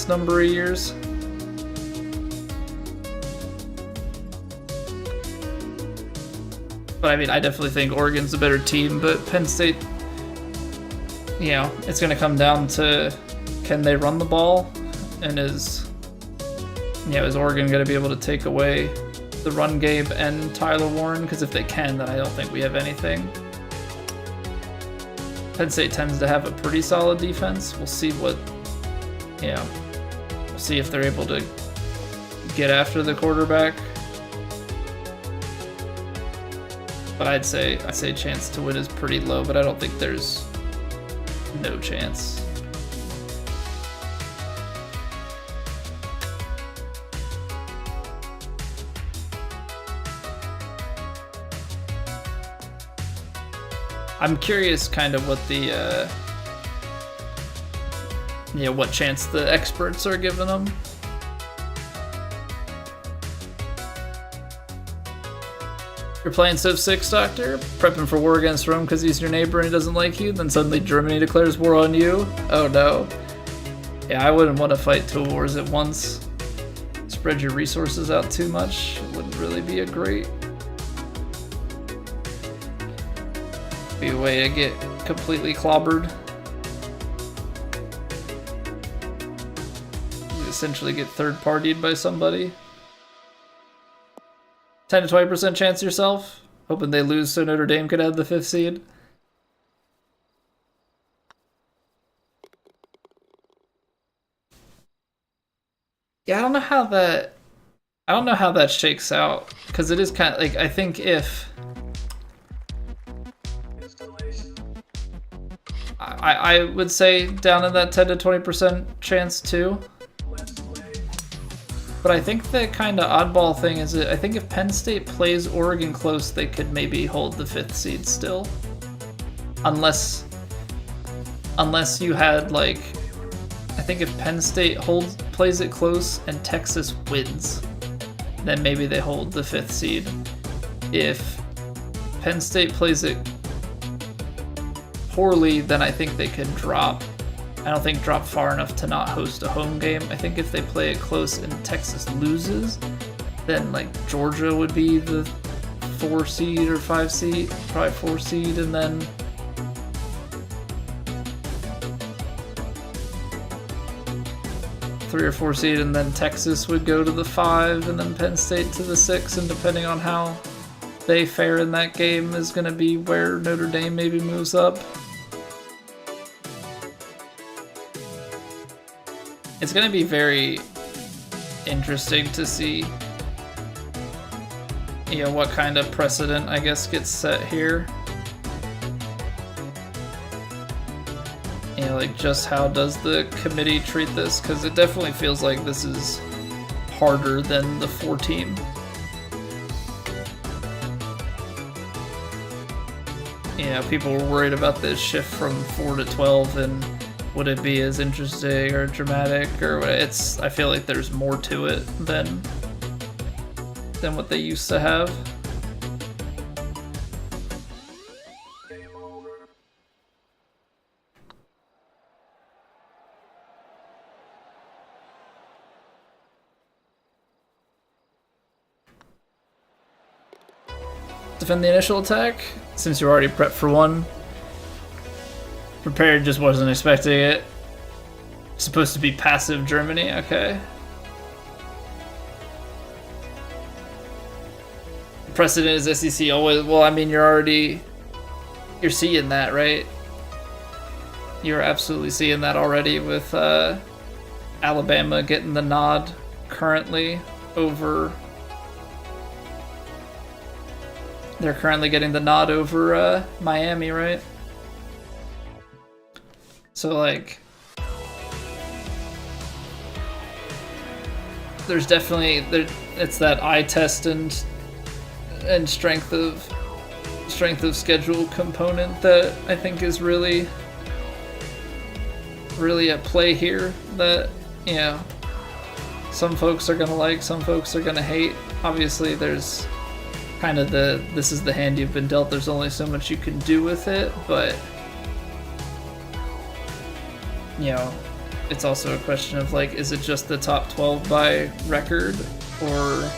number of years. But I mean, I definitely think Oregon's a better team, but Penn State, you know, it's going to come down to, can they run the ball, and is Oregon going to be able to take away the run game and Tyler Warren? Because if they can, then I don't think we have anything. Penn State tends to have a pretty solid defense. We'll see what, you know, we'll see if they're able to get after the quarterback. But I'd say chance to win is pretty low, but I don't think there's no chance. I'm curious kind of what the what chance the experts are giving them. You're playing Civ 6, Doctor? Prepping for war against Rome because he's your neighbor and he doesn't like you? Then suddenly Germany declares war on you? Oh no. Yeah, I wouldn't want to fight two wars at once. Spread your resources out too much. It wouldn't really be a great... be a way to get completely clobbered. You essentially get third-partied by somebody. 10 to 20% chance yourself, hoping they lose so Notre Dame could have the 5th seed. Yeah, I don't know how that shakes out, because it is kind of like, I think if I would say down in that 10 to 20% chance too. But I think the kind of oddball thing is that I think if Penn State plays Oregon close, they could maybe hold the 5th seed still. Unless you had, like, I think if Penn State plays it close and Texas wins, then maybe they hold the 5th seed. If Penn State plays it poorly, then I think they could drop I don't think drop far enough to not host a home game. I think if they play it close and Texas loses, then like Georgia would be the 4 seed or 5 seed, probably 4 seed, and then three or 4 seed, and then Texas would go to the 5, and then Penn State to the 6, and depending on how they fare in that game is going to be where Notre Dame maybe moves up. It's going to be very interesting to see, you know, what kind of precedent, I guess, gets set here. You know, like, just how does the committee treat this? Because it definitely feels like this is harder than the 4-team. You know, people were worried about this shift from 4 to 12, and would it be as interesting or dramatic, or it's, I feel like there's more to it than what they used to have. Defend the initial attack, since you're already prepped for one. Prepared, just wasn't expecting it. Supposed to be passive Germany, okay. Precedent is SEC always, well, I mean, you're seeing that, right? You're absolutely seeing that already with Alabama getting the nod currently over. They're currently getting the nod over Miami, right? So, like, there's definitely it's that eye test and strength of schedule component that I think is really at play here. That, you know, some folks are gonna like, some folks are gonna hate. Obviously, there's kind of this is the hand you've been dealt. There's only so much you can do with it, but you know, it's also a question of, like, is it just the top 12 by record? Or,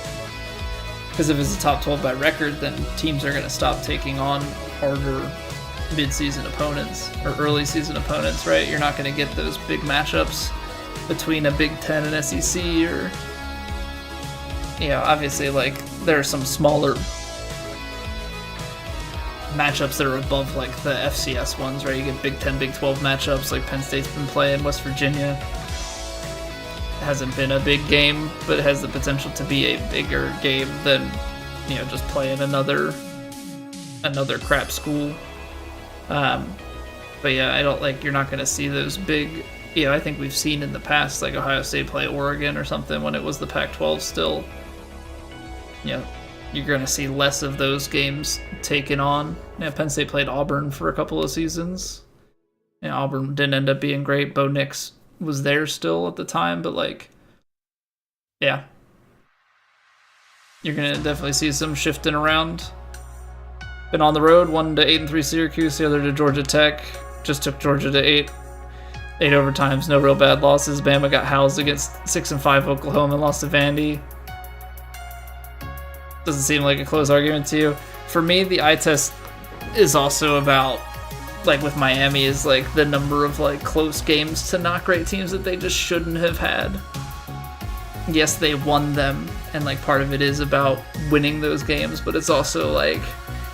because if it's the top 12 by record, then teams are going to stop taking on harder mid-season opponents or early season opponents, right? You're not going to get those big matchups between a Big Ten and SEC, or, you know, obviously, like, there are some smaller matchups that are above, like, the FCS ones, right? You get Big 10, Big 12 matchups, like Penn State's been playing. West Virginia hasn't been a big game, but it has the potential to be a bigger game than, you know, just playing another crap school. But yeah, I don't, like, you're not going to see those big, you know, I think we've seen in the past, like, Ohio State play Oregon or something when it was the Pac-12 still. You know, you're going to see less of those games taken on. Yeah, Penn State played Auburn for a couple of seasons. And Auburn didn't end up being great. Bo Nix was there still at the time, but, like, yeah. You're going to definitely see some shifting around. Been on the road, 1 to 8-3 Syracuse, the other to Georgia Tech. Just took Georgia to 8 overtimes, no real bad losses. Bama got housed against 6-5 Oklahoma and lost to Vandy. Doesn't seem like a close argument to you. For me, the eye test is also about, like, with Miami, is, like, the number of, like, close games to not great teams that they just shouldn't have had. Yes, they won them, and, like, part of it is about winning those games, but it's also, like,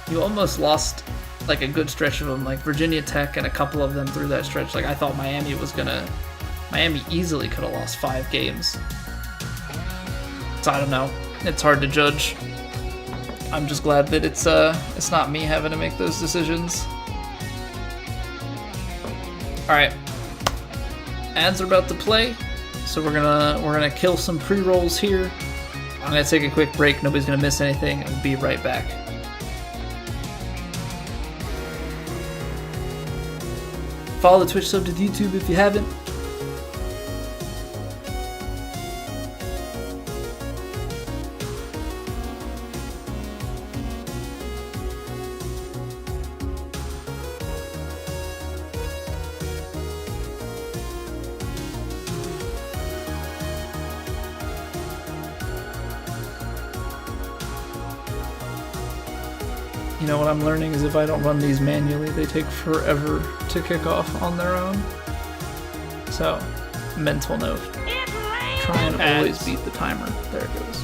you almost lost, like, a good stretch of them, like Virginia Tech and a couple of them through that stretch. Like, I thought Miami easily could have lost 5 games. So I don't know. It's hard to judge. I'm just glad that it's not me having to make those decisions. All right, ads are about to play, so we're gonna kill some pre-rolls here. I'm gonna take a quick break. Nobody's gonna miss anything, and we'll be right back. Follow the Twitch, sub to the YouTube if you haven't. You know what I'm learning is if I don't run these manually, they take forever to kick off on their own. So, mental note. Try and always beat the timer. There it goes.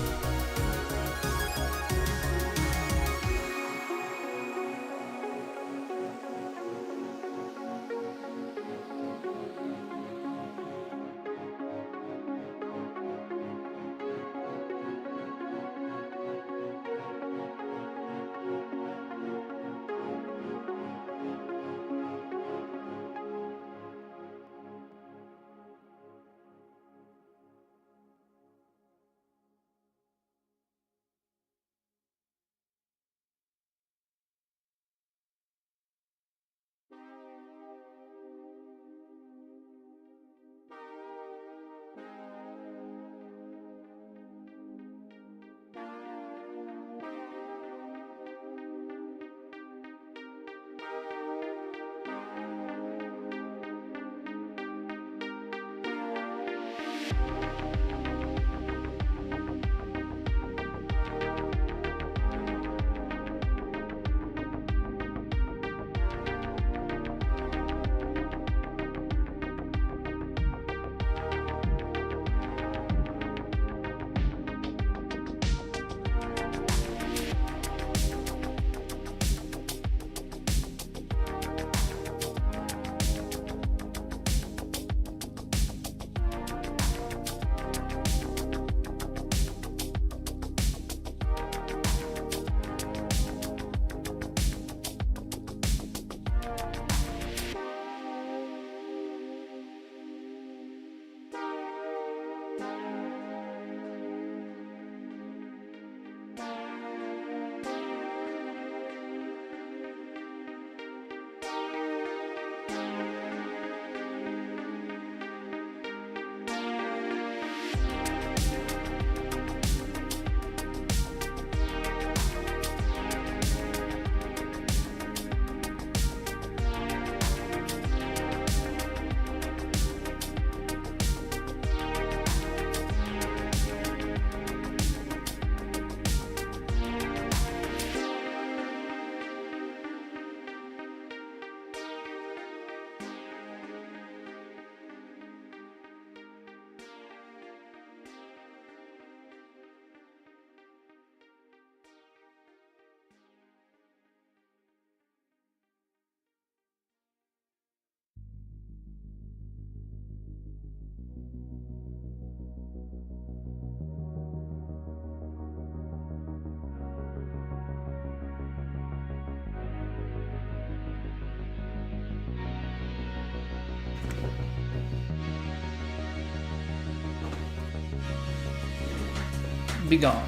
Be gone.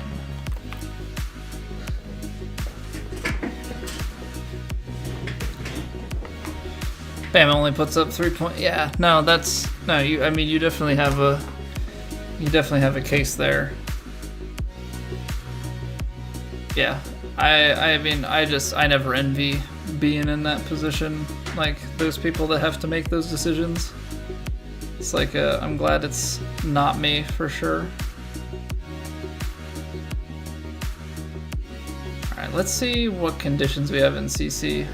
Bam only puts up 3 point. Yeah, no, that's no. I mean, you definitely have a case there. Yeah, I mean, I never envy being in that position. Like those people that have to make those decisions. It's like I'm glad it's not me for sure. Alright, let's see what conditions we have in CC.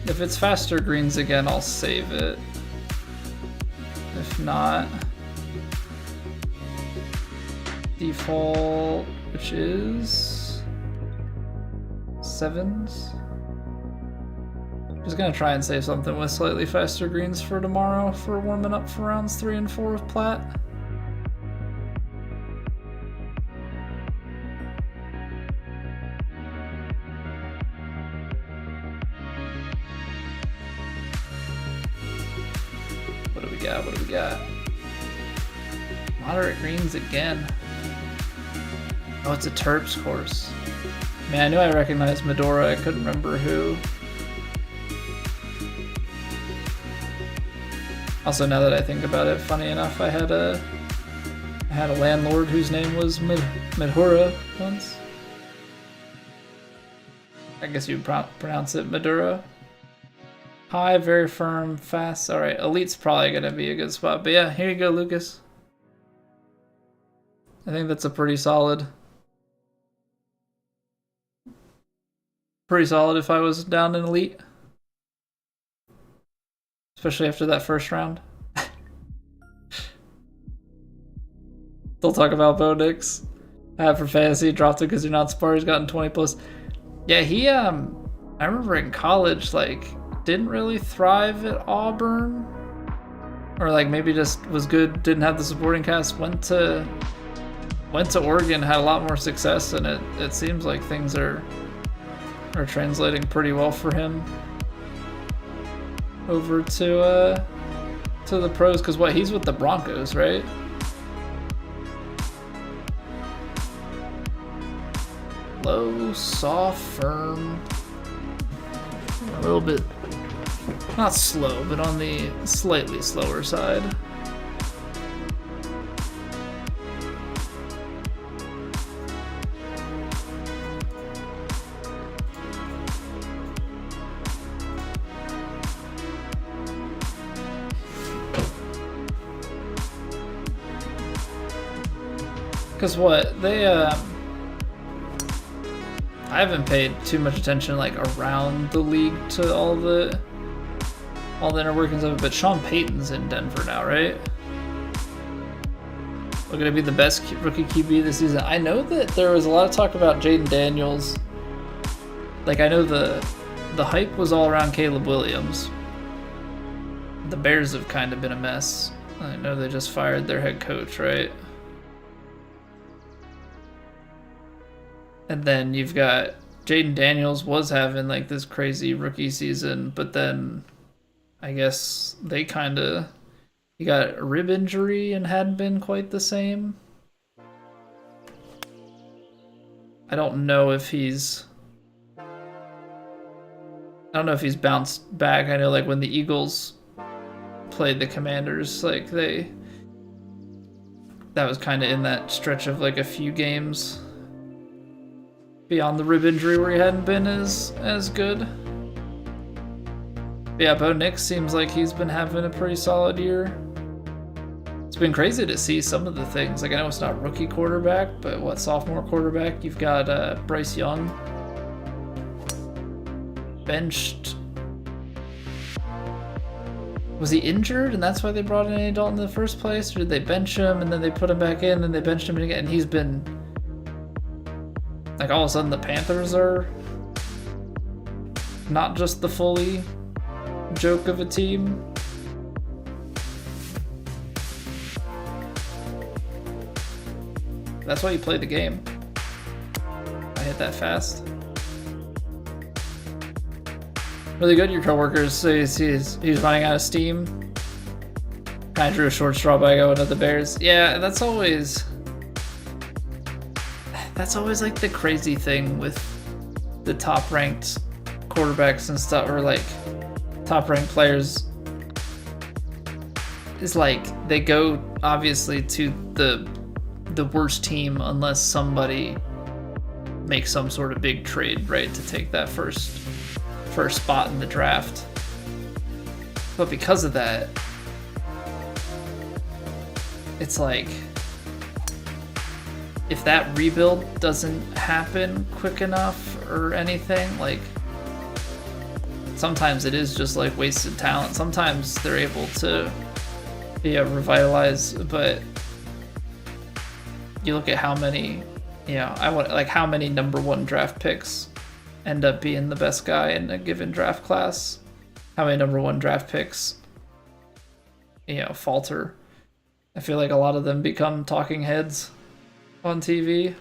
If it's faster greens again, I'll save it. If not, default, which is 7s. Just gonna try and save something with slightly faster greens for tomorrow for warming up for rounds 3 and 4 with Plat. What do we got? Moderate greens again. Oh, it's a Terps course. Man, I knew I recognized Medora. I couldn't remember who. Also, now that I think about it, funny enough, I had a landlord whose name was Medora once. I guess you'd pronounce it Medora. High, very firm, fast. Alright, Elite's probably going to be a good spot. But yeah, here you go, Lucas. I think that's a pretty solid pretty solid if I was down in Elite. Especially after that first round. They'll talk about Bo Nix. For fantasy, dropped it because you're not smart. He's gotten 20 plus. Yeah, he I remember in college, like, didn't really thrive at Auburn. Or like maybe just was good, didn't have the supporting cast, went to Oregon, had a lot more success, and it seems like things are translating pretty well for him over to the pros, because what, he's with the Broncos, right? Low, soft, firm, a little bit not slow, but on the slightly slower side. Because what, they, I haven't paid too much attention, like, around the league to all the inner workings of it, but Sean Payton's in Denver now, right? We're going to be the best rookie QB this season. I know that there was a lot of talk about Jaden Daniels. Like, I know the hype was all around Caleb Williams. The Bears have kind of been a mess. I know they just fired their head coach, right? And then you've got Jaden Daniels was having like this crazy rookie season, but then I guess he got a rib injury and hadn't been quite the same. I don't know if he's bounced back. I know like when the Eagles played the Commanders, like that was kind of in that stretch of like a few games beyond the rib injury where he hadn't been as good. But yeah, Bo Nix seems like he's been having a pretty solid year. It's been crazy to see some of the things. Like, I know it's not rookie quarterback, but sophomore quarterback? You've got Bryce Young benched. Was he injured and that's why they brought in Andy Dalton in the first place? Or did they bench him and then they put him back in and they benched him again? And he's been... Like, all of a sudden the Panthers are not just the fully joke of a team. That's why you play the game. I hit that fast. Really good. Your coworkers say he's running out of steam. Kind of drew a short straw by going to the Bears. Yeah, that's always like the crazy thing with the top-ranked quarterbacks and stuff, or like top-ranked players, is like they go obviously to the worst team unless somebody makes some sort of big trade, right, to take that first spot in the draft. But because of that, it's like, if that rebuild doesn't happen quick enough or anything, like, sometimes it is just like wasted talent. Sometimes they're able to revitalize, but you look at how many, how many number one draft picks end up being the best guy in a given draft class. How many number one draft picks, falter. I feel like a lot of them become talking heads on TV.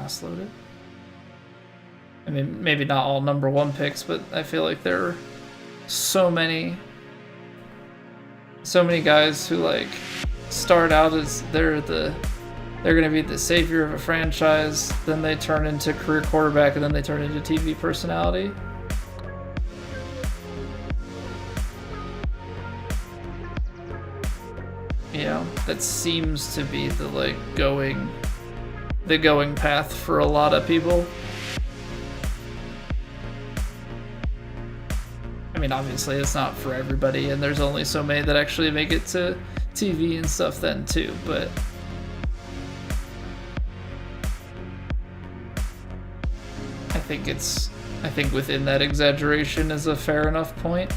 Slowed it. I mean, maybe not all number one picks, but I feel like there are so many guys who like start out as they're gonna be the savior of a franchise, then they turn into career quarterback, and then they turn into TV personality. That seems to be the going path for a lot of people. I mean, obviously it's not for everybody, and there's only so many that actually make it to TV and stuff then too, but I think within that exaggeration is a fair enough point.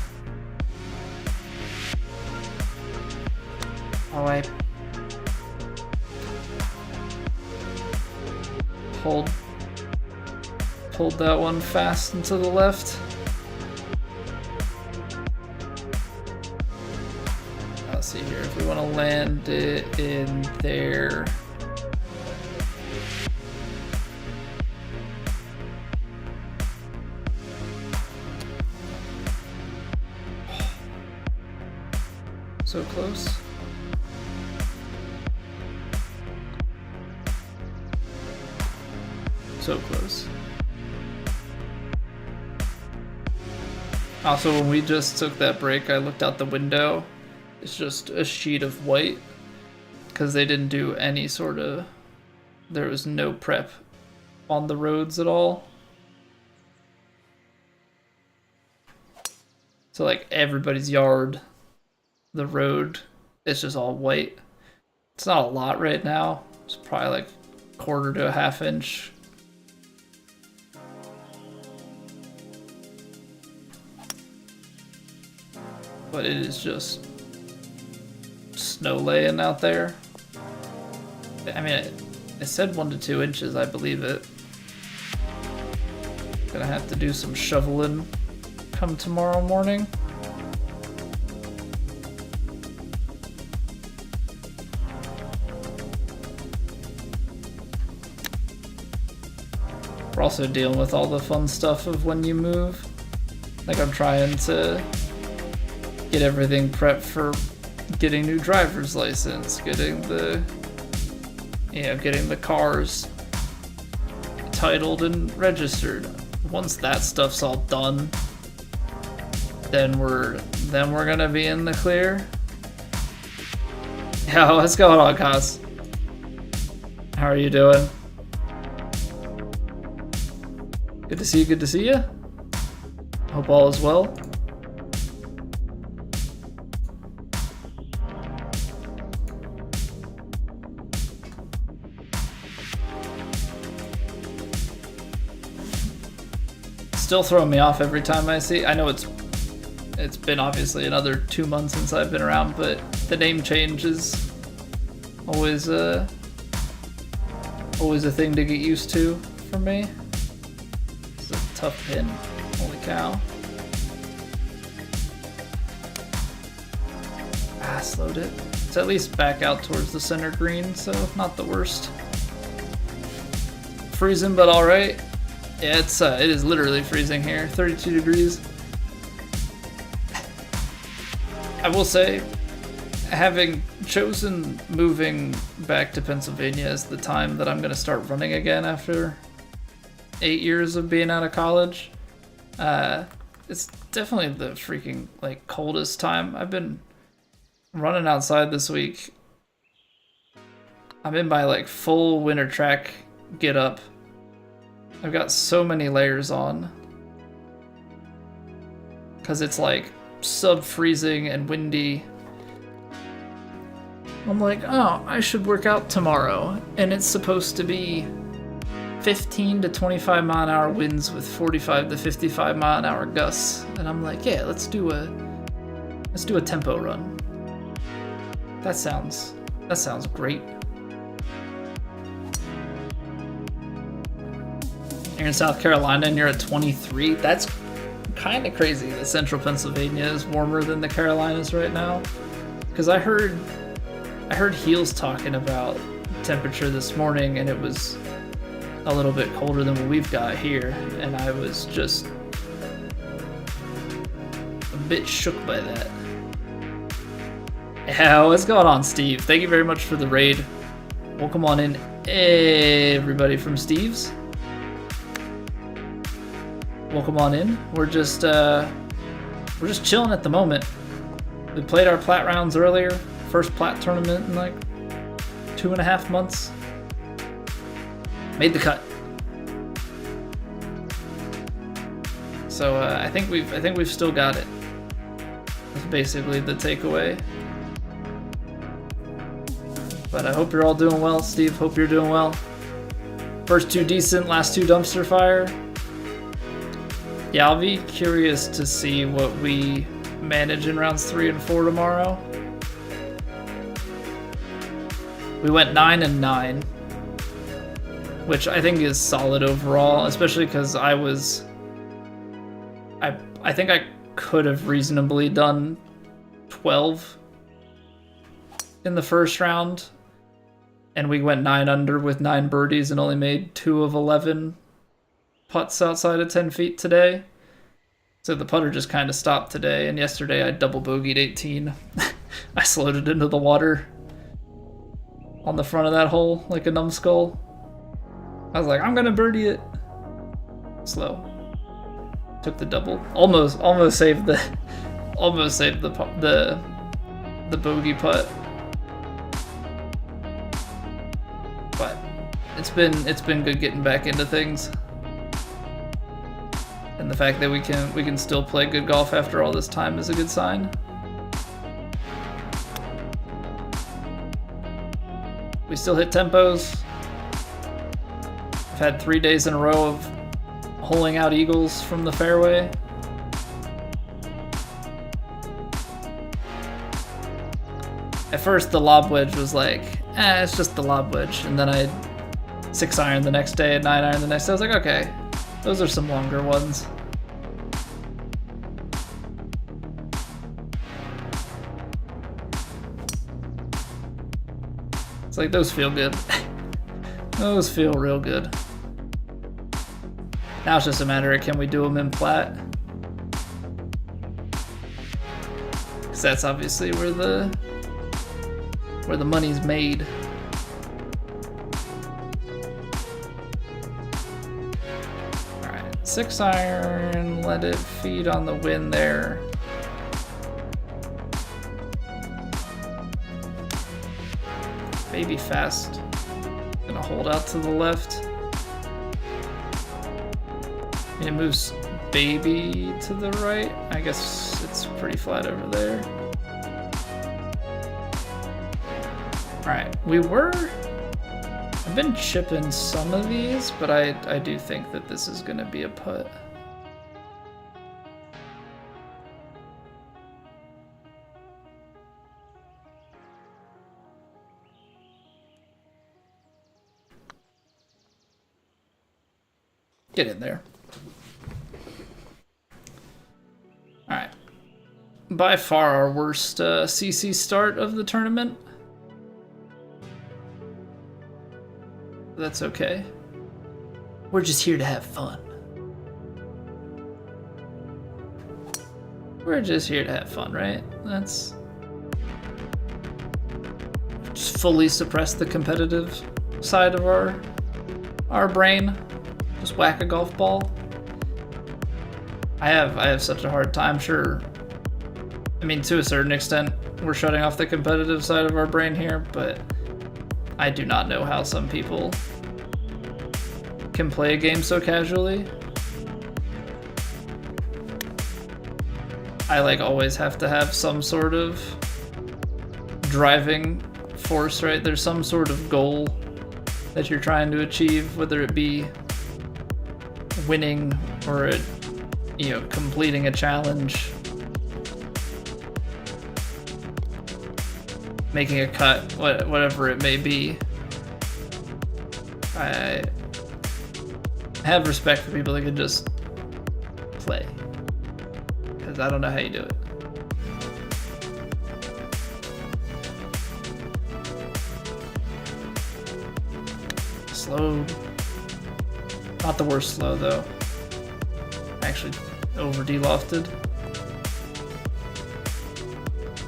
Oh, I pulled that one fast and to the left. Let's see here if we want to land it in there. So close. So close. Also, when we just took that break, I looked out the window. It's just a sheet of white because they didn't do any sort of... There was no prep on the roads at all. So like everybody's yard, the road, it's just all white. It's not a lot right now. It's probably like quarter to a half inch. But it is just snow laying out there. I mean, it said 1 to 2 inches, I believe it. Gonna have to do some shoveling come tomorrow morning. We're also dealing with all the fun stuff of when you move. Like I'm trying to get everything prepped for getting new driver's license, getting the cars titled and registered. Once that stuff's all done, then we're gonna be in the clear. Yo, what's going on, Kaz? How are you doing? Good to see you, good to see you. Hope all is well. Still throwing me off every time I see. I know it's been obviously another 2 months since I've been around, but the name change is always a thing to get used to for me. It's a tough pin. Holy cow. Slowed it. It's at least back out towards the center green, so not the worst. Freezing, but all right. Yeah, it is literally freezing here. 32 degrees. I will say, having chosen moving back to Pennsylvania as the time that I'm going to start running again after 8 years of being out of college, it's definitely the freaking like coldest time. I've been running outside this week. I'm in my like full winter track get up. I've got so many layers on because it's like sub-freezing and windy. I'm like, oh, I should work out tomorrow, and it's supposed to be 15 to 25 mile an hour winds with 45 to 55 mile an hour gusts, and I'm like, yeah, let's do a tempo run. That sounds great. You're in South Carolina and you're at 23. That's kind of crazy that central Pennsylvania is warmer than the Carolinas right now. Because I heard Heels talking about temperature this morning, and it was a little bit colder than what we've got here, and I was just a bit shook by that. Yeah, what's going on, Steve? Thank you very much for the raid. Welcome on in, everybody from Steve's. Welcome on in. We're just chilling at the moment. We played our Plat rounds earlier. First Plat tournament in like 2.5 months. Made the cut. So I think we've still got it. That's basically the takeaway. But I hope you're all doing well. Steve, hope you're doing well. First 2 decent, last 2 dumpster fire. Yeah, I'll be curious to see what we manage in rounds 3 and 4 tomorrow. We went 9 and 9, which I think is solid overall, especially because I think I could have reasonably done 12 in the first round, and we went 9 under with 9 birdies and only made 2 of 11 putts outside of 10 feet today. So the putter just kind of stopped today, and yesterday I double bogeyed 18. I slowed it into the water on the front of that hole like a numbskull. I was like, I'm gonna birdie it. Slow. Took the double. Almost saved the bogey putt. But it's been good getting back into things. And the fact that we can still play good golf after all this time is a good sign. We still hit tempos. I've had 3 days in a row of holing out eagles from the fairway. At first the lob wedge was like, it's just the lob wedge. And then I had 6 iron the next day and 9 iron the next day. I was like, okay, those are some longer ones. It's like, those feel good. Those feel real good. Now it's just a matter of, can we do them in Plat? Because that's obviously where the money's made. Alright, 6 iron, let it feed on the wind there. Maybe fast. Gonna hold out to the left. It moves baby to the right. I guess it's pretty flat over there. Alright, I've been chipping some of these, but I do think that this is gonna be a putt. Get in there. Alright. By far our worst CC start of the tournament. That's okay. We're just here to have fun. We're just here to have fun, right? That's... just fully suppress the competitive side of our brain. Just whack a golf ball. I have such a hard time, sure. I mean, to a certain extent, we're shutting off the competitive side of our brain here, but I do not know how some people can play a game so casually. I always have to have some sort of driving force, right? There's some sort of goal that you're trying to achieve, whether it be winning or completing a challenge, making a cut, whatever it may be. I have respect for people that can just play, because I don't know how you do it. Slow. Not the worst slow, though. Actually, over de-lofted.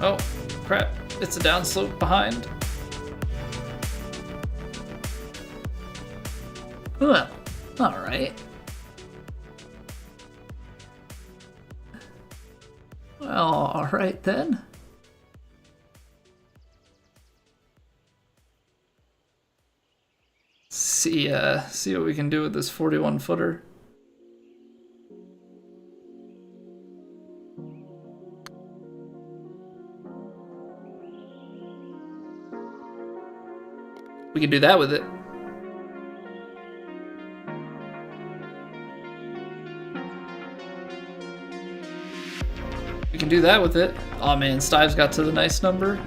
Oh, crap. It's a downslope behind. Well, alright. Well, alright then. See what we can do with this 41 footer. We can do that with it. We can do that with it. Oh man, Stives got to the nice number.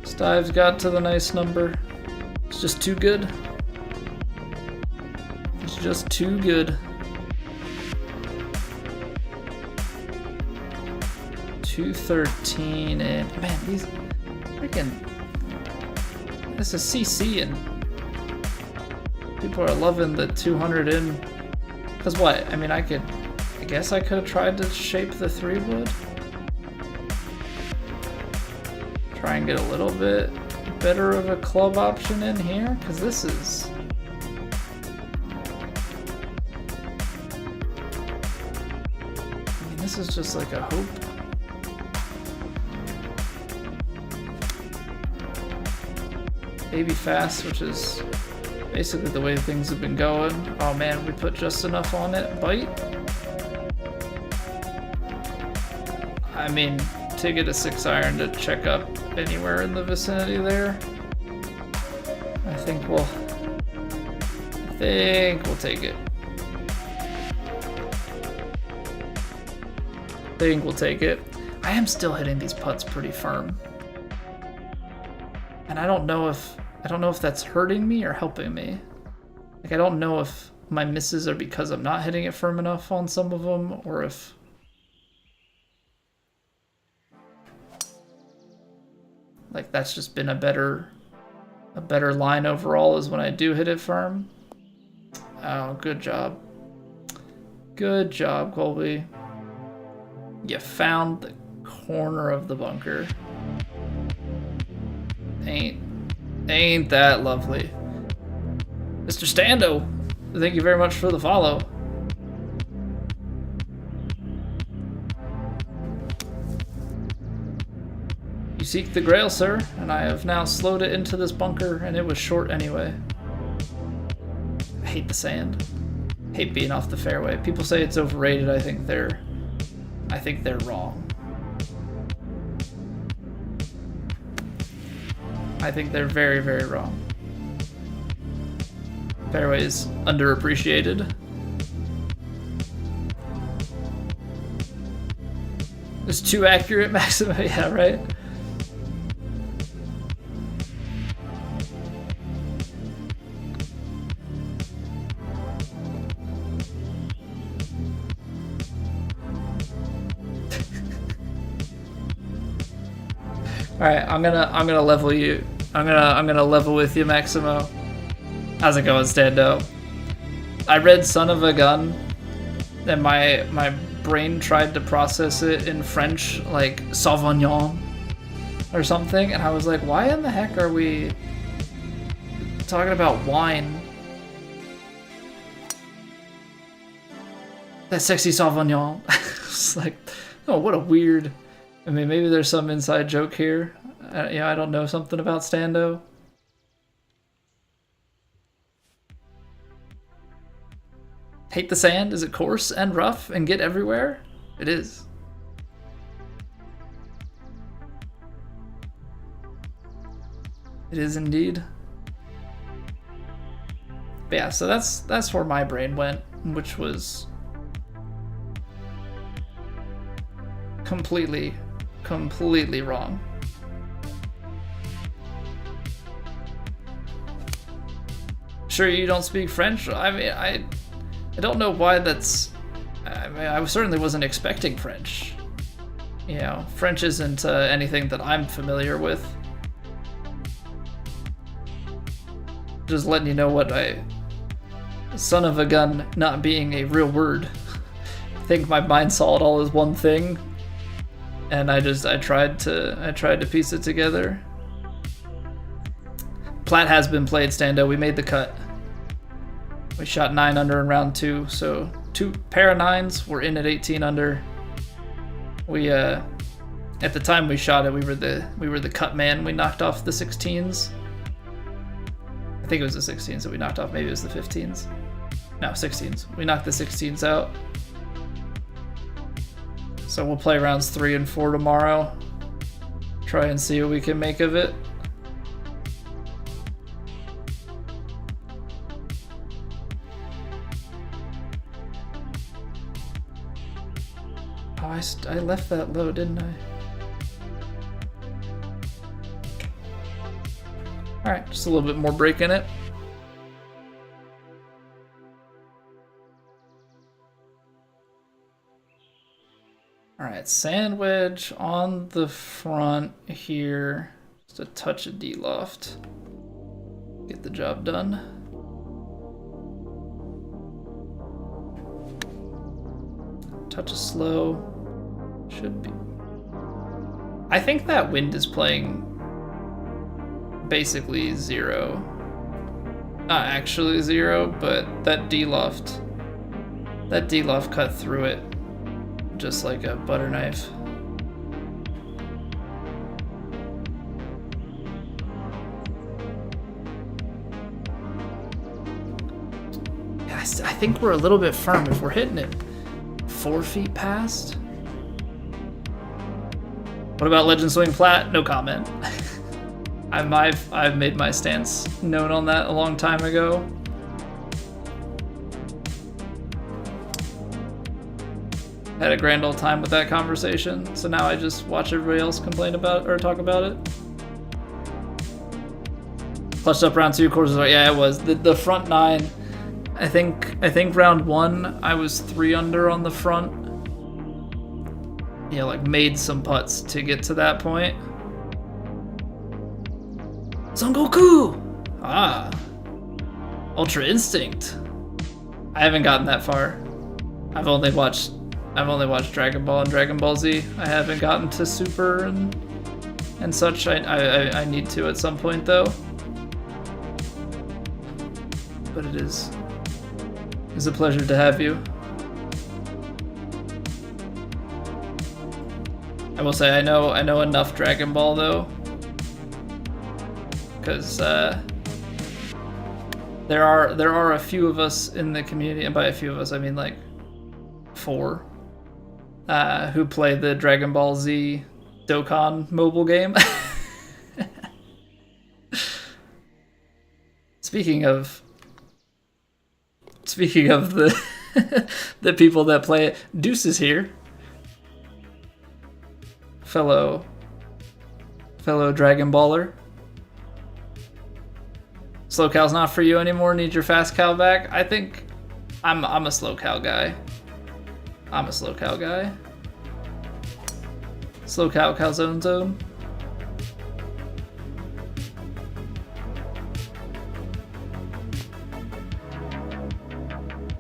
Stives got to the nice number. It's just too good. It's just too good. 213 and man, these freaking. This is CC and people are loving the 200 in. Cause what? I mean, I guess I could have tried to shape the 3-wood. Try and get a little bit better of a club option in here, because this is... I mean, this is just like a hope. Baby fast, which is basically the way things have been going. Oh man, we put just enough on it. Bite? I mean, to get a 6-iron to check up anywhere in the vicinity there, I think we'll take it. I think we'll take it. I am still hitting these putts pretty firm, and I don't know if that's hurting me or helping me. Like, I don't know if my misses are because I'm not hitting it firm enough on some of them, or if like that's just been a better line overall is when I do hit it firm. Oh, good job. Good job, Colby. You found the corner of the bunker. Ain't that lovely. Mr. Stando, thank you very much for the follow. You seek the grail, sir, and I have now slowed it into this bunker, and it was short anyway. I hate the sand. Hate being off the fairway. People say it's overrated. I think they're wrong. I think they're very, very wrong. Fairway is underappreciated. It's too accurate, Maxima. Yeah, right? All right, I'm gonna level you. I'm gonna level with you, Maximo. How's it going, Stando? I read "Son of a Gun," and my brain tried to process it in French, like Sauvignon or something, and I was like, why in the heck are we talking about wine? That sexy Sauvignon. It's like, oh, what a weird. I mean, maybe there's some inside joke here. I don't know something about Stando. Hate the sand? Is it coarse and rough and get everywhere? It is. It is indeed. But yeah, so that's where my brain went, which was completely wrong. Sure, you don't speak French? I mean, I don't know why that's... I mean, I certainly wasn't expecting French. You know, French isn't anything that I'm familiar with. Just letting you know what son of a gun not being a real word. I think my mind saw it all as one thing, and I tried to piece it together. Plat has been played, Stando. We made the cut. We shot 9 under in round 2, so 2 pair of 9s. We're in at 18 under. We at the time we shot it, we were the cut man. We knocked off the 16s. I think it was the 16s that we knocked off. Maybe it was the 15s. No, 16s. We knocked the 16s out. So we'll play rounds 3 and 4 tomorrow. Try and see what we can make of it. Oh, I left that low, didn't I? Alright, just a little bit more break in it. Alright, sand wedge on the front here. Just a touch of D-loft. Get the job done. Touch of slow. Should be. I think that wind is playing basically 0. Not actually 0, but that D-loft cut through it just like a butter knife. Yeah, I think we're a little bit firm if we're hitting it 4 feet past. What about Legend Swing Plat? No comment. I've made my stance known on that a long time ago. Had a grand old time with that conversation, so now I just watch everybody else complain about or talk about it. Clutched up round 2 courses. Yeah, it was the front 9. I think round 1 I was 3 under on the front. Yeah, like made some putts to get to that point. Son Goku! Ah. Ultra Instinct. I haven't gotten that far. I've only watched Dragon Ball and Dragon Ball Z. I haven't gotten to Super and such. I need to at some point though. But it's a pleasure to have you. I will say I know enough Dragon Ball though, because there are a few of us in the community, and by a few of us I mean like 4, who play the Dragon Ball Z Dokkan mobile game. Speaking of the the people that play it, Deuce is here. Fellow Dragon Baller. Slow cow's not for you anymore. Need your fast cow back. I think I'm a slow cow guy. I'm a slow cow guy. Slow cow, calzone zone.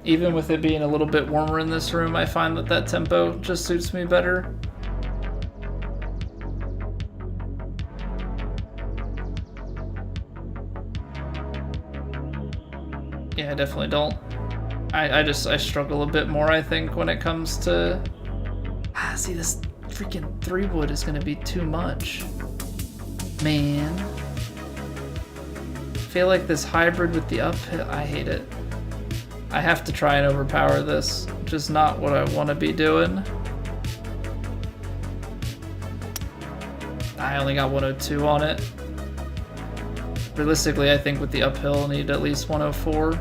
Even with it being a little bit warmer in this room, I find that tempo just suits me better. Yeah, I definitely don't. I struggle a bit more, I think, when it comes to... see, this freaking 3-wood is gonna be too much. Man. I feel like this hybrid with the uphill, I hate it. I have to try and overpower this, which is not what I want to be doing. I only got 102 on it. Realistically, I think with the uphill, I'll need at least 104.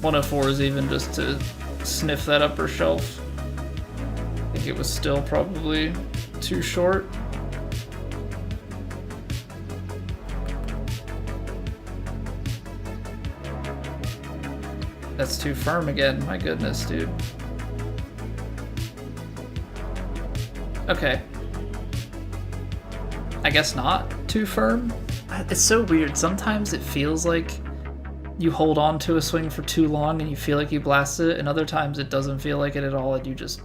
.104 is even just to sniff that upper shelf. I think it was still probably too short. That's too firm again. My goodness, dude. Okay. I guess not too firm. It's so weird. Sometimes it feels like you hold on to a swing for too long and you feel like you blasted it, and other times it doesn't feel like it at all and you just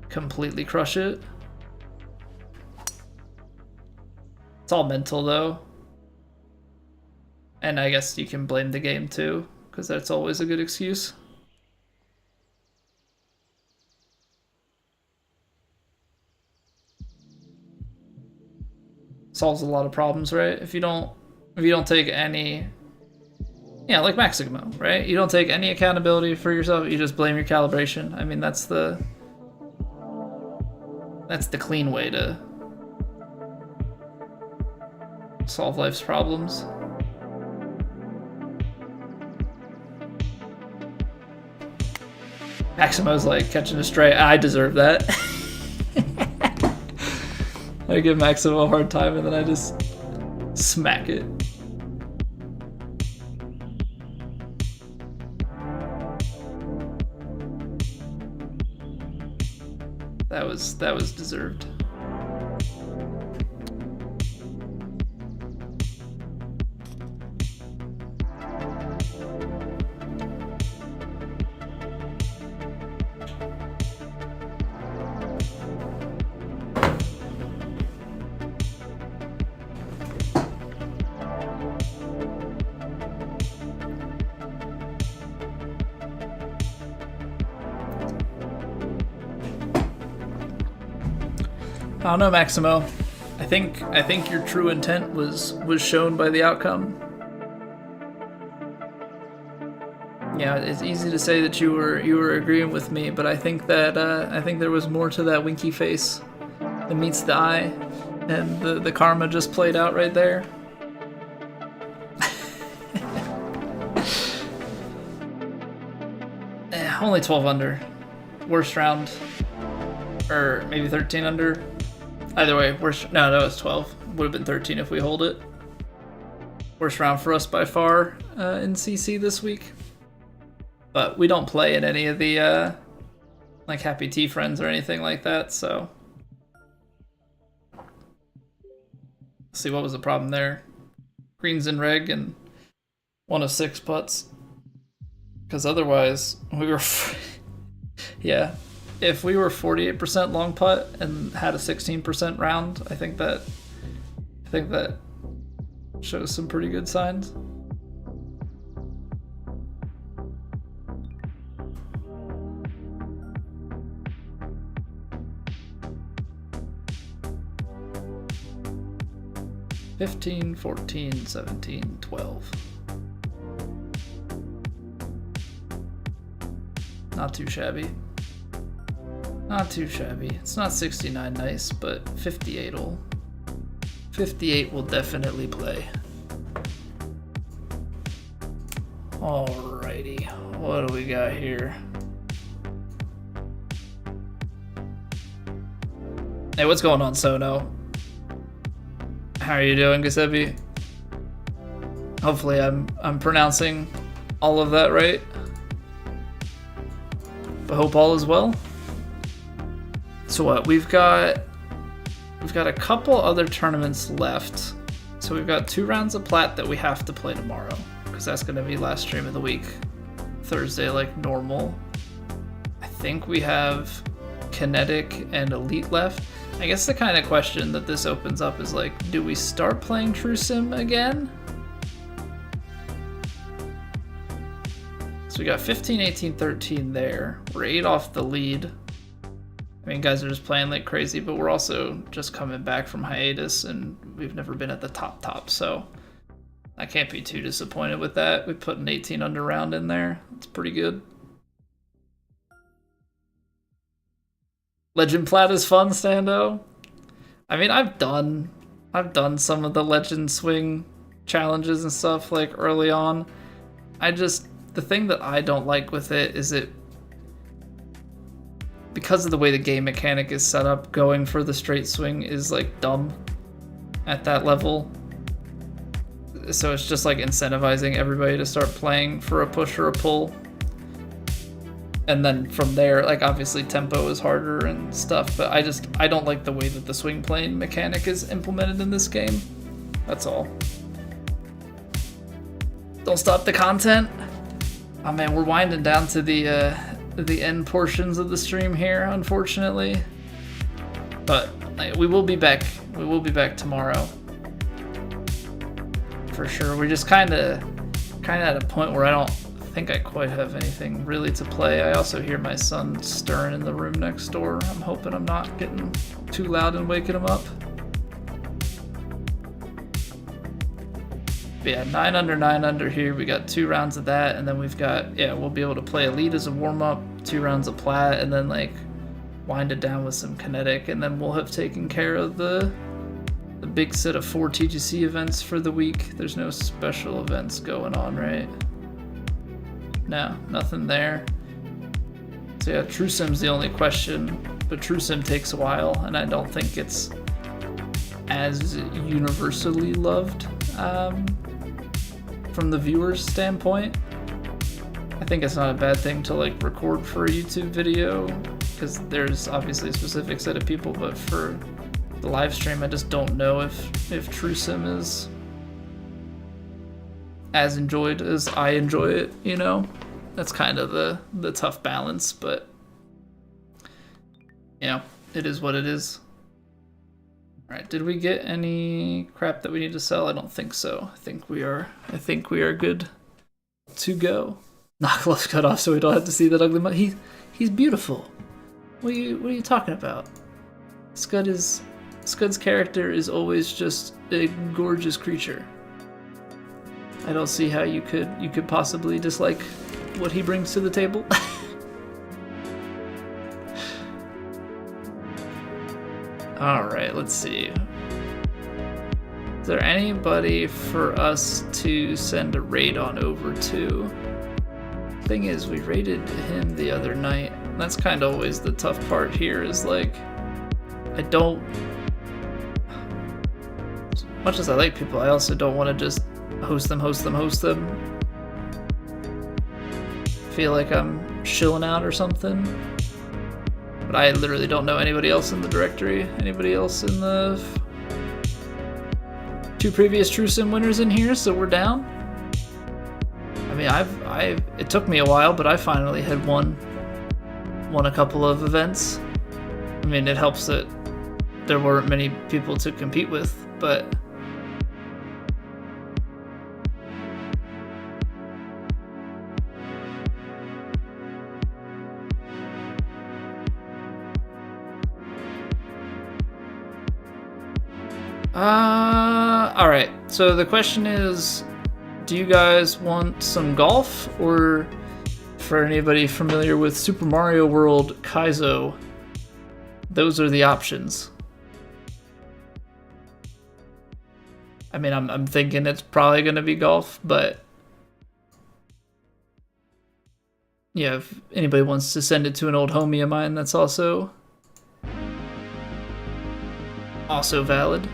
completely crush it. It's all mental though. And I guess you can blame the game too, because that's always a good excuse. Solves a lot of problems, right? If you don't take any Yeah, like Maximo, right? You don't take any accountability for yourself. You just blame your calibration. I mean, that's the clean way to solve life's problems. Maximo's like catching a stray. I deserve that. I give Maximo a hard time and then I just smack it. That was deserved. I don't know, Maximo. I think your true intent was shown by the outcome. Yeah, it's easy to say that you were agreeing with me, but I think that I think there was more to that winky face that meets the eye, and the karma just played out right there. Only 12 under. Worst round, or maybe 13 under. Either way, worst. No, that was 12. Would have been 13 if we hold it. Worst round for us by far in CC this week. But we don't play in any of the like Happy Tea Friends or anything like that, so. Let's see, what was the problem there? Greens and reg and 1 of 6 putts. Because otherwise, we were. Yeah. If we were 48% long putt and had a 16% round, I think that shows some pretty good signs. $15, $14, $17, $12. Not too shabby. Not too shabby. It's not 69 nice, but 58 will definitely play. Alrighty, what do we got here? Hey, what's going on, Sono? How are you doing, Giuseppe? Hopefully I'm pronouncing all of that right. But hope all is well. So what, we've got a couple other tournaments left. So we've got 2 rounds of Plat that we have to play tomorrow, because that's going to be last stream of the week, Thursday like normal. I think we have Kinetic and Elite left. I guess the kind of question that this opens up is like, do we start playing True Sim again? So we got 15, 18, 13 there. We're 8 off the lead. I mean, guys are just playing like crazy, but we're also just coming back from hiatus, and we've never been at the top, so I can't be too disappointed with that. We put an 18 under round in there. It's pretty good. Legend Plat is fun, Stando. I mean, I've done some of the Legend Swing challenges and stuff like early on. The thing that I don't like with it is because of the way the game mechanic is set up, going for the straight swing is like dumb at that level. So it's just like incentivizing everybody to start playing for a push or a pull. And then from there, like obviously tempo is harder and stuff, but I don't like the way that the swing plane mechanic is implemented in this game. That's all. Don't stop the content. Oh man, we're winding down to the end portions of the stream here, unfortunately. But we will be back. We will be back tomorrow. For sure. We're just kind of at a point where I don't think I quite have anything really to play. I also hear my son stirring in the room next door. I'm hoping I'm not getting too loud and waking him up. But yeah, 9 under, 9 under here. We got 2 rounds of that, and then we've got, yeah, we'll be able to play Elite as a warm-up, 2 rounds of Plat, and then like wind it down with some Kinetic, and then we'll have taken care of the big set of 4 TGC events for the week. There's no special events going on, right? No, nothing there. So yeah, True Sim's the only question, but True Sim takes a while, and I don't think it's as universally loved from the viewer's standpoint. I think it's not a bad thing to like record for a YouTube video, because there's obviously a specific set of people, but for the live stream, I just don't know if True Sim is as enjoyed as I enjoy it, you know? That's kind of the tough balance, but yeah, it is what it is. Alright, did we get any crap that we need to sell? I don't think so. I think we are good to go. Knock left cut off so we don't have to see that ugly he's beautiful. What are you talking about? Scud's character is always just a gorgeous creature. I don't see how you could possibly dislike what he brings to the table. Alright, let's see. Is there anybody for us to send a raid on over to? Thing is, we raided him the other night. That's kind of always the tough part here, is like, I don't, as much as I like people, I also don't want to just host them. Feel like I'm chilling out or something. But I literally don't know anybody else in the directory, anybody else in the 2 previous True Sim winners in here, so we're down. I mean, it took me a while, but I finally had won a couple of events. I mean, it helps that there weren't many people to compete with, but alright, so the question is, do you guys want some golf, or for anybody familiar with Super Mario World Kaizo, those are the options. I mean, I'm thinking it's probably going to be golf, but yeah, if anybody wants to send it to an old homie of mine, that's also valid.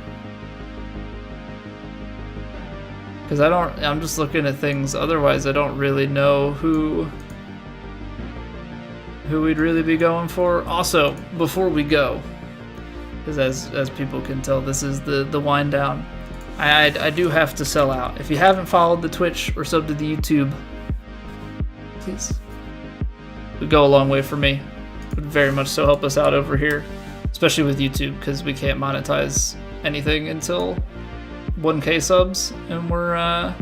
Because I'm just looking at things, otherwise I don't really know who we'd really be going for. Also, before we go, because as people can tell, this is the wind down, I do have to sell out. If you haven't followed the Twitch or subbed to the YouTube, please. It would go a long way for me. It would very much so help us out over here, especially with YouTube, because we can't monetize anything until 1K subs, and we're up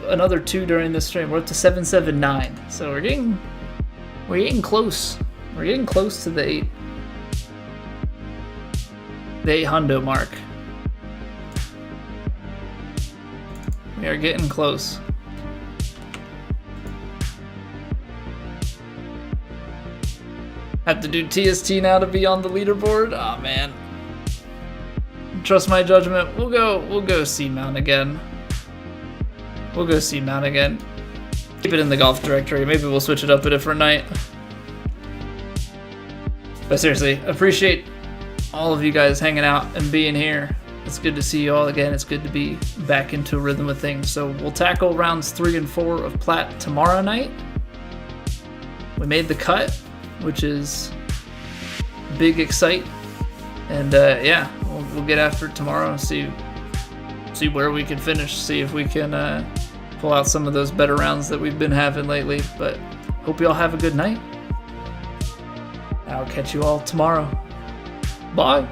another 2 during this stream. We're up to 779, so we're getting close. We're getting close to the 8 hundo mark. We are getting close. Have to do TST now to be on the leaderboard? Aw, man. Trust my judgment. We'll go C-mount again. We'll go C-mount again. Keep it in the golf directory. Maybe we'll switch it up a different night. But seriously, appreciate all of you guys hanging out and being here. It's good to see you all again. It's good to be back into a rhythm of things. So we'll tackle rounds 3 and 4 of Plat tomorrow night. We made the cut, which is big excite. And yeah, we'll get after it tomorrow and see where we can finish. See if we can pull out some of those better rounds that we've been having lately. But hope you all have a good night. I'll catch you all tomorrow. Bye.